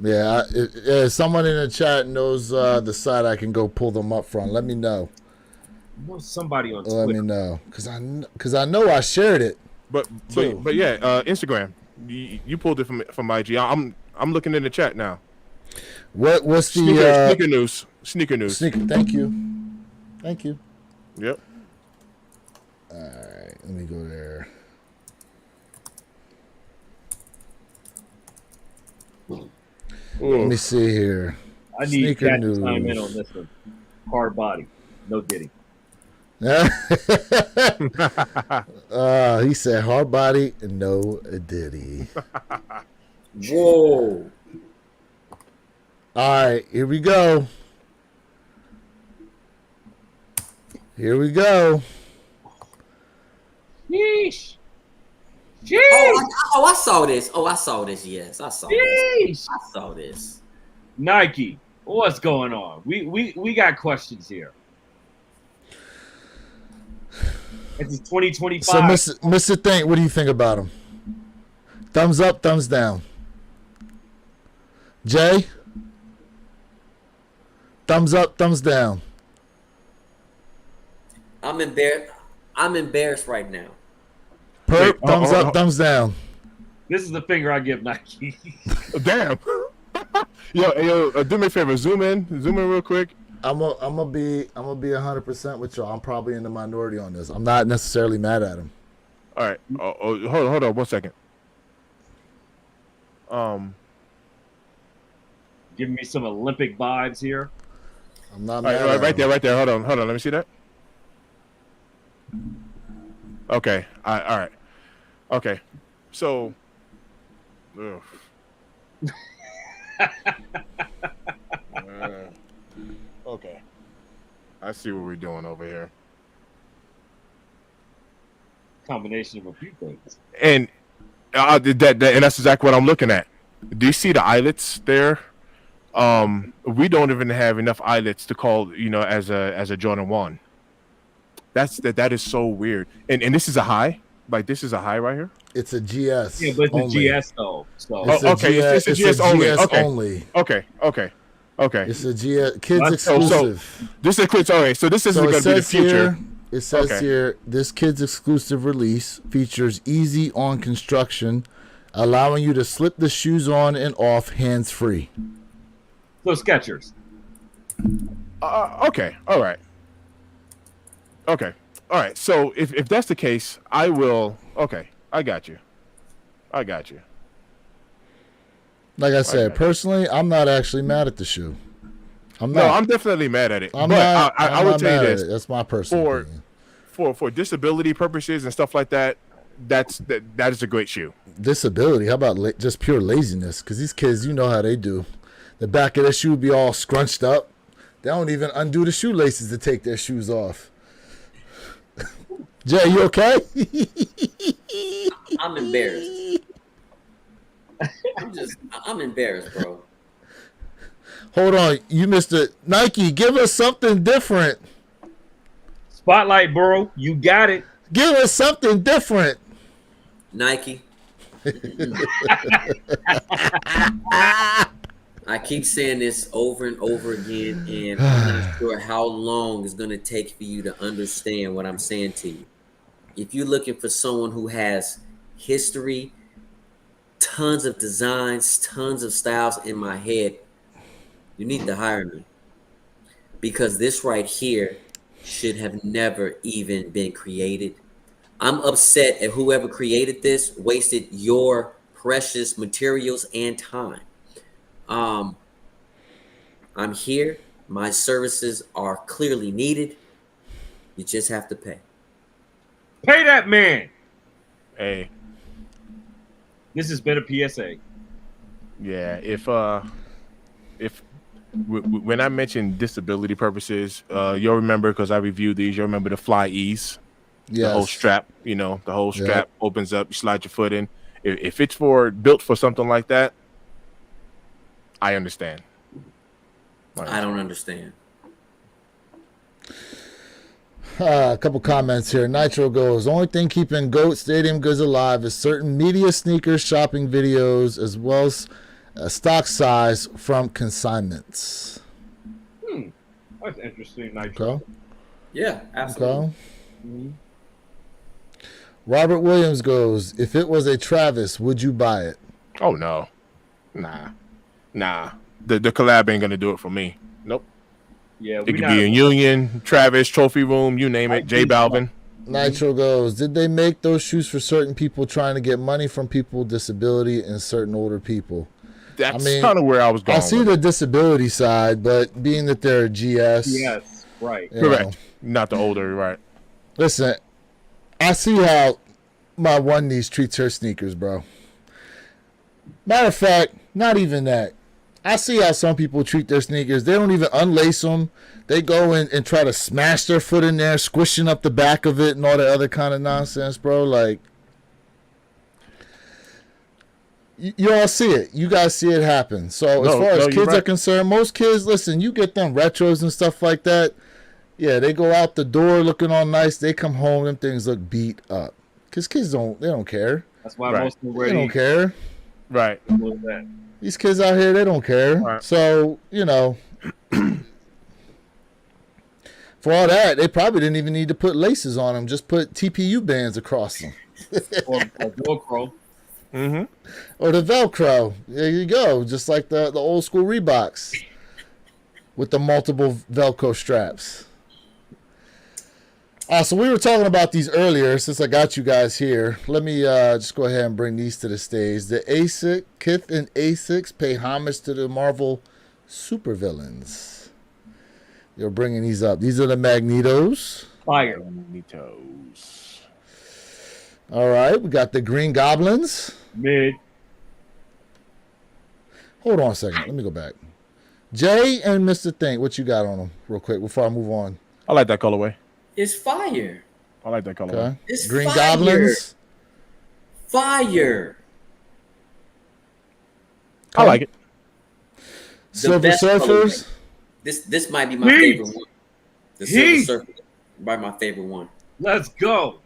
Yeah, if someone in the chat knows the site, I can go pull them up from. Let me know. Somebody on Twitter. Let me know, because I know I shared it. But yeah, Instagram. You pulled it from IG. I'm looking in the chat now. What's the sneaker news? Thank you. Yep. All right, let me go there. Let me see here. I need Cat to chime in on this one. Hard body, no Diddy. He said hard body and no Diddy. Whoa. All right, here we go. Sheesh. Oh, I saw this. Yes, I saw this. Nike, what's going on? We got questions here. It's 2025. So, Mr. Think, what do you think about him? Thumbs up, thumbs down. Jay? Thumbs up, thumbs down. I'm embarrassed right now. Perp, thumbs up, thumbs down. This is the finger I give Nike. Damn. Yo, do me a favor. Zoom in real quick. I'm gonna be 100% with y'all. I'm probably in the minority on this. I'm not necessarily mad at him. All right. Hold on 1 second. Giving me some Olympic vibes here. I'm not All mad. right, at right there, him. right there. Hold on. Let me see that. Okay. All right. Okay. So. Ugh. Okay. I see what we're doing over here. Combination of a few things. And and that's exactly what I'm looking at. Do you see the eyelets there? We don't even have enough eyelets to call, as a Jordan 1. That is so weird. And this is a high? Like this is a high right here? It's a GS Yeah, but it's only. a GS though. So It's Oh, okay. It's a GS only. GS Okay. only. Okay. It's a GS kids That's- exclusive. This includes so this isn't So it going to be the says future. here. It says Okay. here this kids exclusive release features easy on construction, allowing you to slip the shoes on and off hands free. so Skechers. Okay. All right. Okay. All right. So if that's the case, I will. Okay. I got you. Like I said, Okay. personally, I'm not actually mad at the shoe. I'm No, not. I'm definitely mad at it. I'm but not. I I'm will not tell you mad at this: it. That's my personal for opinion. for disability purposes and stuff like that, that is a great shoe. Disability. How about just pure laziness? Because these kids, you know how they do. The back of their shoe be all scrunched up. They don't even undo the shoelaces to take their shoes off. Jay, you okay? I'm embarrassed. I'm embarrassed, bro. Hold on, you missed it. Nike, give us something different. Spotlight, bro. You got it. Give us something different. Nike. I keep saying this over and over again, and I'm not sure how long it's going to take for you to understand what I'm saying to you. If you're looking for someone who has history, tons of designs, tons of styles in my head, you need to hire me. Because this right here should have never even been created. I'm upset at whoever created this wasted your precious materials and time. I'm here. My services are clearly needed. You just have to pay. Pay that man. Hey, This has been a PSA. yeah. If when I mentioned disability purposes, you'll remember because I reviewed these. You'll remember the Fly Ease. Yes. The whole strap, the whole strap opens up. You slide your foot in. If it's built for something like that, I understand. I don't understand. A couple comments here. Nitro goes, only thing keeping GOAT Stadium goods alive is certain media sneakers shopping videos as well as stock size from consignments. That's interesting. Nitro. Okay. Yeah, absolutely. Okay. Robert Williams goes, if it was a Travis, would you buy it? Oh no, nah. The collab ain't gonna do it for me. Nope. Yeah, It could be in Union, Travis, Trophy Room, you name it. J Balvin. Nitro goes, did they make those shoes for certain people trying to get money from people with disability and certain older people? That's I mean, kind of where I was going. I see with the it. disability side, but being that they're a GS. Yes, right. you know, Correct. Not the older, right? listen, I see how my one niece treats her sneakers, bro. Matter of fact, not even that. I see how some people treat their sneakers. They don't even unlace them. They go in and try to smash their foot in there, squishing up the back of it and all that other kind of nonsense, bro. Like, you all see it. You guys see it happen. So as far as you're kids right. are concerned, most kids, listen, you get them retros and stuff like that. Yeah, they go out the door looking all nice. They come home, them things look beat up. Because kids they don't care. That's why Right. most of them wear They don't care. Right. that. These kids out here, they don't care. Right. So, for all that, they probably didn't even need to put laces on them. Just put TPU bands across them. Or Velcro. Mm-hmm. Or the Velcro. There you go. Just like the old school Reeboks with the multiple Velcro straps. So we were talking about these earlier. Since I got you guys here, let me just go ahead and bring these to the stage. The ASIC, Kith and ASICs pay homage to the Marvel supervillains. You're bringing these up. These are the Magnetos. Fire. Magnetos. All right, we got the Green Goblins. Mid. Hold on a second. Let me go back. Jay and Mr. Think, what you got on them, real quick, before I move on? I like that colorway. It's fire. I like that colorway. Okay. It's Green fire. Goblins. Fire. I like it. Silver best Surfers. This might be my Heat. favorite one. The Heat. Silver Surfer might be my favorite one. Let's go.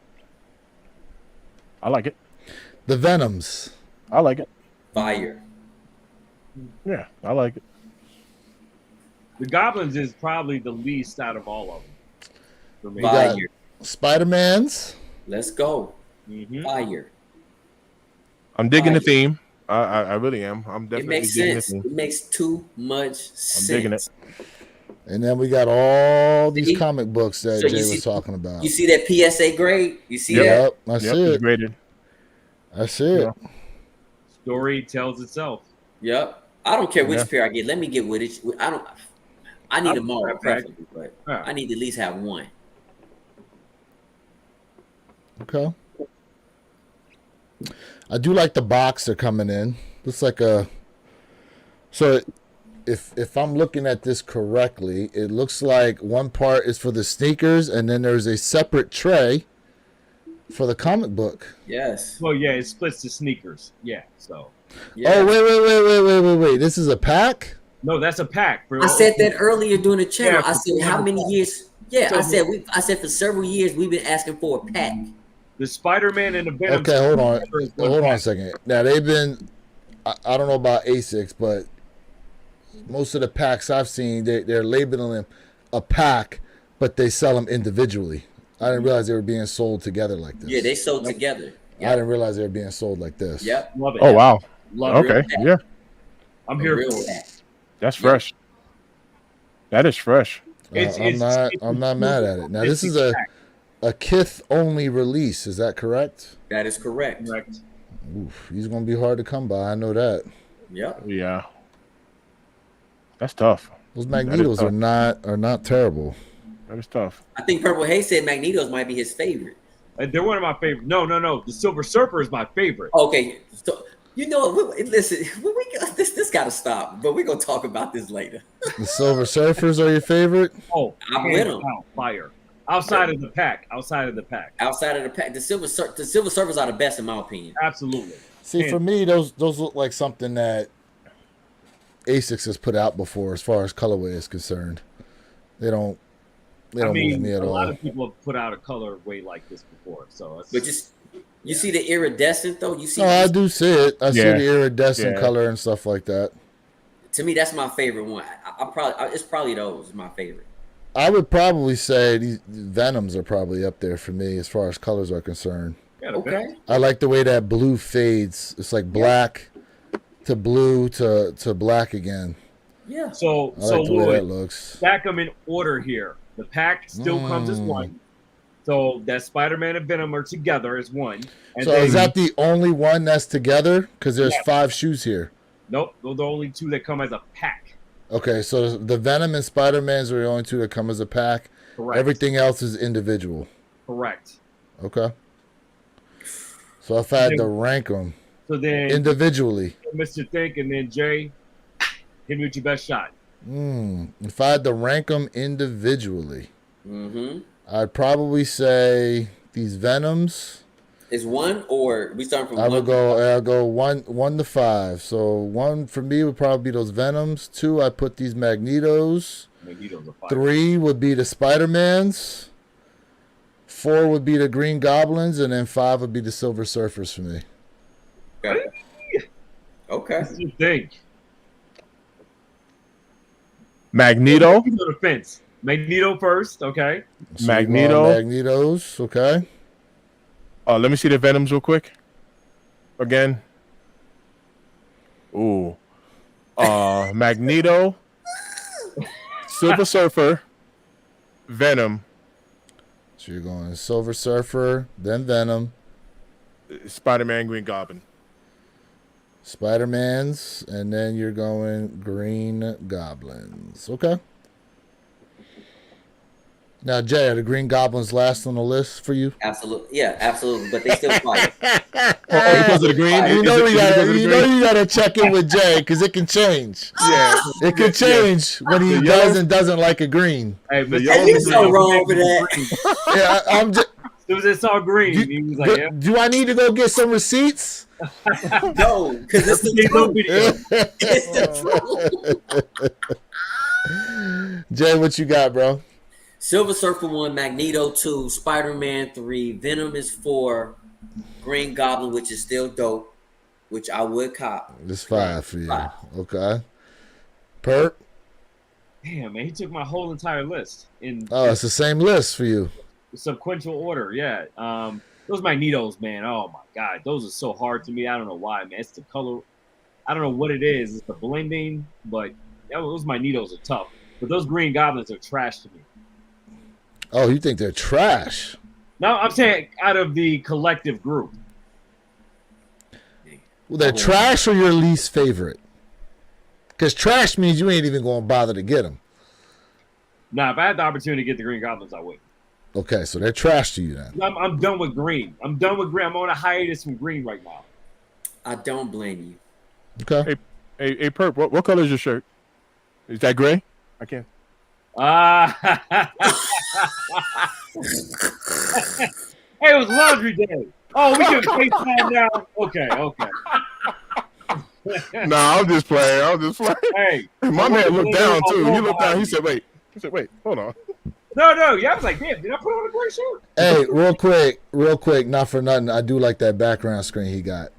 I like it. The Venoms. I like it. Fire. Yeah, I like it. The Goblins is probably the least out of all of them. For me. We got Fire. Spider-Mans. Let's go. Mhm. Fire. I'm digging the Fire. theme. I really am. I'm It definitely makes digging sense. the It theme. makes too much sense. digging it. And then we got all these See? comic books that So Jay you was see- talking about. You see that PSA grade? You see that? Yep, I see Yep, it. it's graded. I see it. Yeah. Story tells itself. Yep. I don't care which Yeah. pair I get. Let me get with it. I need I'll them all, put that back. preferably, but Yeah. I need to at least have one. Okay. I do like the box they're coming in. Looks like a. So, if I'm looking at this correctly, it looks like one part is for the sneakers, and then there's a separate tray for the comic book. Yes. Well, yeah, it splits the sneakers. Yeah, so. Yes. Oh wait! This is a pack. No, that's a pack. Bro. I said that earlier during the channel. Yeah, I said how many years? Yeah, So- I said for several years we've been asking for a pack. The Spider-Man and the Venom. Okay, hold on. is one Hold on a pack. second. Now they've been. I don't know about ASICs, but most of the packs I've seen, they're labeling them a pack, but they sell them individually. I didn't realize they were being sold together like this. Yeah, they sold together. I didn't realize they were being sold like this. Yep. Love it. Oh wow. Love it. Okay. Yeah, I'm A here real for it. pack. that's fresh. That is fresh. I'm not mad at it. Now this is a Kith only release. Is that correct? That is correct. Correct. Oof, he's gonna be hard to come by. I know that. Yep. Yeah. That's tough. Those That is Magnetos tough. are not terrible. That is tough. I think Purple Haze said Magneto's might be his favorite. They're one of my favorite. No. The Silver Surfer is my favorite. Okay, so you know what? Listen, this got to stop. But we're gonna talk about this later. The Silver Surfers are your favorite? Oh, I'm hands with 'em. down, Fire. Outside of the pack. Outside of the pack. Outside of the pack, the Silver Surfers are the best in my opinion. Absolutely. See, And- for me, those look like something that ASICS has put out before, as far as colorway is concerned. They don't I move mean, me at a lot all. of people have put out a colorway like this before, so it's, But just you see the iridescent though. You see, No, I do see it. I see Yeah. the iridescent Yeah. color and stuff like that. to me that's my favorite one. It's probably those my favorite. I would probably say these Venoms are probably up there for me as far as colors are concerned. yeah, the Okay. I like the way that blue fades. It's like black to blue to black again. Yeah. So I like the way that Lloyd, looks. stack them in order here. The pack still comes as one. So that Spider-Man and Venom are together as one. And So then, is that the only one that's together? Because there's Yeah. 5 shoes here. nope, those are the only two that come as a pack. Okay, so the Venom and Spider-Mans are the only 2 that come as a pack. Correct. Everything else is individual. Correct. Okay. So if I had to rank them So then individually, Mr. Think and then Jay, hit me with your best shot. if I had to rank them individually, Mm-hmm. I'd probably say these Venoms. Is one or we starting from I'll one? go 1 to 5. So 1 for me would probably be those Venoms. 2, I put these Magnetos. Magneto's a fire. 3 would be the Spider-Mans. 4 would be the Green Goblins, and then 5 would be the Silver Surfers for me. Okay. Okay. What do you think? Magneto. You go to fence. Magneto first, okay? So Magneto. we're on Magnetos, okay. Let me see the Venoms real quick. Again. Ooh. Magneto. Silver Surfer. Venom. So you're going Silver Surfer, then Venom, Spider-Man, Green Goblin. Spider-Man's, and then you're going Green Goblins. Okay. Now, Jay, are the Green Goblins last on the list for you? Absolutely, yeah, absolutely. But they still fire. Oh, because of the green? You Is know it because of the you green? gotta check in with Jay because it can change. Yeah. It can change when he The does yellow- and doesn't like a green. Hey, The Mr. yellow And you're so wrong for that. Yeah, I'm just. As soon as it saw green, he was like, "Yeah." Do I need to go get some receipts? No, because it's the There's no truth. video. It's the truth. Jay, what you got, bro? Silver Surfer 1, Magneto 2, Spider-Man 3, Venom is 4, Green Goblin, which is still dope, which I would cop. It's 5 for you. 5. Okay. Perp? Damn, man, he took my whole entire list in Oh, it's the same list for you. sequential order. Yeah. Those Magnetos, man. Oh my god, those are so hard to me. I don't know why, man. It's the color. I don't know what it is. It's the blending, but those Magnetos are tough. But those Green Goblins are trash to me. Oh, you think they're trash? No, I'm saying out of the collective group. Well, they're trash or your least favorite? Because trash means you ain't even going to bother to get them. Now, if I had the opportunity to get the Green Goblins, I would. Okay, so they're trash to you then. I'm done with green. I'm done with green. I'm on a hiatus from green right now. I don't blame you. Okay. Hey, Perp, what color is your shirt? Is that gray? I can't. Hey, it was laundry day. Oh, we can FaceTime now. Okay. Nah, I'm just playing. Hey, My man looked down too. He looked down. He said, "Wait." Hold on. no. Yeah, I was like, damn, did I put on a gray shirt? Hey, real quick, not for nothing. I do like that background screen he got.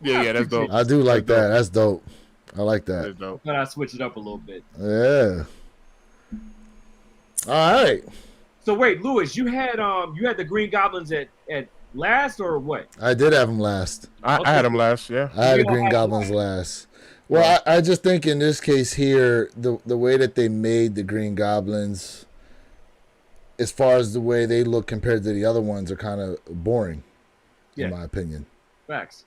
Yeah, that's dope. I do like that. That's dope. I like that. That's dope. But I switch it up a little bit. Yeah. All right. So wait, Lewis, you had the Green Goblins at last or what? I did have him last. I had him last. Yeah. I had the You Green had Goblins last. Well, I just think in this case here, the way that they made the Green Goblins, as far as the way they look compared to the other ones, are kind of boring, in my opinion. Facts.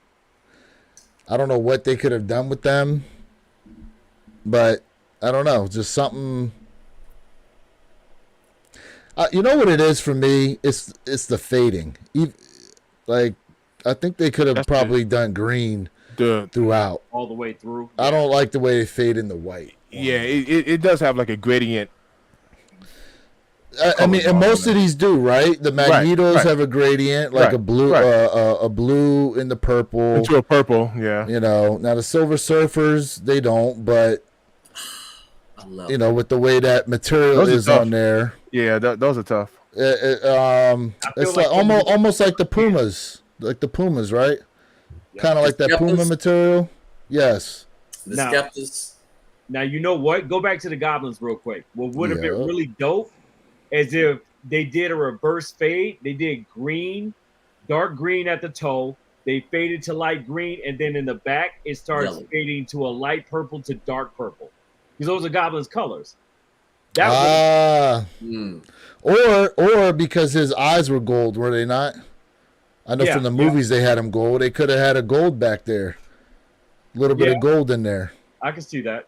I don't know what they could have done with them, but I don't know. Just something. You know what it is for me? It's the fading. Like, I think they could have probably done green throughout. All the way through. I don't like the way they fade in the white. Yeah, it does have like a gradient. I mean, and most of these do, right? The Magnetos right. have a gradient, like Right, a blue, right. A blue in the purple. Into a purple, yeah. You know, now the Silver Surfers, they don't, but I love you know, with the way that material Those are is tough. on there, Yeah, those are tough. it's like like almost like the Pumas, right? Yeah. Kind of like that Puma Skeptas? material. Yes. The Now- Skeptas. Now you know what? Go back to the Goblins real quick. What would have been Yeah. really dope is if they did a reverse fade. They did green, dark green at the toe. They faded to light green, and then in the back it starts Yellow. fading to a light purple to dark purple. Because those are Goblins' colors. That Mm. Or because his eyes were gold, were they not? I know Yeah, from the yeah. movies they had him gold. They could have had a gold back there. A little bit Yeah. of gold in there. I can see that.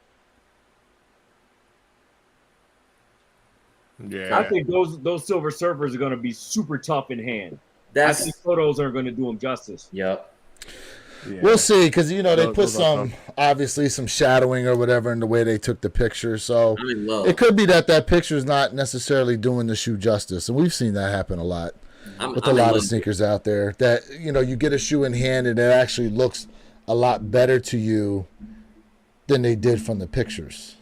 Yeah. I think those Silver Surfers are going to be super tough in hand. I think That's photos aren't going to do them justice. yep. Yeah. We'll see, because you know they put Those are some obviously some shadowing or whatever in the way they took the picture. So I'm in love. it could be that picture is not necessarily doing the shoe justice, and we've seen that happen a lot with a I'm in lot love. of sneakers out there. That you know you get a shoe in hand and it actually looks a lot better to you than they did from the pictures.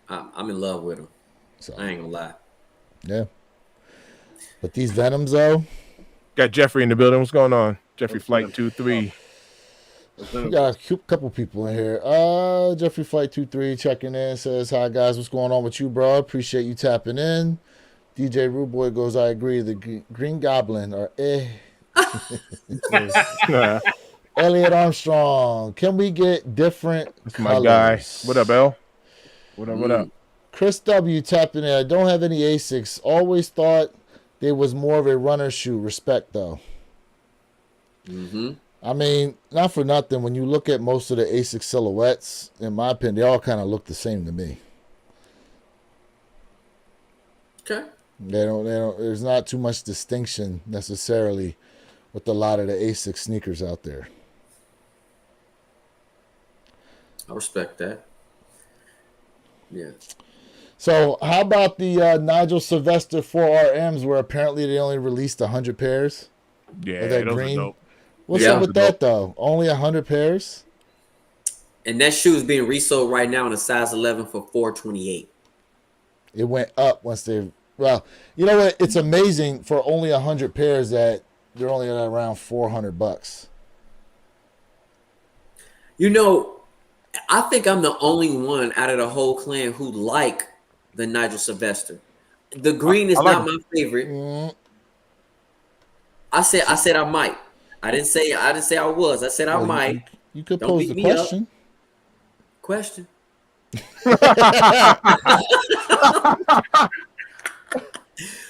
I'm in love with them. So I ain't gonna lie. yeah, but these Venoms though. Got Jeffrey in the building. What's going on? Jeffrey Flight 23. We got a couple people in here. Jeffrey Flight 23 checking in, says, "Hi guys, what's going on with you, bro? Appreciate you tapping in." DJ Rude Boy goes, "I agree. The Green Goblin or Elliot Armstrong. Can we get different That's my guy. colors?" What up, L? What up? Chris W tapping in. "I don't have any Asics. Always thought they was more of a runner shoe. Respect though. Mm-hmm. I mean, not for nothing. When you look at most of the Asics silhouettes, in my opinion, they all kind of look the same to me. Okay. They don't. There's not too much distinction necessarily with a lot of the Asics sneakers out there. I respect that. Yeah. So, how about the Nigel Sylvester 4RMs, where apparently they only released 100 pairs? Yeah, that those green? are dope. What's Yeah, up with that though? Only 100 pairs? And that shoe is being resold right now in a size 11 for $428. It went up once they. Well, you know what? It's amazing for only 100 pairs that they're only at around $400. You know, I think I'm the only one out of the whole clan who like the Nigel Sylvester. The green is I like not my favorite. Mm, I said I might. I didn't say I was. I said I well, might. you could Don't pose beat the me up. question. Question.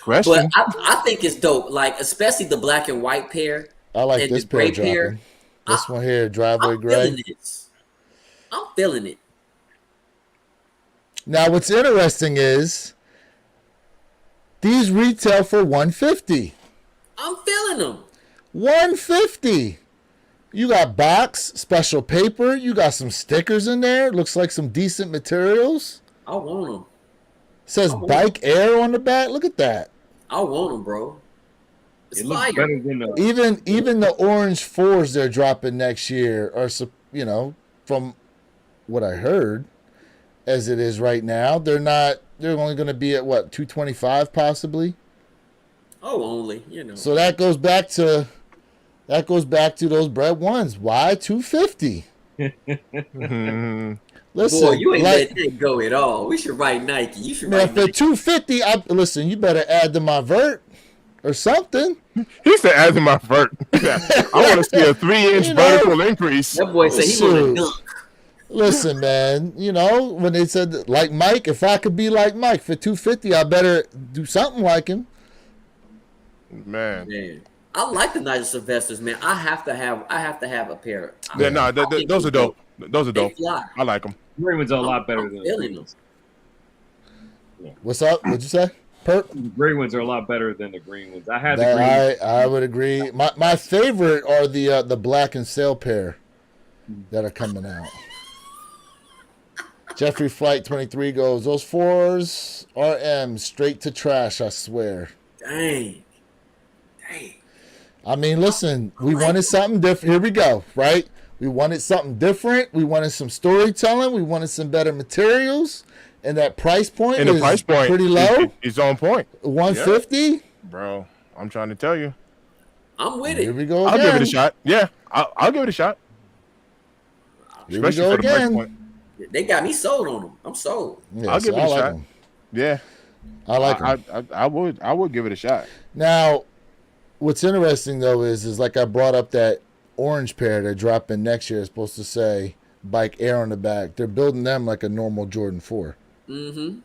Question. But I think it's dope. Like, especially the black and white pair. I like And this the pair gray dropping. pair, This one here, driveway I'm gray. feeling it. I'm feeling it. Now, what's interesting is these retail for $150. I'm feeling them. $150. You got box, special paper. You got some stickers in there. Looks like some decent materials. I want them. Says Bike Air on the back. Look at that. I want them, bro. It's It looks fire. better than the. Even the orange 4s they're dropping next year are, you know, from what I heard, as it is right now, they're not. They're only going to be at what, 225 possibly. Oh, only, you know. So that goes back to those bread ones. Why 250? Mhm. Listen, Boy, you ain't like, let that go at all. We should write Nike. You should man, write for Nike. 250, listen, you better add to my vert or something. He said, "As in my vert, I want to see a 3-inch You know, vertical increase." That boy said he want Shoot. to dunk. Listen, man, you know, when they said like Mike, if I could be like Mike for 250, I better do something like him. Man, Man, I like the Nigel Sylvesters, man. I have to have a pair. yeah, no, I think those are they're dope. Those are They dope. fly. I like them. Green ones are a lot better I'm than the feeling green them. ones. What's up? What'd you say? Perp? The gray ones are a lot better than the green ones. I had the green. I would agree. My favorite are the black and sail pair that are coming out. Jeffrey Flight 23 goes, those 4s RM straight to trash, I swear. Dang. I mean, listen, we wanted something different. Here we go, right? We wanted something different. We wanted some storytelling. We wanted some better materials. And that price point And the is price point pretty low. is on point, 150. bro. I'm trying to tell you. I'm with Here it. we go I'll again. give it a shot. Yeah, I'll give it a shot. Here we Especially go for the price again. point. They got me sold on them. I'm sold. Yeah, I'll give it a I like shot. 'em. Yeah, I like 'em. I would give it a shot. Now, what's interesting though is like I brought up that orange pair they're dropping next year. Is supposed to say Bike Air on the back. They're building them like a normal Jordan 4. Mm-hmm.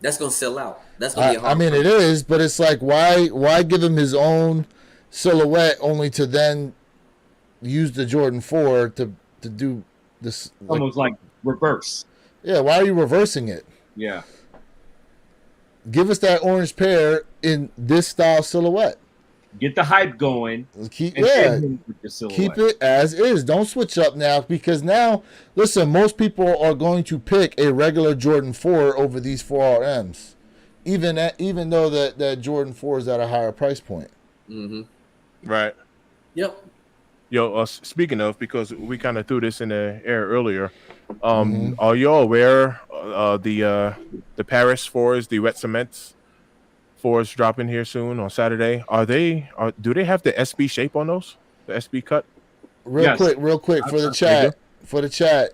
That's gonna sell out. That's gonna be a I hard. mean, it is, but it's like why give him his own silhouette only to then use the Jordan 4 to do this? Like, Almost like reverse. yeah, why are you reversing it? Yeah. Give us that orange pair in this style silhouette. Get the hype going. Keep And yeah. then hit with the silhouette. Keep it as is. Don't switch up now because now, listen, most people are going to pick a regular Jordan 4 over these 4RMs, even though that Jordan 4 is at a higher price point. Mm-hmm. Right. Yep. Yo, speaking of, because we kind of threw this in the air earlier, are you all aware the Paris 4s, the wet cements 4s dropping here soon on Saturday? Do they have the SB shape on those? The SB cut? Real quick for the They chat.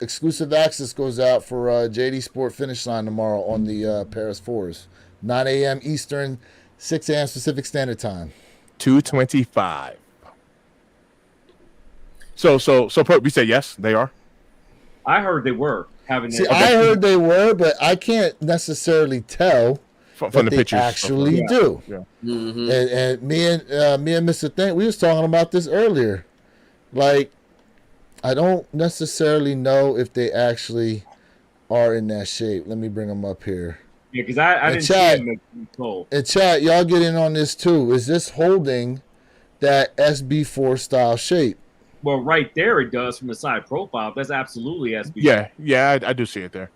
Exclusive access goes out for JD Sport Finish Line tomorrow on the Paris 4s, 9 a.m. Eastern, 6 a.m. Pacific Standard Time. 225. So Perp, we say yes, they are. I heard they were having. See, I heard they were, but I can't necessarily tell from that the they pictures. actually Yeah. do. Yeah. Mm-hmm. And me and Mr. Think, we was talking about this earlier. Like, I don't necessarily know if they actually are in that shape. Let me bring them up here. Yeah, because I And didn't chat, see him in full. and chat, y'all get in on this too. Is this holding that SB4 style shape? Well, right there it does from the side profile. That's absolutely SB. Yeah, I do see it there.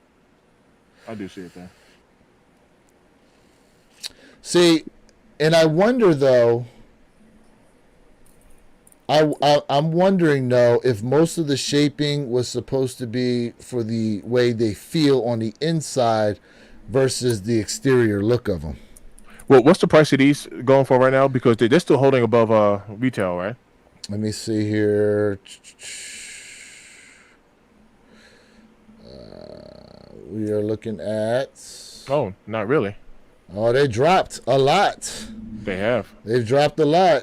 I do see it there. See, and I wonder though. I'm wondering though if most of the shaping was supposed to be for the way they feel on the inside versus the exterior look of them. Well, what's the price of these going for right now? Because they're still holding above retail, right? Let me see here. We are looking at. Oh, not really. Oh, they dropped a lot. They have. They've dropped a lot.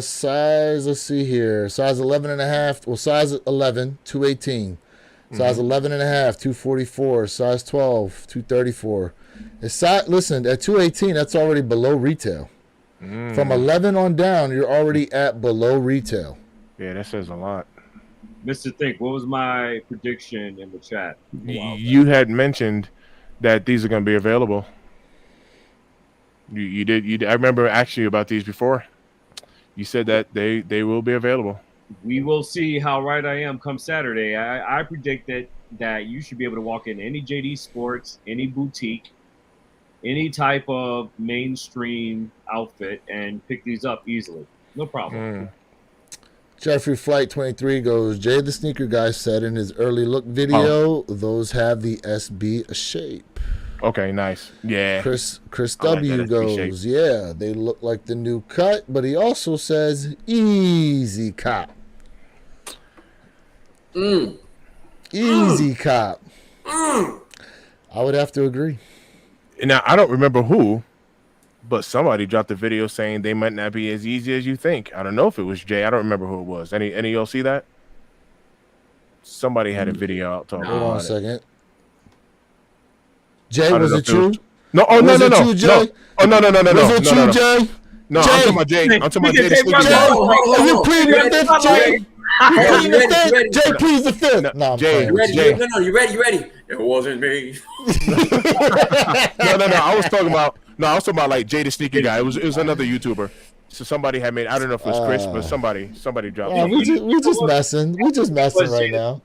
Size, let's see here. Size 11 and a half. Well, size 11, 218. Size 11 and a half, 244. Size 12, 234. Listen, at 218, that's already below retail. From 11 on down, you're already at below retail. Yeah, that says a lot. Mr. Think, what was my prediction in the chat? You had mentioned that these are going to be available. You did. I remember asking you about these before. You said that they will be available. We will see how right I am come Saturday. I predict that you should be able to walk in any JD Sports, any boutique, any type of mainstream outfit and pick these up easily. No problem. Jeffrey Flight 23 goes, Jay the Sneaker Guy said in his early look video, those have the SB shape. Okay, nice. Yeah. Chris I like W that SB goes, yeah, they look like the new cut, but he also says easy cop. Easy cop. I would have to agree. Now I don't remember who, but somebody dropped a video saying they might not be as easy as you think. I don't know if it was Jay. I don't remember who it was. Any of y'all see that? Somebody had a video out talking Hold on a about it. second. Jay, I don't was know it if it was- you? No, oh Was no, it no, you, Jay? no. Oh no, Was no, it no, you, no. Jay? No, Jay. I'm talking about Jay. I'm talking about Jay. the Sneaker Jay, Guy. are you pleading the fifth, Jay? You You pleading the ready? fifth? You ready? Jay, please the fifth. No, No, I'm Jay, playing You with ready? you. Jay. No, you ready? You ready? It wasn't me. No. I was talking about like Jay the Sneaker Guy. It was another YouTuber. So somebody had made. I don't know if it was Chris, but somebody dropped. Oh, it. we just messing. We just messing right now.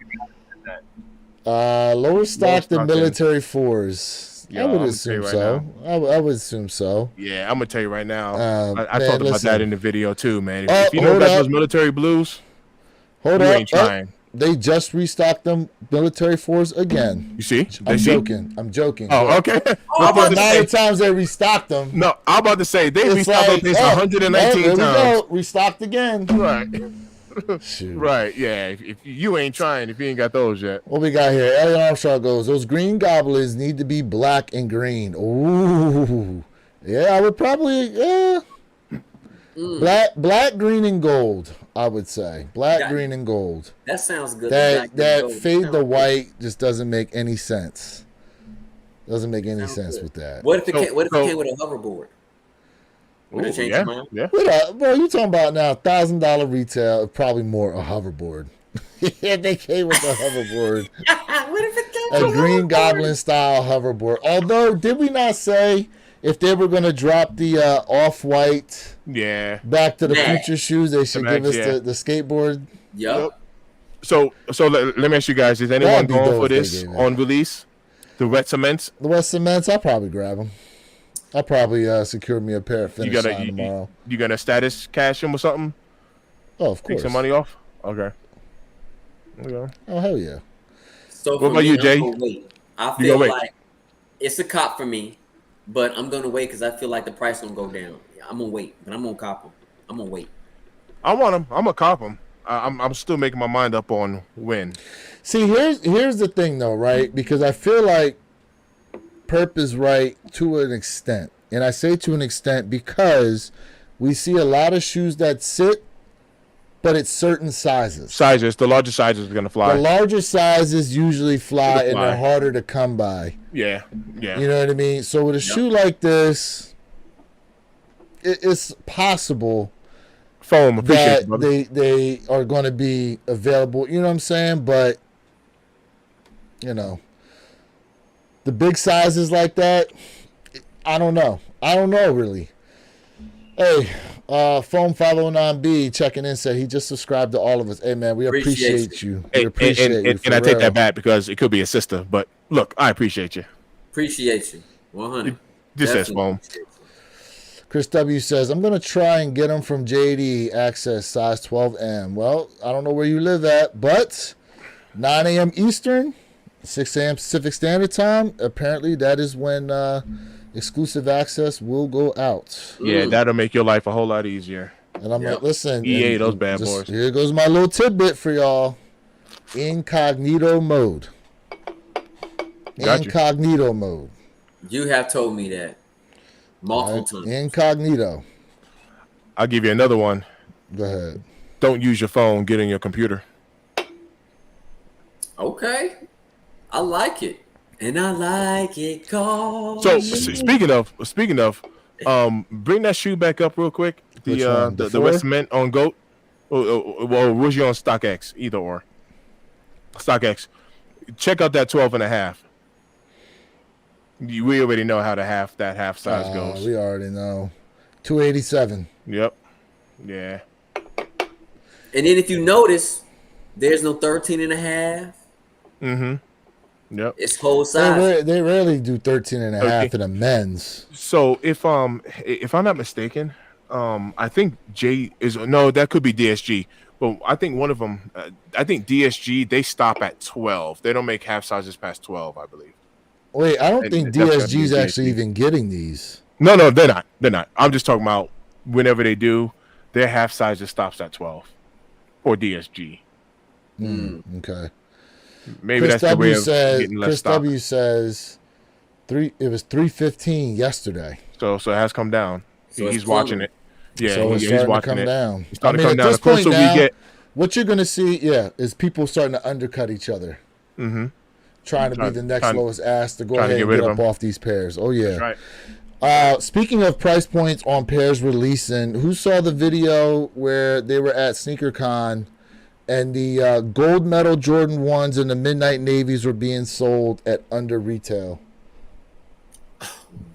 Lower stock than stock military fours. Yeah, I would I'm assume gonna tell you right so. I would assume so. Yeah, I'm gonna tell you right now. I Man, talked about listen. that in the video too, man. Oh, If you know hold about up. those military blues, Hold you up. ain't trying. They just restocked them military fours again. You see? I'm They see? I'm joking. Oh, But okay. I'm the about to amount say. of times they restocked them. No, I'm about to say they It's restocked like, this oh, 119 there we times. go. Restocked again. Right, Shoot. right, yeah. If you ain't trying, if you ain't got those yet, What we got here? Elliot Armstrong goes, those green goblins need to be black and green. Ooh. Yeah, I would probably, Black, green, and gold, I would say. Black, Got it. green, and gold. That sounds good. That fade the white just doesn't make any sense. Doesn't make any sense with that. What if it So- came? What if so- it came with a hoverboard? Would it change yeah, your mind? yeah. What up, bro? You talking about now $1,000 retail, probably more a hoverboard. Yeah, they came with a hoverboard. What if it came A with Green hoverboard? Goblin style hoverboard. Although, did we not say if they were going to drop the off-white Yeah. Back to the Yeah. Future shoes, they should Back, give us yeah. the skateboard? Yup. So let me ask you guys: is anyone That'd be going dope for if they this gave it. on release? The wet cements. The West Cements, I'll probably grab them. I'll probably secure me a pair of Finish Line tomorrow. You gonna status cash them or something? Oh, of Take course. some money off. Okay. Okay. Oh, hell yeah. So What for about me, you, I'm Jay? gonna wait. I You feel gonna wait? like it's a cop for me, but I'm gonna wait because I feel like the price gonna go down. I'm gonna wait, but I'm gonna cop them. I'm gonna wait. I want them. I'm gonna cop them. I'm still making my mind up on when. See, here's the thing, though, right? Because I feel like Perp is right to an extent. And I say to an extent because we see a lot of shoes that sit, but it's certain sizes. The larger sizes are gonna fly. The larger sizes usually fly, and they're harder to come by. Yeah. You know what I mean? So with a shoe like this, it's possible Foam, appreciate that it, they are going to be available. You know what I'm saying? But you know, the big sizes like that, I don't know. I don't know really. Hey, Foam 509B checking in said he just subscribed to all of us. Hey man, we appreciate you. We appreciate you. And I take that back because it could be a sister. But look, I appreciate you. Appreciate you. 100. This says Foam. Chris W says, I'm going to try and get them from JD Access size 12M. Well, I don't know where you live at, but 9 a.m. Eastern, 6 a.m. Pacific Standard Time, apparently that is when exclusive access will go out. Yeah, that'll make your life a whole lot easier. And I'm like, listen. EA, those bad boys. Here goes my little tidbit for y'all. Incognito mode. Incognito mode. You have told me that multiple times. Incognito. I'll give you another one. Go ahead. Don't use your phone. Get in your computer. Okay. I like it. And I like it. So speaking of, bring that shoe back up real quick. The West Mint on GOAT. Well, was you on StockX? Either or. StockX. Check out that 12.5. We already know how that half size goes. We already know. 287. Yep. Yeah. And then if you notice, there's no 13.5. Mm-hmm. Yep. It's whole size. They rarely do 13.5 in the men's. So if I'm not mistaken, I think that could be DSG, but I think one of them, I think DSG, they stop at 12. They don't make half sizes past 12, I believe. Wait, I don't think DSG is actually even getting these. No, they're not. They're not. I'm just talking about whenever they do, their half size just stops at 12 or DSG. Okay. Maybe Chris that's the way of getting less stock. W says it was 315 yesterday. So it has come down. So he's watching it. Yeah, so he's starting watching to come down. He's starting to come down. The closer we get, what you're gonna see, is people starting to undercut each other. Mm-hmm. Trying to be the next lowest ass to go ahead and get up off these pairs. Oh yeah. That's right. Speaking of price points on pairs releasing, who saw the video where they were at SneakerCon and the gold medal Jordan 1s and the Midnight Navies were being sold at under retail?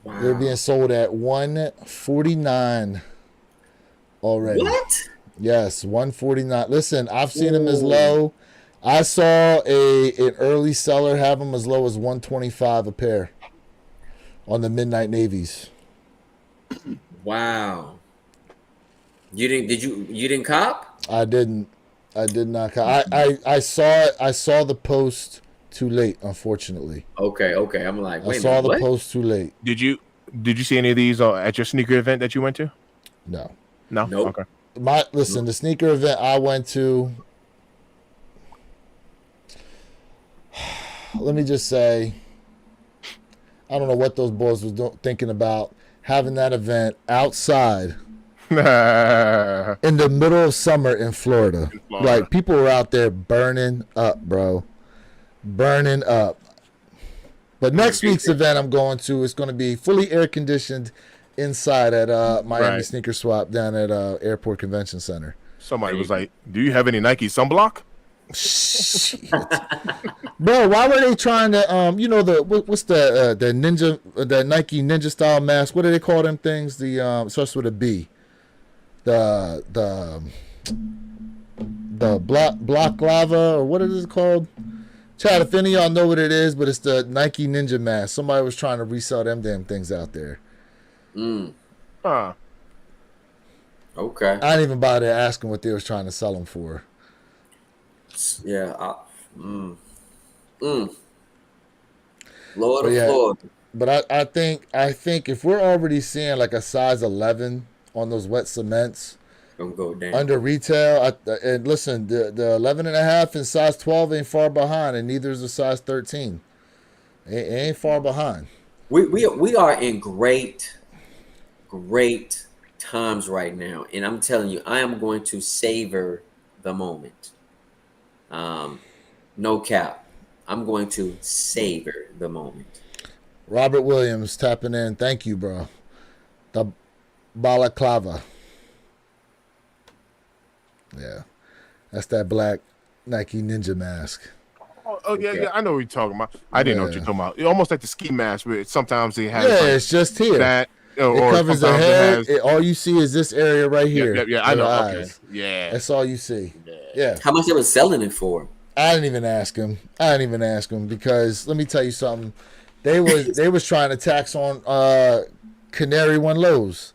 Wow. They're being sold at $149 already. What? Yes, $149. Listen, I've seen them as low. I saw an early seller have them as low as $125 a pair on the Midnight Navies. Wow. You didn't cop? I didn't. I did not cop. I saw it. I saw the post too late, unfortunately. Okay. I'm like, wait I saw the post too late. Did you see any of these at your sneaker event that you went to? No. Nope. Okay. The sneaker event I went to, let me just say, I don't know what those boys was thinking about having that event outside in the middle of summer in Florida. Like, people were out there burning up, bro. Burning up. But next week's event I'm going to is going to be fully air conditioned inside at Miami Sneaker Swap down at Airport Convention Center. Somebody was like, "Do you have any Nike sunblock?" Shit. Bro, why were they trying to what's the ninja, the Nike ninja style mask? What do they call them things? The starts with a B. The block lava, or what is it called? Chad, if any of y'all know what it is, but it's the Nike ninja mask. Somebody was trying to resell them damn things out there. Huh. Okay. I didn't even bother asking what they was trying to sell them for. Yeah. Lord of Lord. But I think if we're already seeing like a size 11 on those wet cements, gonna go down under retail, and listen, the 11.5 and size 12 ain't far behind, and neither is the size 13. It ain't far behind. We are in great times right now, and I'm telling you, I am going to savor the moment. No cap. I'm going to savor the moment. Robert Williams tapping in. Thank you, bro. The balaclava. Yeah. That's that black Nike Ninja mask. Oh yeah, I know what you're talking about. I didn't know what you're talking about. It's almost like the ski mask, where sometimes it has it's just here. that, It or covers the sometimes head. it has. All you see is this area right here. Yeah, I your know. eyes. Okay, yeah, That's all you see. Yeah. How much they were selling it for? I didn't even ask him. Because let me tell you something. They was trying to tax on Canary One lows.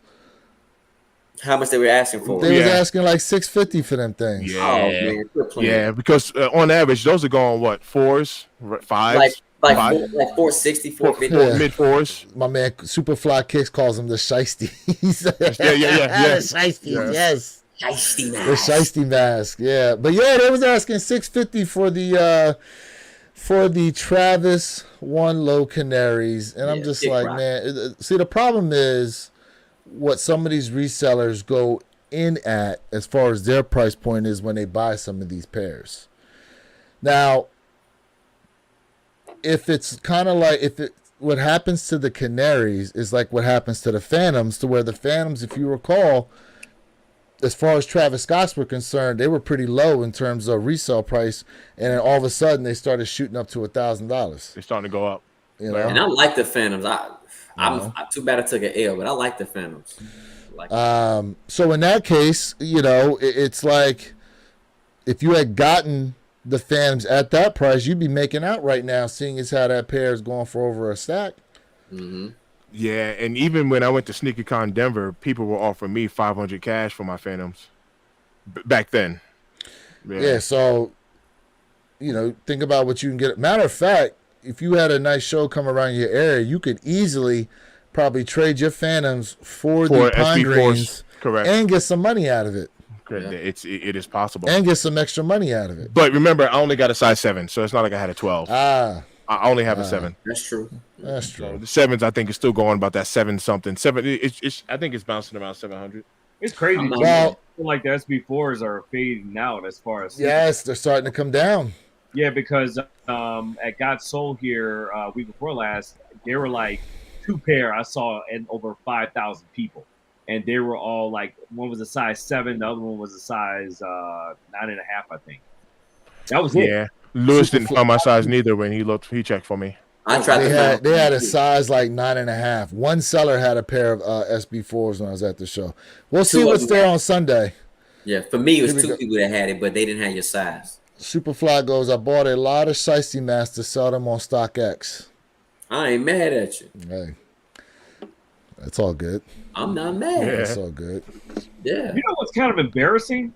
How much they were asking for? They was asking like $650 for them things. Yeah, Oh man, quit playing. yeah, because on average those are going what, 4s, 5s, like 460, 450. mid 4s. My man Superfly Kicks calls them the shiesties. Yeah. The shiesties, yes. Shiesty The mask. shiesty mask, yeah. But yeah, they was asking $650 for the Travis One Low Canaries, and I'm just like, man. See, the problem is what some of these resellers go in at as far as their price point is when they buy some of these pairs. Now, if it's kind of like what happens to the Canaries is like what happens to the Phantoms, to where the Phantoms, if you recall, as far as Travis Scott's were concerned, they were pretty low in terms of resale price, and then all of a sudden they started shooting up to $1,000. They're starting to go up. You know? And I like the Phantoms. I'm too bad I took an L, but I like the Phantoms. So in that case, it's like if you had gotten the Phantoms at that price, you'd be making out right now, seeing as how that pair is going for over a stack. Mm-hmm. Yeah, and even when I went to SneakerCon Denver, people were offering me $500 cash for my Phantoms back then. Yeah, so think about what you can get. Matter of fact, if you had a nice show come around your area, you could easily probably trade your Phantoms for the Pine Greens, correct, and get some money out of it. Yeah. It is possible, and get some extra money out of it. But remember, I only got a size 7, so it's not like I had a 12. I only have a 7. That's true. That's true. So the 7s, I think, is still going about that 7 something. 7. I think it's bouncing around 700. It's crazy. Well, I feel like the SB4s are fading out as far as. Yes, they're starting to come down. Yeah, because at Got Soul here week before last, there were like 2 pair I saw and over 5,000 people, and they were all like, one was a size 7, the other one was a size 9.5, I think. That was it. Yeah, Lewis didn't find my size neither when he checked for me. I tried. They had a size like 9.5. One seller had a pair of SB4s when I was at the show. We'll see what's there on Sunday. Yeah, for me it was 2 people that had it, but they didn't have your size. Superfly goes, I bought a lot of shiesty masks to sell them on StockX. I ain't mad at you. Hey, that's all good. I'm not mad. That's all good. Yeah. You know what's kind of embarrassing?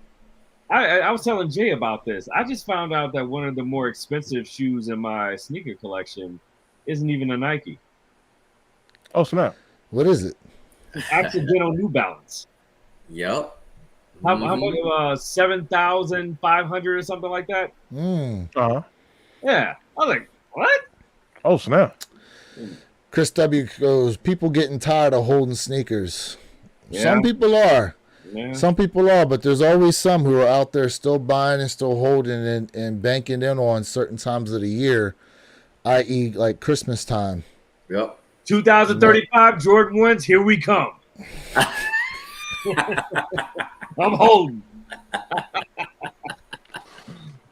I was telling Jay about this. I just found out that one of the more expensive shoes in my sneaker collection isn't even a Nike. Oh, snap. What is it? Accidental New Balance. Yep. How much? 7,500 or something like that. Uh-huh. Yeah. I was like, what? Oh, snap. Chris W goes, people getting tired of holding sneakers. Yeah. Some people are. Yeah. Some people are, but there's always some who are out there still buying and still holding and banking in on certain times of the year, i.e. like Christmas time. Yep. 2035 Jordan 1s, here we come. I'm holding.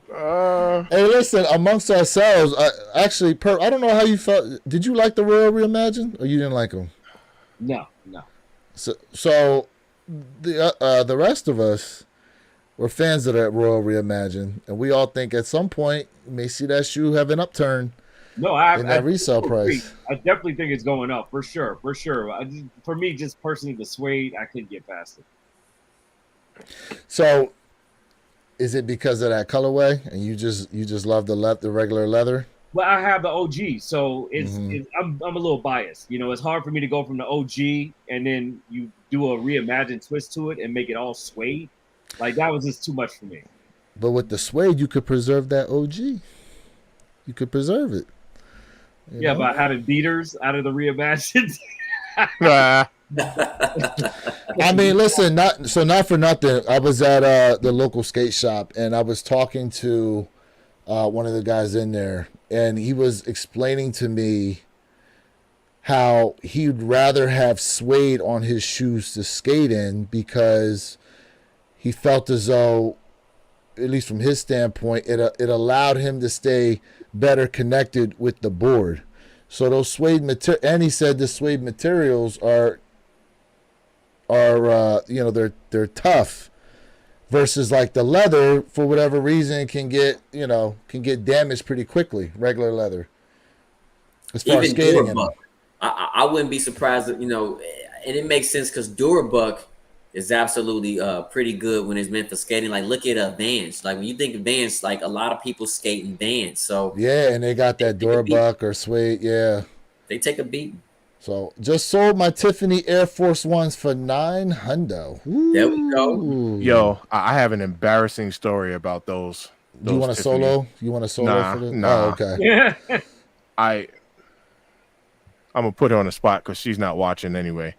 Hey, listen, amongst ourselves, actually, I don't know how you felt. Did you like the Royal Reimagined, or you didn't like them? No. So the rest of us were fans of that Royal Reimagined, and we all think at some point we may see that shoe have an upturn in that resale price. I definitely think it's going up for sure. For me, just personally, the suede, I couldn't get past it. So, is it because of that colorway, and you just love the regular leather? Well, I have the OG, so I'm a little biased. It's hard for me to go from the OG and then you do a reimagined twist to it and make it all suede. Like, that was just too much for me. But with the suede, you could preserve that OG. You could preserve it. But having beaters out of the reimagined. I mean, listen, not for nothing. I was at the local skate shop and I was talking to one of the guys in there, and he was explaining to me how he'd rather have suede on his shoes to skate in because he felt as though, at least from his standpoint, it allowed him to stay better connected with the board. So those suede material, and he said the suede materials are they're tough versus like the leather for whatever reason can get damaged pretty quickly. Regular leather, as far as Even skating in them. Durabuck, I wouldn't be surprised that, and it makes sense because Durabuck is absolutely pretty good when it's meant for skating. Like, look at Vans. Like, when you think of Vans, like, a lot of people skate in Vans. So Yeah, and they got that Durabuck or suede. Yeah. they take a beating. So just sold my Tiffany Air Force Ones for $900. There we go. Yo, I have an embarrassing story about those. Do you want a Tiffany. solo? You want a solo Nah, for this? nah. Oh, okay. Yeah. I'm gonna put her on the spot because she's not watching anyway.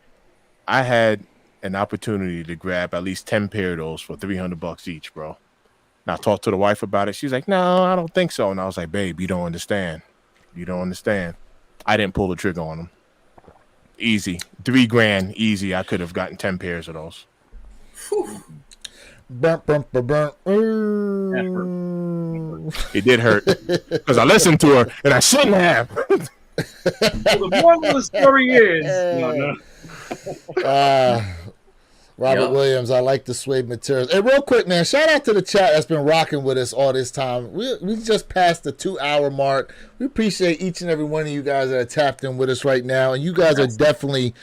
I had an opportunity to grab at least 10 pair of those for $300 each, bro. And I talked to the wife about it. She's like, "No, I don't think so." And I was like, "Babe, you don't understand. You don't understand." I didn't pull the trigger on them. Easy, $3,000, easy. I could have gotten 10 pairs of those. Burnt. It did hurt because I listened to her and I shouldn't have. Well, the moral of the story is, Robert Yep. Williams, I like the suede materials. Hey, real quick, man, shout out to the chat that's been rocking with us all this time. We just passed the 2-hour mark. We appreciate each and every one of you guys that are tapped in with us right now. And you guys are definitely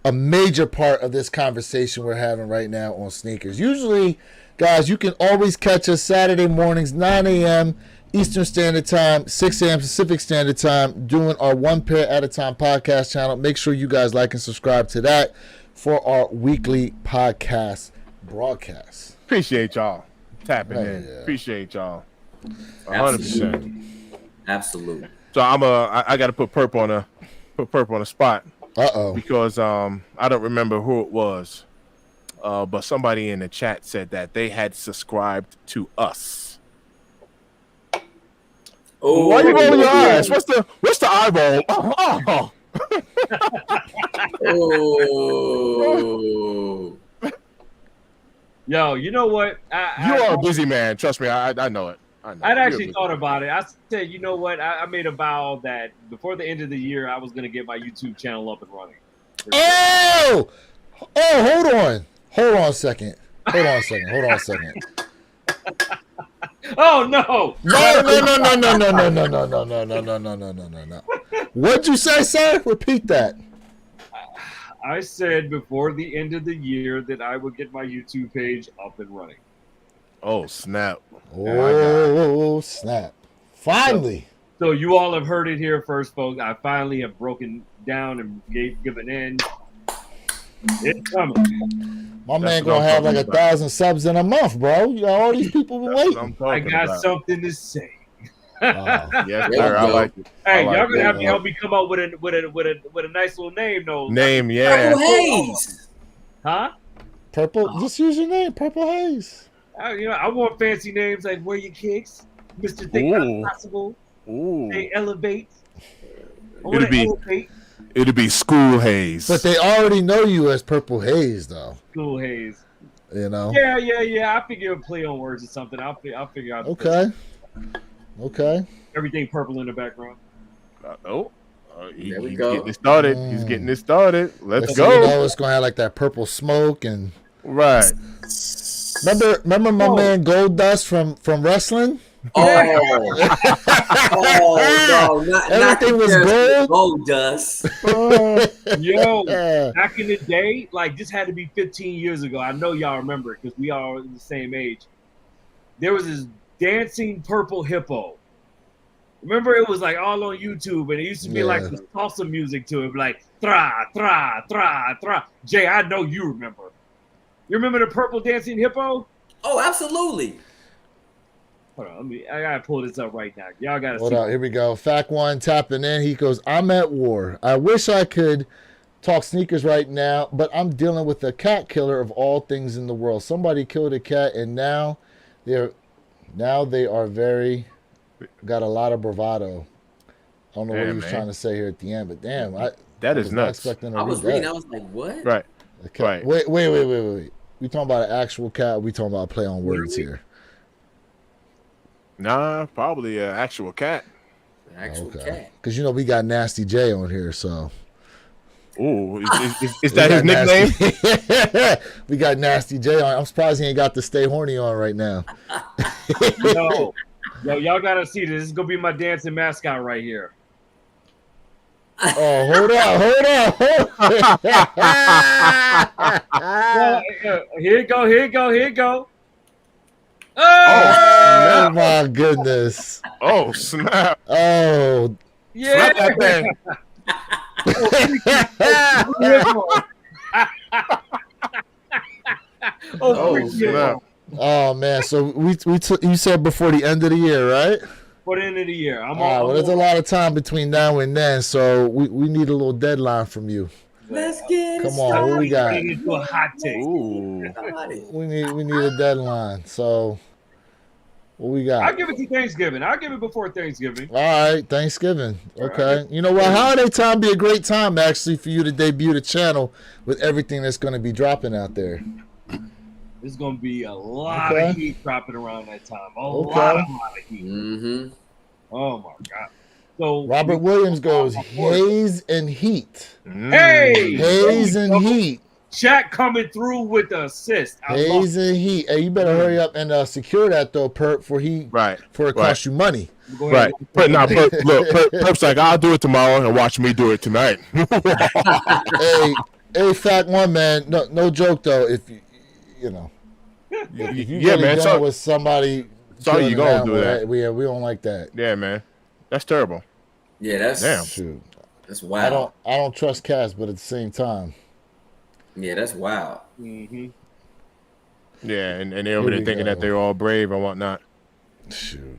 a major part of this conversation we're having right now on sneakers. Usually, guys, you can always catch us Saturday mornings, 9 a.m. Eastern Standard Time, 6 a.m. Pacific Standard Time, doing our One Pair at a Time podcast channel. Make sure you guys like and subscribe to that for our weekly podcast broadcast. Appreciate y'all tapping in. Yeah. Appreciate y'all. 100%. Absolutely. So I got to put Perp on a spot because I don't remember who it was, but somebody in the chat said that they had subscribed to us. Oh, Why you rolling your eyes? What's the eyeball? Oh. Oh. yo, you know what? You are a busy man. Trust me, I know it. I know. I'd You're actually busy. thought about it. I said, you know what? I made a vow that before the end of the year, I was going to get my YouTube channel up and running. Oh, hold on a second. Oh no! No. What'd you say, sir? Repeat that. I said before the end of the year that I would get my YouTube page up and running. Oh snap! Oh, snap. Finally. So you all have heard it here first, folks. I finally have broken down and given in. It's coming. My man gonna have like 1,000 subs in a month, bro. You got all these people waiting. I got something to say. Yes, sir. I like it. Hey, like y'all gonna it. have to help me come up with a nice little name, though. Name, yeah. Purple Haze. Huh? Purple. Just use your name, Purple Haze. I want fancy names like Wear Your Kicks, Mr. Think Ooh. Possible, Ooh. They Elevate. It'll be School Haze. But they already know you as Purple Haze, though. School Haze. You know. Yeah. I figure it'll play on words or something. I'll figure out. Okay. Everything purple in the background. He's There we go. getting it started. He's getting it started. Let's Next go. thing you know, it's gonna have like that purple smoke and. Right. Remember my man Gold Dust from wrestling? Oh. Oh, no. Everything was gold. Gold dust. Yo, back in the day, like this had to be 15 years ago. I know y'all remember it because we all are the same age. There was this dancing purple hippo. Remember, it was like all on YouTube, and it used to be like the salsa music to it, like tra tra tra tra. Jay, I know you remember. You remember the purple dancing hippo? Oh, absolutely. Hold on, I gotta pull this up right now. Y'all gotta Hold see. on, here we go. Fact one tapping in. He goes, I'm at war. I wish I could talk sneakers right now, but I'm dealing with a cat killer of all things in the world. Somebody killed a cat, and they're they are very got a lot of bravado. I don't know what he Damn, was man. trying to say here at the end, but damn, I That was is not nuts. expecting to I read was reading. that. I was like, what? Right. Okay. Right. Wait. We talking about an actual cat? Or we talking about play on words here? Nah, probably an actual cat. An actual Okay. cat. Because we got Nasty J on here, so Ooh, is we that his got nickname? Nasty- we got Nasty J on. I'm surprised he ain't got the Stay Horny on right now. Yo, y'all gotta see this. This is gonna be my dancing mascot right here. Oh, hold on. Here you go. Oh snap. my goodness. Oh, snap. Oh, Yeah. Slap that thing. Oh, snap. oh man. So you said before the end of the year, right? For the end of the year. All right. Well, there's a lot of time between now and then, so we need a little deadline from you. Let's get it Come on, what we got? Turning into a hot take. Ooh. started. We need a deadline. So what we got? I'll give it to Thanksgiving. I'll give it before Thanksgiving. All right, Thanksgiving. Okay. You know what? Holiday time be a great time actually for you to debut the channel with everything that's going to be dropping out there. There's gonna be a lot Okay. of heat dropping around that time. A Okay. lot of heat. Mm-hmm. Oh my god. So Robert Williams goes haze and heat. Hey! Haze and heat. Shaq coming through with the assist. I love Haze and heat. Hey, you better hurry up and secure that though, Perp, for it Right. costs you money. it. Go Right. ahead. Perp's like, I'll do it tomorrow and watch me do it tonight. Hey, fact one, man. No joke though. If you know, if you Yeah, really man, dealing so- with somebody, Sorry you feeling gonna an do animal, that. we don't like that. Yeah, man. That's terrible. Yeah, that's Damn. Shoot, that's wild. I don't trust cats, but at the same time, Yeah, that's wild. Mhm. Yeah, and they're over Here there we thinking go. that they're all brave and whatnot. shoot.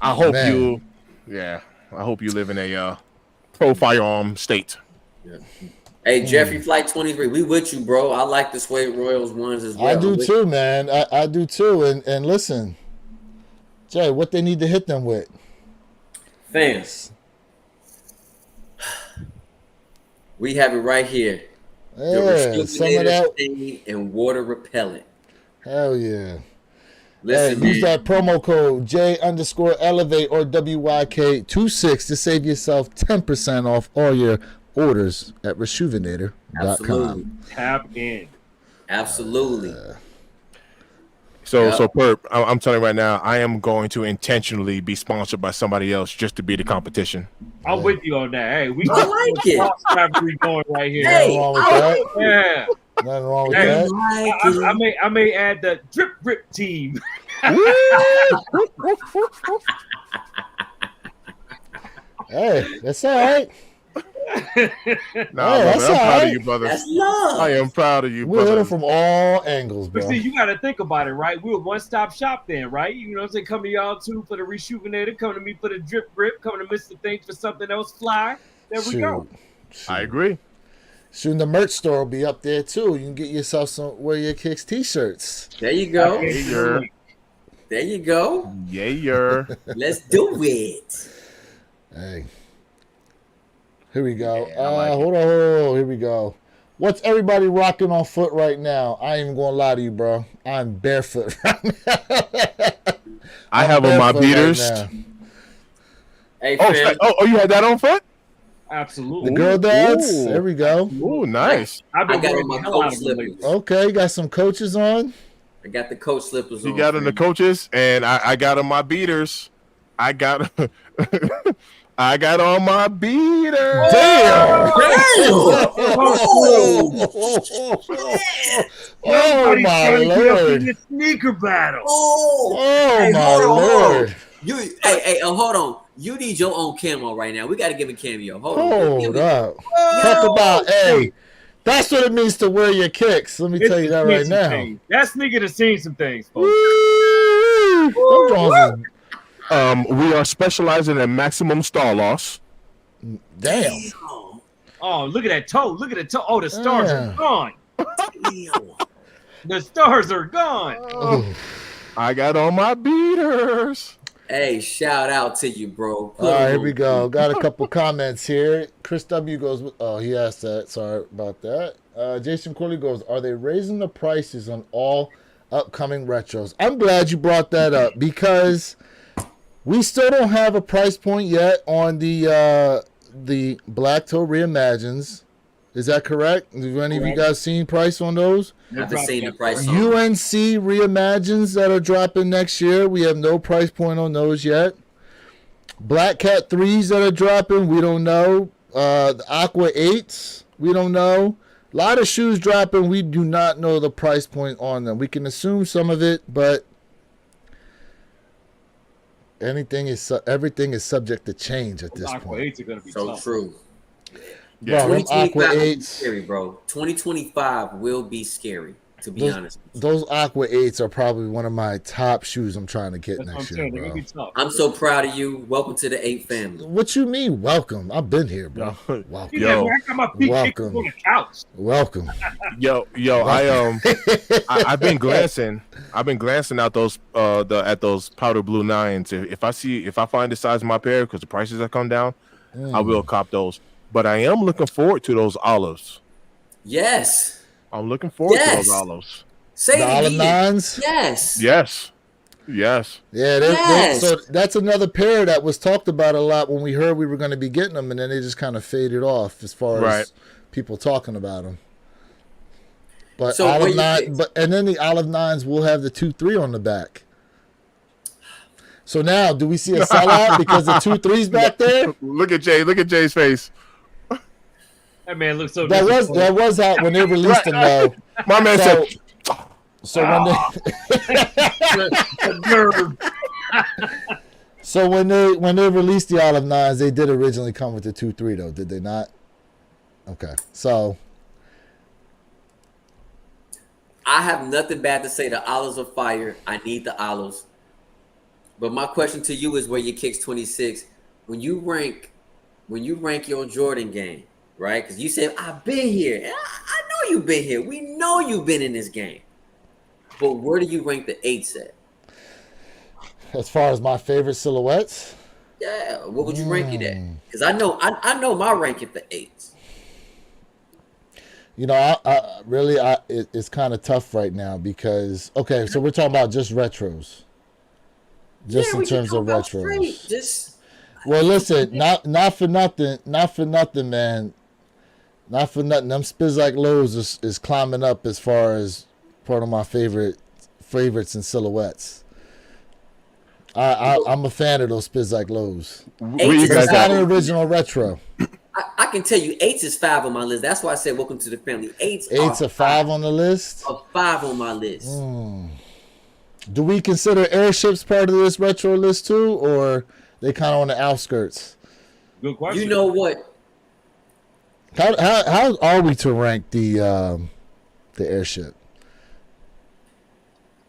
I hope Man. I hope you live in a pro firearm state. Hey, Jeffrey Flight 23, we with you, bro. I like the Suede Royals ones as well. I do too, man. I do too. And listen, Jay, what they need to hit them with? Fans, we have it right here. Yeah, some of that. Stain and water repellent. Hell yeah. Listen, Hey, use man. that promo code J_Elevate or WYK26 to save yourself 10% off all your orders at Absolutely. rejuvenator.com. Tap in. Absolutely. So Yeah. Perp, I'm telling you right now, I am going to intentionally be sponsored by somebody else just to be the competition. I'm with you on that. Hey, we I like it. Factory going right here. Hey, Nothing wrong with I that. Yeah. Nothing wrong with Hey, that. like it. I may add the drip rip team. Hey, that's all right. Nah, Yeah, brother, that's I'm proud alright. of you, brother. That's love. I am proud of you, We're brother. hitting from all angles, But bro. see, you got to think about it, right? We're a one-stop shop then, right? You know what I'm saying? Come to y'all too for the rejuvenator. Come to me for the drip grip. Come to Mr. Things for something else fly. There we go. I agree. Soon the merch store will be up there too. You can get yourself some Wear Your Kicks t-shirts. There you go. Yeah. There you go. Yeah. Let's do it. Hey. Here we go. Yeah, I like it. Hold on. Here we go. What's everybody rocking on foot right now? I ain't even gonna lie to you, bro. I'm barefoot right now. I I'm have on my barefoot beaters. right now. Hey, Oh, fam. you had that on foot? Absolutely. The girl dads. Ooh. There we go. Ooh, nice. I've been I got wearing on my the hell out coach of them lately. slippers. Okay, got some coaches on. I got the coach slippers You on. got on the fam. coaches, and I got on my beaters. I got I got on my beaters. Damn! Oh Somebody's my trying to get up in lord! the sneaker battle. Oh, Oh Hey, my hold on, hold on. lord! hey, hold on. You need your own camo right now. We got to give a cameo. Hold on. Hold up! Talk about that's what it means to wear your kicks. Let me tell you that right now. That nigga done seen some things, folks. Woo! Them Jones is We are specializing in maximum star loss. damn. Oh, Oh, look at that toe. Look at the toe. Oh, the stars Yeah. are gone. Damn. The stars are gone. Oh, I got on my beaters. Hey, shout out to you, bro. All right, here we on go. through. Got a couple comments here. Chris W goes, oh, he asked that. Sorry about that. Jason Corley goes, are they raising the prices on all upcoming retros? I'm glad you brought that up because we still don't have a price point yet on the Black Toe Reimagines. Is that correct? Have any of you guys seen price on those? I haven't seen the price on UNC Reimagines that are dropping next year, we have no price point on those yet. Black Cat 3s that are dropping, we don't know. The Aqua 8s, we don't know. A lot of shoes dropping, we do not know the price point on them. We can assume some of it, but everything is subject to change at this Aqua point. 8s are going to be so tough. true. Yeah. Bro, them Aqua 2025 will be 8s, scary, bro. 2025 will be scary, to be honest. those Aqua 8s are probably one of my top shoes I'm trying to get That's what I'm next year, saying. They're bro. going to be tough. I'm so proud of you. Welcome to the 8 family. What you mean, welcome? I've been here, bro. Yo. Welcome. Yo. I got my feet kicked Welcome. on the couch. Welcome. Yo, I've been glancing out those at those powder blue 9s. If I find the size of my pair because the prices have come down, I will cop those. But I am looking forward to those olives. Yes. I'm looking forward to Yes. those olives. Say The it olive again. nines? Yes. Yes. Yeah, Yes. so that's another pair that was talked about a lot when we heard we were going to be getting them, and then they just kind of faded off as far Right. as people talking about them. But So olive what you nine, think? and then the olive 9s will have the 2-3 on the back. So now, do we see a sellout because the 2-3's back there? Look at Jay. Look at Jay's face. That man looks so That was out when they released them, though. My man So, said, so when they so when they released the olive 9s, they did originally come with the 2-3 though, did they not? Okay, so I have nothing bad to say. The olives are fire. I need the olives. But my question to you is where your kicks 26. When you rank your Jordan game, right? Because you said, I've been here. And I know you've been here. We know you've been in this game. But where do you rank the 8s at? as far as my favorite silhouettes, Yeah, what would you rank it at? Because I know my ranking for 8s. you know, it's kind of tough right now because okay, so we're talking about just retros, just in we can terms of talk about straight. retros. Just Well, listen, not for nothing, man. Not for nothing. Them Spiz Like Lows is climbing up as far as part of my favorites and silhouettes. I'm a fan of those Spiz Like Lows. where you Eight guys It's not at? an original retro. I can tell you 8s is 5 on my list. That's why I said welcome to the family. 8s Eight's are a 5 on the list. A 5 on my list. Do we consider airships part of this retro list too, or they kind of on the outskirts? Good question. You know what? How are we to rank the airship?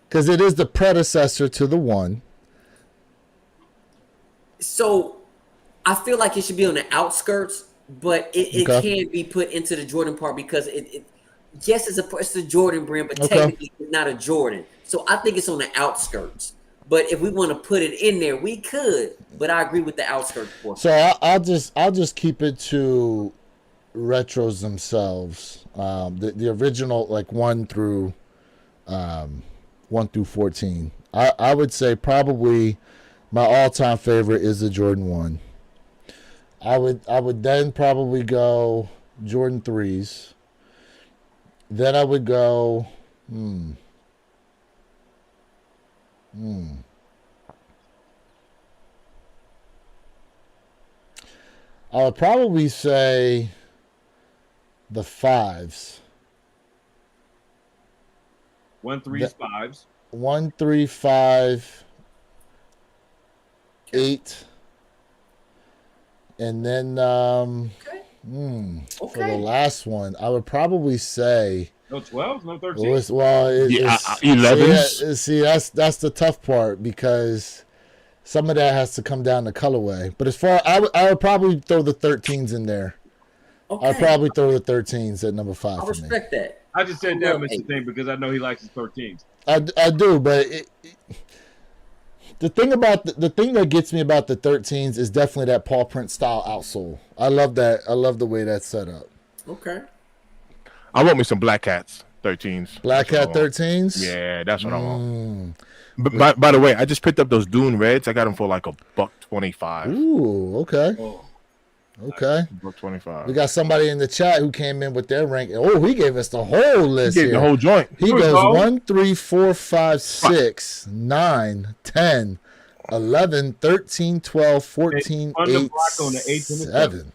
Because it is the predecessor to the one. So I feel like it should be on the outskirts, but it Okay. can be put into the Jordan part because it yes, it's a Jordan brand, but Okay. technically it's not a Jordan. So I think it's on the outskirts. But if we want to put it in there, we could. But I agree with the outskirts portion. So I'll just keep it to retros themselves. The original, like 1 through 14. I would say probably my all-time favorite is the Jordan 1. I would then probably go Jordan 3s. Then I would go I would probably say the 5s. 1, 3s, 5s. 1, 3, 5, 8, and then for the last one, I would probably say No 12s, no 13s. well, Yeah, it's 11s. See, that's the tough part because some of that has to come down to colorway. But as far I would probably throw the 13s in there. Okay. I'd probably throw the 13s at number 5 I for me. respect that. I just said I that, love Mr. eight. Thing, because I know he likes his 13s. I do, but the thing that gets me about the 13s is definitely that paw print style outsole. I love that. I love the way that's set up. Okay. I want me some Black Cats 13s. Black That's what Cat I want. 13s. Yeah, that's what I want. Mm. But by the way, I just picked up those Dune Reds. I got them for like $1.25. Ooh, okay, Oh, okay. $1.25. We got somebody in the chat who came in with their rank. Oh, he gave us the whole list He gave here. the whole joint. He Here we goes go. 1, 3, 4, 5, 6, 9, 10, 11, 13, 12, 14, on the 8, block on the 8th and the 7.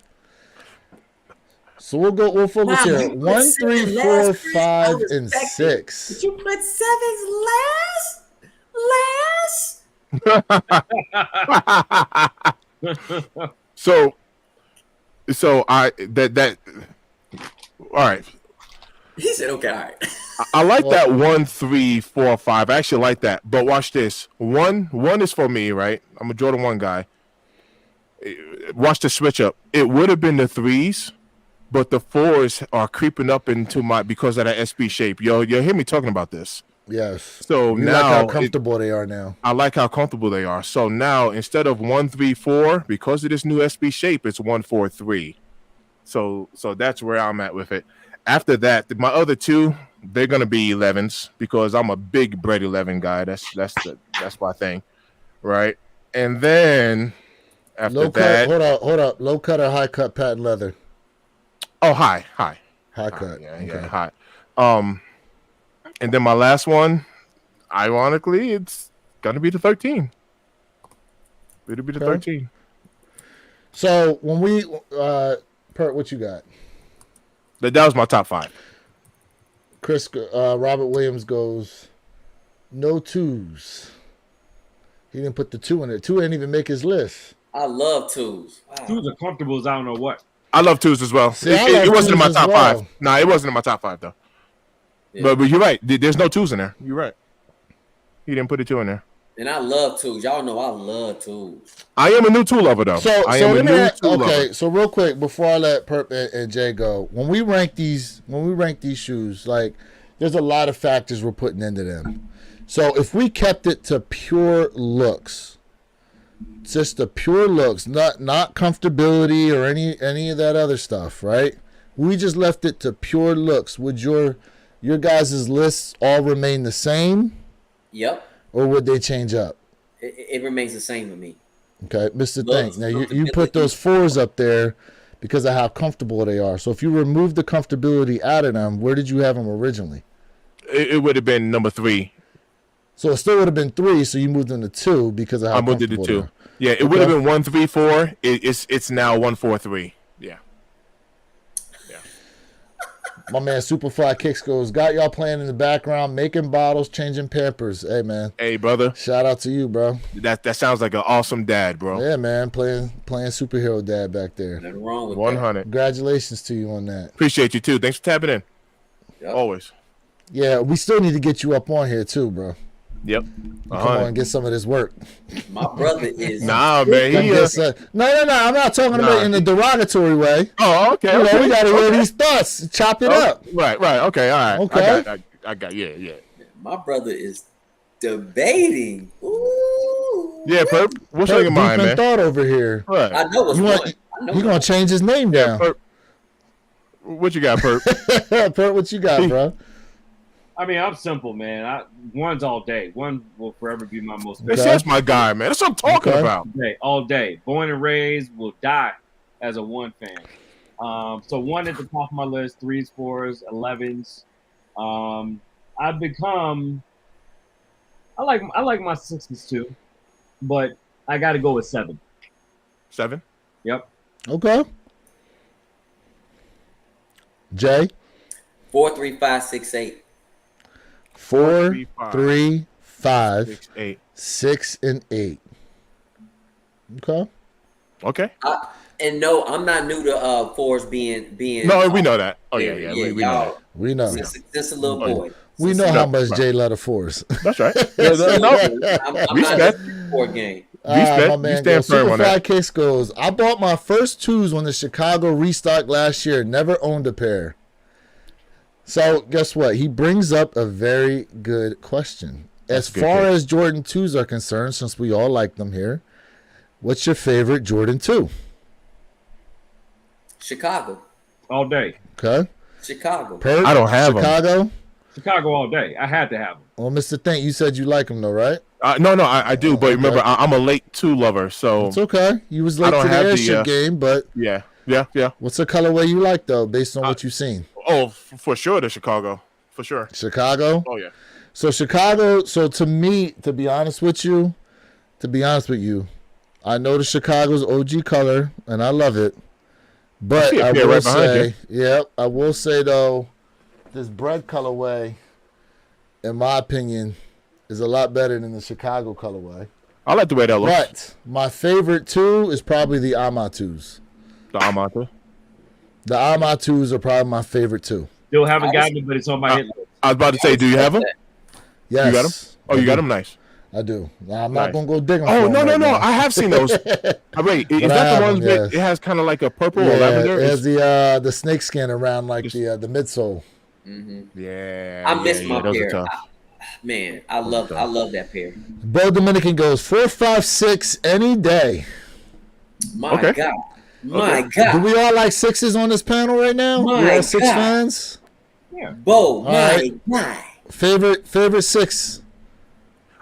So we'll focus Wow, here. you put 1, 3, seven 4, last, Chris. I 5, and respect it. 6. Did you put sevens last? So I that all right. He said, okay, all right. I like that 1, 3, 4, 5. I actually like that. But watch this. One is for me, right? I'm a Jordan 1 guy. Watch the switch up. It would have been the 3s, but the 4s are creeping up into my because of that SB shape. Yo, you hear me talking about this. Yes. So You now like how comfortable they are now. I like how comfortable they are. So now instead of 1, 3, 4, because of this new SB shape, it's 1, 4, 3. So that's where I'm at with it. After that, my other 2, they're gonna be 11s because I'm a big bread 11 guy. That's my thing, right? And then after Low that, cut. Hold up. Low cut or high cut patent leather? oh high, High cut. yeah, Okay. yeah, high. And then my last one, ironically, it's gonna be the 13. It'll be the Okay. 13. So when we Pert, what you got? That was my top 5. Chris Robert Williams goes no 2s. He didn't put the 2 in it. 2 didn't even make his list. I love twos. Wow. Twos are comfortable as I don't know what. I love 2s as well. See, I It love wasn't in 2s my as top well. 5. No, it wasn't in my top 5 though. Yeah. But you're right. There's no 2s in there. You're right. He didn't put a 2 in there. And I love twos. Y'all know I love twos. I am a new 2 lover though. I am a let me new 2 okay. lover. So real quick before I let Perp and Jay go, when we rank these shoes, like there's a lot of factors we're putting into them. So if we kept it to pure looks, just the pure looks, not comfortability or any of that other stuff, right? We just left it to pure looks. Would your guys' lists all remain the same, Yep. or would they change up? It remains the same with me. Okay, Mr. Looks, Think. Now you put those 4s up there because of how comfortable they are. So if you remove the comfortability out of them, where did you have them originally? It would have been number 3. So it still would have been 3. So you moved them to 2 because of how I moved it to comfortable 2. they are. Yeah, it would have been 1, 3, 4. It's now 1, 4, 3. Yeah. My man Superfly Kicks goes, got y'all playing in the background, making bottles, changing Pampers. Hey man, Hey brother, shout out to you, bro. that sounds like an awesome dad, bro. Yeah, man, playing superhero dad back there. Nothing wrong with 100. Congratulations to you on that. Appreciate you too. Thanks for tapping in. Yep. Always. Yeah, we still need to get you up on here too, bro. Yep. Come on and get some of this work. that. My brother is Nah, man. He, No, I'm not talking about it in a derogatory way. oh, okay. You know, okay, we gotta okay. hear these thoughts, chop it Oh, up. Right. Okay. All right. Okay. I got. Yeah. my brother is debating. Ooh. Yeah, Perp. What's on your mind, man? Thought over here. Right. I know what's You one. want? I know He gonna change his name Yeah, down. Perp. What you got, Perp? Perp, what you got, bro? I mean, I'm simple, man. One's all day. One will forever be my most Okay. That's my guy, man. That's what I'm talking Okay. about. day, all day. Born and raised, will die as a 1 fan. So 1 at the top of my list, 3s, 4s, 11s. I've become. I like my 6s too, but I got to go with 7. 7. Yep. Okay. Jay, 4, 3, 5, 6, 8. 4, 3, 5, 3, 5, 6, 8. 6, and 8. Okay. Okay. And no, I'm not new to fours being. No, we know that. Oh yeah. We know y'all, that. We know. Since a little boy. We know No, how much right. Jay love the force. That's right. Since a No, little boy. I'm not Respect. in the four game. Respect. My You man stand goes. firm on Superfly that. Case goes. I bought my first twos when the Chicago restocked last year. Never owned a pair. So guess what? He brings up a very good question. That's As a good far pick. as Jordan 2s are concerned, since we all like them here, what's your favorite Jordan 2? Chicago. All day. Okay. Chicago. Perk, I don't have 'em. Chicago. Chicago all day. I had to have them. Well, Mr. Think, you said you like them though, right? No, I do. But Okay. remember, I'm a late 2 lover. So It's okay. You was I late don't to the have the, airship game, but yeah. what's the colorway you like though, based on what you've seen? Oh, for sure, the Chicago. For sure. Chicago. Oh, yeah. So Chicago. So to me, to be honest with you, I know the Chicago's OG color, and I love it. But see a I pair will right behind say, I will say though, this bread colorway, in my opinion, is a lot better than the Chicago colorway. I like the way that looks. But my favorite two is probably the Amatus. The Amata. The Amatus are probably my favorite two. Still haven't gotten it, but it's on my hit list. I was about to say, do you have them? Yes. You got them? Oh, you got them? Nice. I do. Now, I'm Nice. not gonna go dig them. Oh, for no. them right now. I have seen those. Wait, is But I that have the ones them, that yes. it has kind of like a purple or Yeah, lavender? it has the snake skin around like the midsole. Yeah. I miss my those are pair. tough. Man, I love that pair. Bo Dominican goes 4, 5, 6 any day. My Okay. God. My Do God. we all like sixes on this panel right now? My We all six God. fans. Bo, my right. God. Favorite six.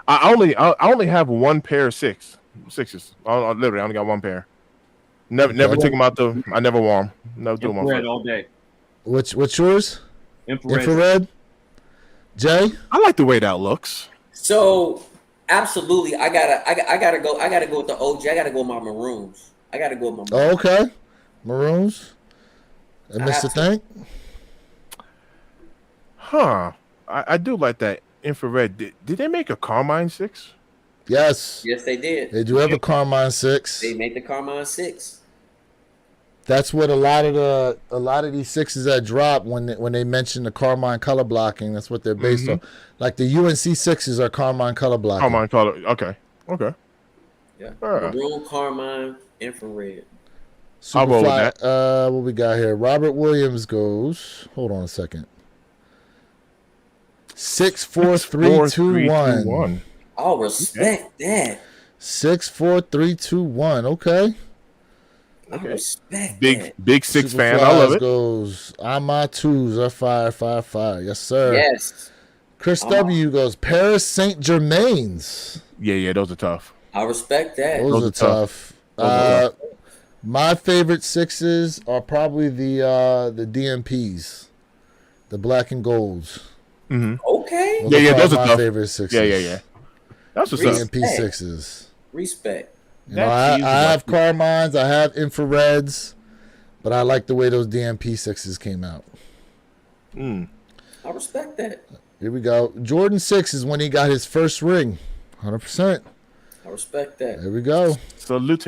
I only have one pair of sixes. Literally, I only got one pair. Never took them out I never wore them. Never do them on Infrared first. all day. What's yours? Infrared. Infrared. Jay. I like the way that looks. So absolutely, I gotta go with the OG. I gotta go with my maroons. Oh, okay. Maroons. And I Mr. have to. Thank. Huh. I do like that infrared. Did they make a Carmine 6? Yes. Yes, they did. They do have a Carmine 6. They made the Carmine 6. That's what a lot of these sixes that drop when they mention the Carmine color blocking. That's what they're based on. Like the UNC sixes are Carmine color blocking. Carmine color. Okay. Yeah. Alright. Maroon, Carmine, infrared. I'll roll with Superfly, what we got here? Robert Williams goes. Hold on a second. 6, 4, 3, 2, 1. Oh, respect that. 6, 4, 3, 2, 1. Okay. I respect Big that. six fan. I love it. Goes. My twos are fire. Yes, sir. Yes. Chris W goes. Paris Saint Germain's. Yeah, those are tough. I respect that. Those are tough. My favorite sixes are probably the DMPs, the black and golds. Okay. Those are my tough. favorite sixes. Yeah. That's what's up. DMP sixes. Respect. You know, I have Carmines, I have infrareds, but I like the way those DMP sixes came out. I respect that. Here we go. Jordan 6 is when he got his first ring. 100%. I respect that. There we go. Salute.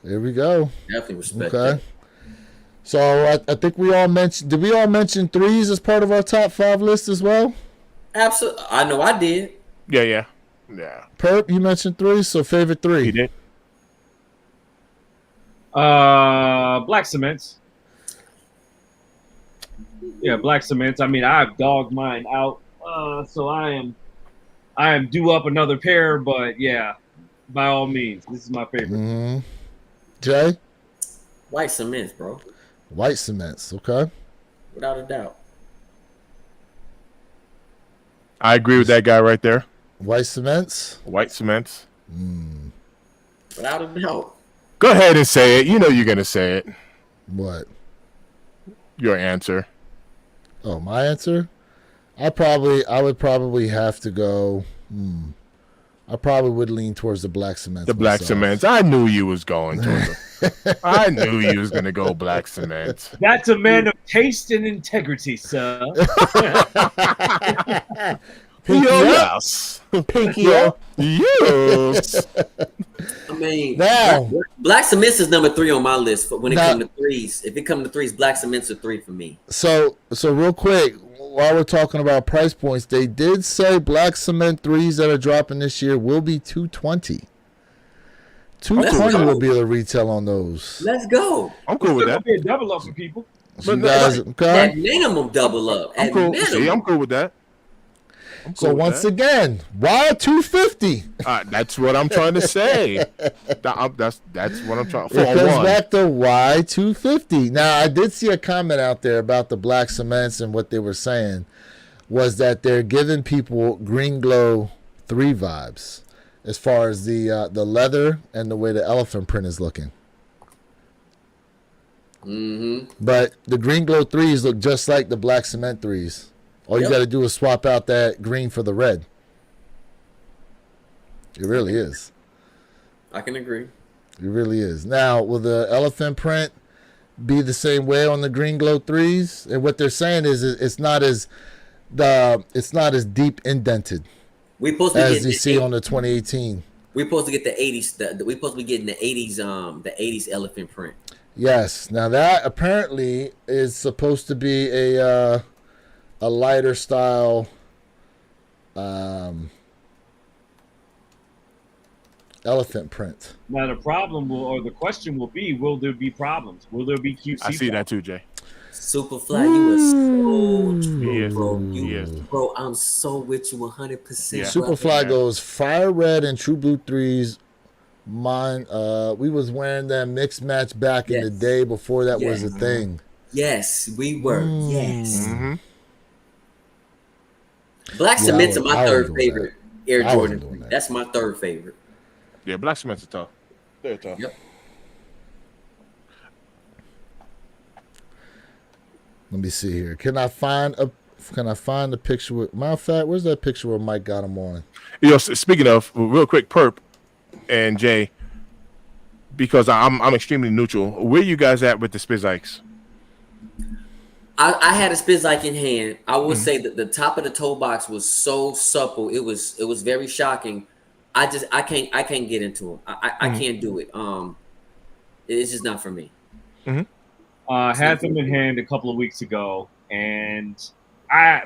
There we go. Definitely respect Okay. that. So I think we all mentioned. Did we all mention threes as part of our top 5 list as well? Absolutely. I know I did. Yeah. Perp, you mentioned threes. So favorite three. He did. Black cements. Yeah, black cements. I mean, I've dogged mine out, so I am due up another pair. But yeah, by all means, this is my favorite. Jay, White cements, bro. white cements. Okay. Without a doubt. I agree with that guy right there. White cements. White cements. Without a doubt. Go ahead and say it. You know you're gonna say it. What? Your answer. Oh, my answer. I would probably have to go. I probably would lean towards the black cements. The black myself. cements. I knew you was going to. I knew you was gonna go black cements. That's a man of taste and integrity, sir. Pinky up. Yes. Pinky up. Yes. I mean, Now- black cements is number 3 on my list. But when it Now- comes to threes, if it comes to threes, black cements are 3 for me. So real quick, while we're talking about price points, they did say black cement threes that are dropping this year will be $220. 220 will be the retail on those. Let's go. I'm cool with That'll that. be a double up for people. So you guys, At okay? minimum, double up. I'm At cool. minimum. See, I'm cool with that. I'm cool So with once that. again, why 250? That's what I'm trying to say. That's what I'm trying for. It comes One. back to why 250. Now, I did see a comment out there about the black cements, and what they were saying was that they're giving people Green Glow 3 vibes as far as the leather and the way the elephant print is looking. Mm-hmm. But the Green Glow 3s look just like the black cement 3s. All you got to do is swap out that green for the red. It really is. I can agree. It really is. Now, will the elephant print be the same way on the Green Glow 3s? And what they're saying is it's not as deep indented We supposed to be as getting you see on the 2018. we supposed to get the 80s. We supposed to be getting the 80s elephant print. Yes. Now that apparently is supposed to be a lighter style elephant print. Now the problem the question will be, will there be problems? Will there be QC? I see that too, Jay. Superfly, you are so true, He is. bro. He is. Bro, I'm so with you 100%. Yeah. Superfly Yeah. goes fire red and true blue 3s. Mine, we was wearing them mixed match back in the Yes. day before that was a Yes. thing. Yes, we were. Yes. Mm-hmm. Black Yeah, Cement's I are my wasn't third doing favorite Air I wasn't Jordan. doing that. That's my third favorite. Yeah, black cements are tough. They're tough. Yep. Let me see here. Can I find a picture with? Matter of fact, where's that picture where Mike got him on? You know, speaking of, real quick, Perp and Jay, because I'm extremely neutral. Where you guys at with the Spizikes? I had a Spizike in hand. I would say that the top of the toe box was so supple. It was very shocking. I can't get into them. I can't do it. It's just not for me. Had them in hand a couple of weeks ago, and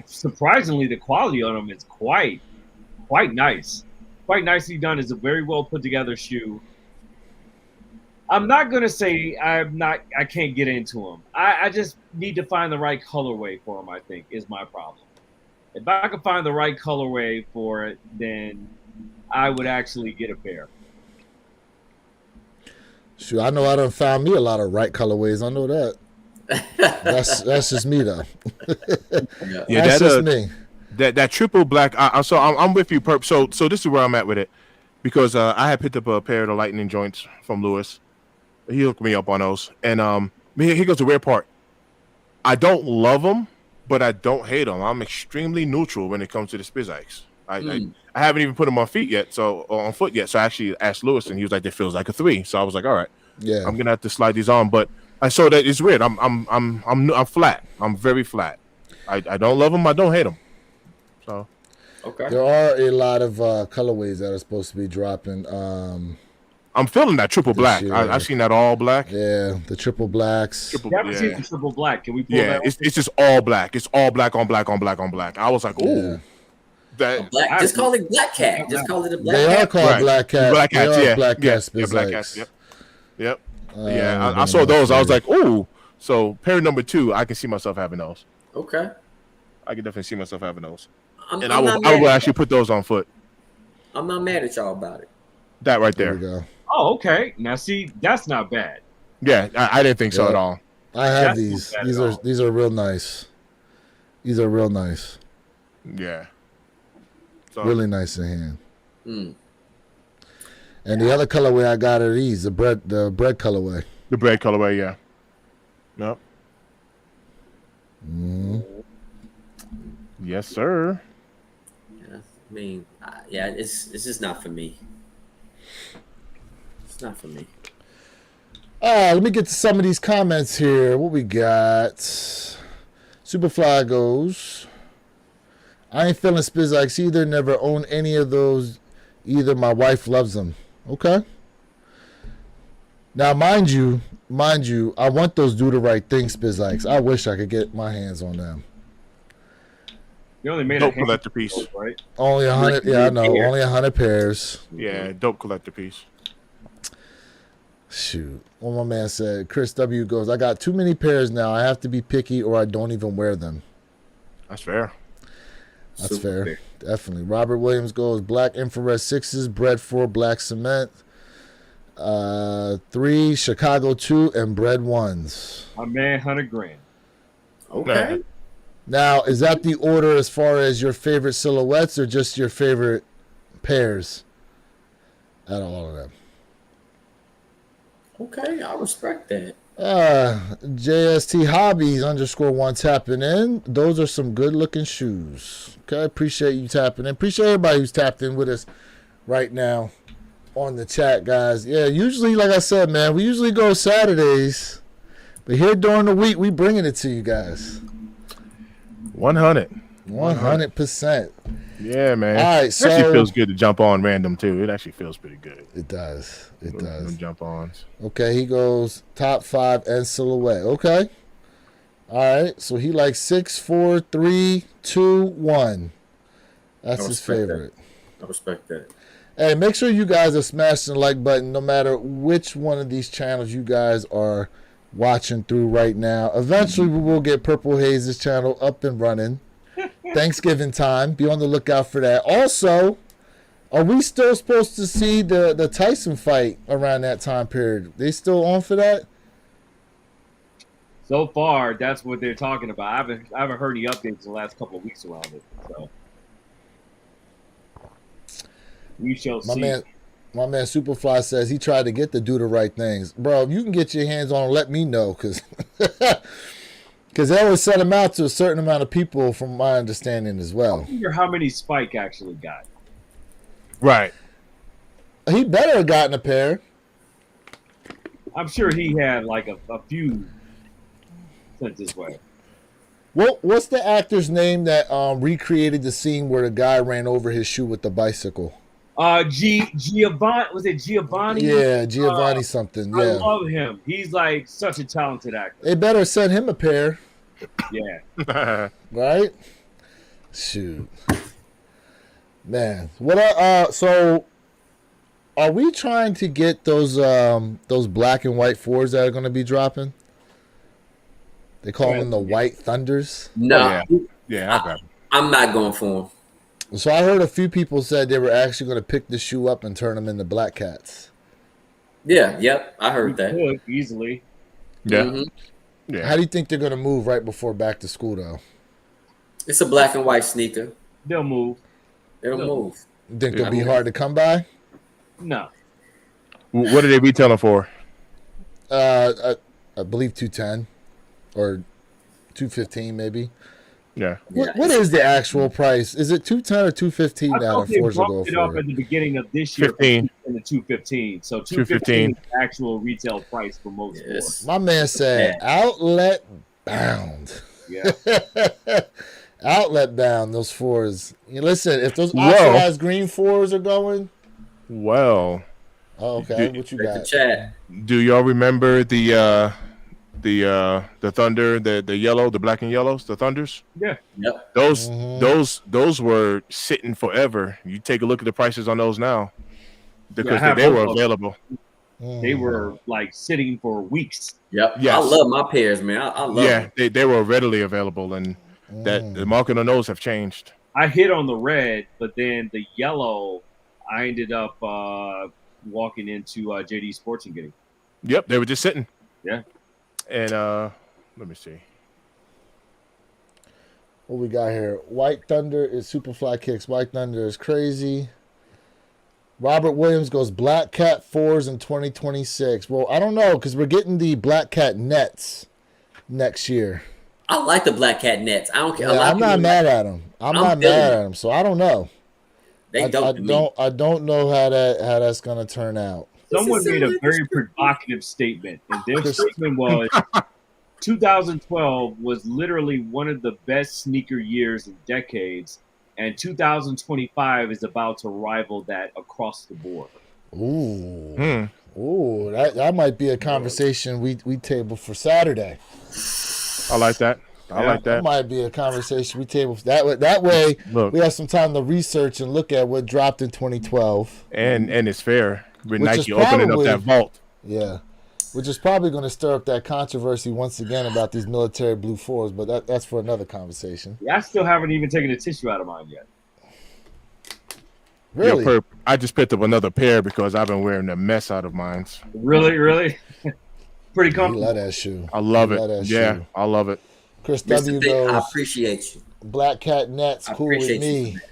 surprisingly the quality on them is quite nice. Quite nicely done. It's a very well put together shoe. I'm not gonna say I can't get into them. I just need to find the right colorway for them, I think, is my problem. If I could find the right colorway for it, then I would actually get a pair. Shoot, I know I done found me a lot of right colorways. I know that. That's just me though. Yeah, That's just me. That triple black. I'm with you, Perp. So this is where I'm at with it, because I had picked up a pair of the Lightning joints from Lewis. He hooked me up on those, and here goes the weird part. I don't love them, but I don't hate them. I'm extremely neutral when it comes to the Spizikes. I haven't even put them on foot yet. So I actually asked Lewis, and he was like, "That feels like a 3." So I was like, "All right, Yeah. I'm gonna have to slide these on." But I saw that it's weird. I'm flat. I'm very flat. I don't love them. I don't hate them. So Okay. There are a lot of colorways that are supposed to be dropping. I'm feeling that triple black. year. I've seen that all black. Yeah, the triple blacks. Triple, Never yeah. seen the triple black. Can we pull Yeah, that? it's just all black. It's all black on black on black on black. I was like, ooh, Yeah. that Black. Just call it Black Cat. Just call it a Black They Cat. are called Right. black cat. Black They Cats, are yeah, black yeah, cat yeah, black Spizikes. cats. Yep. Oh, Yeah, I saw those. I was like, ooh. So pair number 2, I can see myself having those. Okay. I can definitely see myself having those, I'm and not I mad will at actually put those on foot. I'm not mad at y'all about it. That right there we there. go. Oh, okay. Now see, that's not bad. Yeah, I didn't think so Yeah. at all. I have That's these. not bad at all. These are real nice. These are real nice. Yeah. So Really nice in hand. Mm. And the other colorway I got are these, the bread colorway. the bread colorway, yeah. Yep. Mm. Yes, sir. Yeah, I mean, yeah, it's just not for me. It's not for me. Let me get to some of these comments here. What we got? Superfly goes, I ain't feeling Spizikes either. Never own any of those either. My wife loves them. Okay. Now, mind you, I want those do the right thing Spizikes. I wish I could get my hands on them. You only made Dope a handful collector of piece. those, right? Only 100. Yeah, I know. Only 100 pairs. Yeah, dope collector piece. Shoot. Well, my man said, Chris W. goes, I got too many pairs now. I have to be picky or I don't even wear them. That's fair. That's fair. Definitely. Robert Williams goes, black infrared 6s, bred 4, black cement. 3, Chicago 2, and bred 1s. My man, 100 grand. Okay. Now, is that the order as far as your favorite silhouettes or just your favorite pairs out of all of them? Okay, I respect that. JST Hobbies _1 tapping in. Those are some good looking shoes. Okay, appreciate you tapping in. Appreciate everybody who's tapped in with us right now on the chat, guys. Yeah, usually, like I said, man, we usually go Saturdays, but here during the week, we bringing it to you guys. 100%. Yeah, man. All right, so it actually feels good to jump on random too. It actually feels pretty good. It does. It does. Jump ons. Okay, he goes top 5 and silhouette. Okay. All right, so he likes 6, 4, 3, 2, 1. That's his favorite. I respect that. Hey, make sure you guys are smashing the like button no matter which one of these channels you guys are watching through right now. Eventually, we will get Purple Haze's channel up and running. Thanksgiving time. Be on the lookout for that. Also, are we still supposed to see the Tyson fight around that time period? They still on for that? So far, that's what they're talking about. I haven't heard any updates in the last couple of weeks around it. So we shall see. My man Superfly says he tried to get the do the right things. Bro, if you can get your hands on, let me know, because they always set them out to a certain amount of people, from my understanding as well. I wonder how many Spike actually got. Right. He better have gotten a pair. I'm sure he had like a few sent his way. What's the actor's name that recreated the scene where the guy ran over his shoe with the bicycle? Giovanni, was it Giovanni? Yeah, Giovanni something. Yeah. I love him. He's like such a talented actor. They better send him a pair. Yeah. Right? Shoot. Man. So are we trying to get those black and white 4s that are going to be dropping? They call them the White Thunders. No. Yeah, I'm not going for them. So I heard a few people said they were actually going to pick the shoe up and turn them into Black Cats. Yeah, yep, I heard that. Could easily. Yeah. Mm-hmm. Yeah. How do you think they're going to move right before back to school, though? It's a black and white sneaker. They'll move. It'll move. You think they'll be hard to come by? No. What are they retailing for? I believe 210 or 215 maybe. Yeah. What is the actual price? Is it 210 or 215 now? They bumped it up at the beginning of this year 15. in the 215. So 215 is the actual retail price for most stores. My man said outlet bound. Yeah. Outlet bound, those 4s. Listen, if those oxidized green 4s are going. Well. Oh, okay. What you got? Chat. Do y'all remember the Thunder, the yellow, the black and yellows, the Thunders? Yeah. Yep. Those were sitting forever. You take a look at the prices on those now, because they were available. They were like sitting for weeks. Yep. Yes. I love my pairs, man. I love them. They were readily available, and that the market on those have changed. I hit on the red, but then the yellow, I ended up walking into JD Sports and getting. Yep, they were just sitting. Yeah. And let me see. What we got here? White Thunder is Superfly Kicks. White Thunder is crazy. Robert Williams goes Black Cat 4s in 2026. Well, I don't know, because we're getting the Black Cat nets next year. I like the Black Cat nets. I don't care. Yeah, I'm not mad at them. I'm not mad at them, so I don't know. I don't know how that's gonna turn out. Someone made a very provocative statement, and their statement was 2012 was literally one of the best sneaker years in decades, and 2025 is about to rival that across the board. Ooh. Ooh, that might be a conversation we table for Saturday. I like that. I like that. That might be a conversation we table that way. Look, we have some time to research and look at what dropped in 2012. And it's fair with Nike opening up that vault. Yeah. Which is probably going to stir up that controversy once again about these military blue fours, but that's for another conversation. Yeah, I still haven't even taken the tissue out of mine yet. Really? Yo, Perp, I just picked up another pair because I've been wearing the mess out of mine. Really? Pretty You comfortable. love that shoe. I love You it. love that Yeah, shoe. I love it. Chris W Mr. Vic, I goes, appreciate you. Black Cat Nets, I cool with appreciate you me. for that.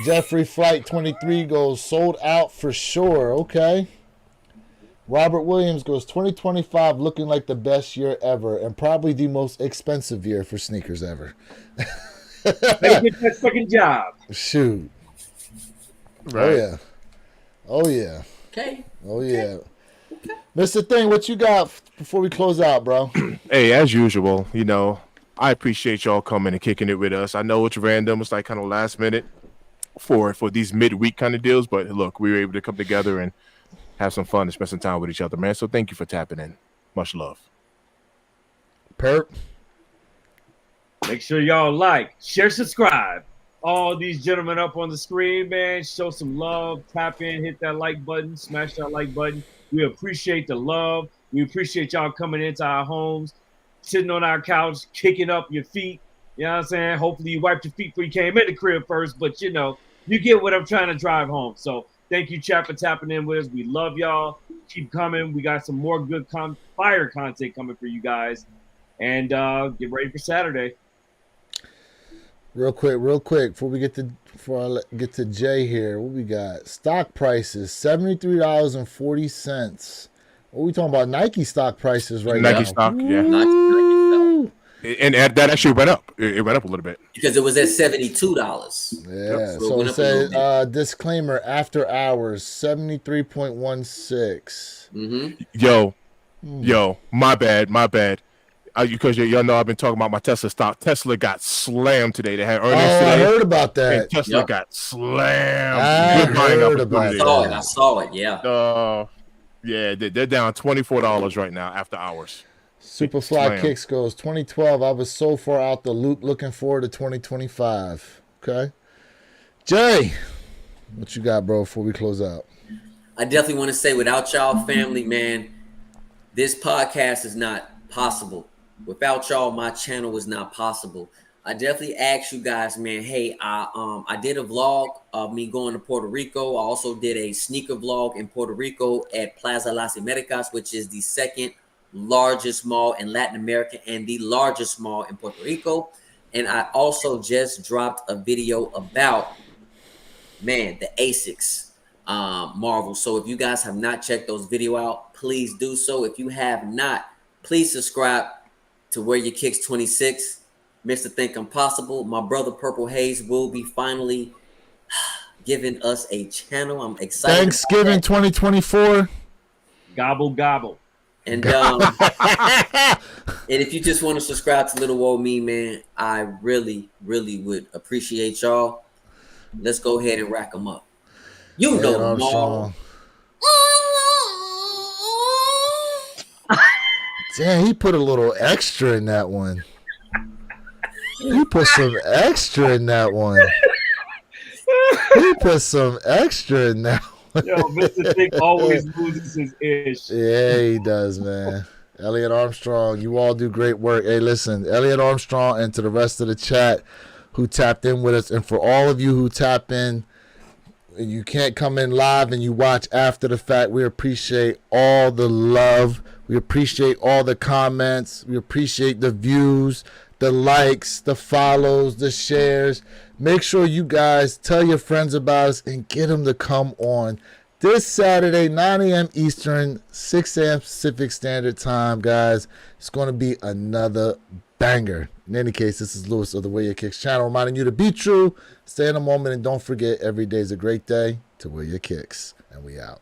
Jeffrey Flight 23 goes, sold out for sure. Okay. Robert Williams goes, 2025 looking like the best year ever and probably the most expensive year for sneakers ever. Better get that fucking job. Shoot. Right. Oh, yeah. Oh, yeah. Okay. Oh, yeah. Mr. Thing, what you got before we close out, bro? Hey, as usual, you know, I appreciate y'all coming and kicking it with us. I know it's random. It's like kind of last minute for these midweek kind of deals. But look, we were able to come together and have some fun and spend some time with each other, man. So thank you for tapping in. Much love. Perp. Make sure y'all like, share, subscribe. All these gentlemen up on the screen, man. Show some love. Tap in, hit that like button, smash that like button. We appreciate the love. We appreciate y'all coming into our homes, sitting on our couch, kicking up your feet. You know what I'm saying? Hopefully you wiped your feet before you came in the crib first, but you know, you get what I'm trying to drive home. So thank you, chat, for tapping in with us. We love y'all. Keep coming. We got some more good fire content coming for you guys. And get ready for Saturday. Real quick, before I get to Jay here, what we got? Stock prices, $73.40. What are we talking about? Nike stock prices right now. Nike stock, yeah. Woo! And that actually went up. It went up a little bit. Because it was at $72. Yeah. So it So went it up a little said disclaimer after hours 73.16. Mm-hmm. Yo, my bad. Because y'all know I've been talking about my Tesla stock. Tesla got slammed today. They had earnings today. I heard about And that. Tesla got slammed. I Good buying heard about opportunity. I saw it. Yeah. Yeah, they're down $24 right now after hours. Superfly Slam. Kicks goes 2012. I was so far out the loop. Looking forward to 2025. Okay, Jay, what you got, bro? Before we close out, I definitely want to say, without y'all family, man, this podcast is not possible. Without y'all, my channel is not possible. I definitely asked you guys, man, hey, I did a vlog of me going to Puerto Rico. I also did a sneaker vlog in Puerto Rico at Plaza Las Americas, which is the second largest mall in Latin America and the largest mall in Puerto Rico. And I also just dropped a video about, man, the ASICs Marvel. So if you guys have not checked those videos out, please do so. If you have not, please subscribe to Wear Your Kicks 26. Mr. Think Impossible. My brother Purple Haze will be finally giving us a channel. I'm excited. Thanksgiving 2024. Gobble, gobble. And and if you just want to subscribe to Little Old Me, man, I really, really would appreciate y'all. Let's go ahead and rack them up. You know, Marvel. Damn, he put a little extra in that one. He put some extra in that one. He put some extra in that one. Yo, Mr. Thick always loses his ish. Yeah, he does, man. Elliot Armstrong, you all do great work. Hey, listen, Elliot Armstrong and to the rest of the chat who tapped in with us, and for all of you who tap in, and you can't come in live and you watch after the fact, we appreciate all the love. We appreciate all the comments. We appreciate the views, the likes, the follows, the shares. Make sure you guys tell your friends about us and get them to come on this Saturday, 9 a.m. Eastern, 6 a.m. Pacific Standard Time, guys. It's going to be another banger. In any case, this is Lewis of the Wear Your Kicks channel, reminding you to be true, stay in the moment, and don't forget, every day is a great day to wear your kicks. And we out.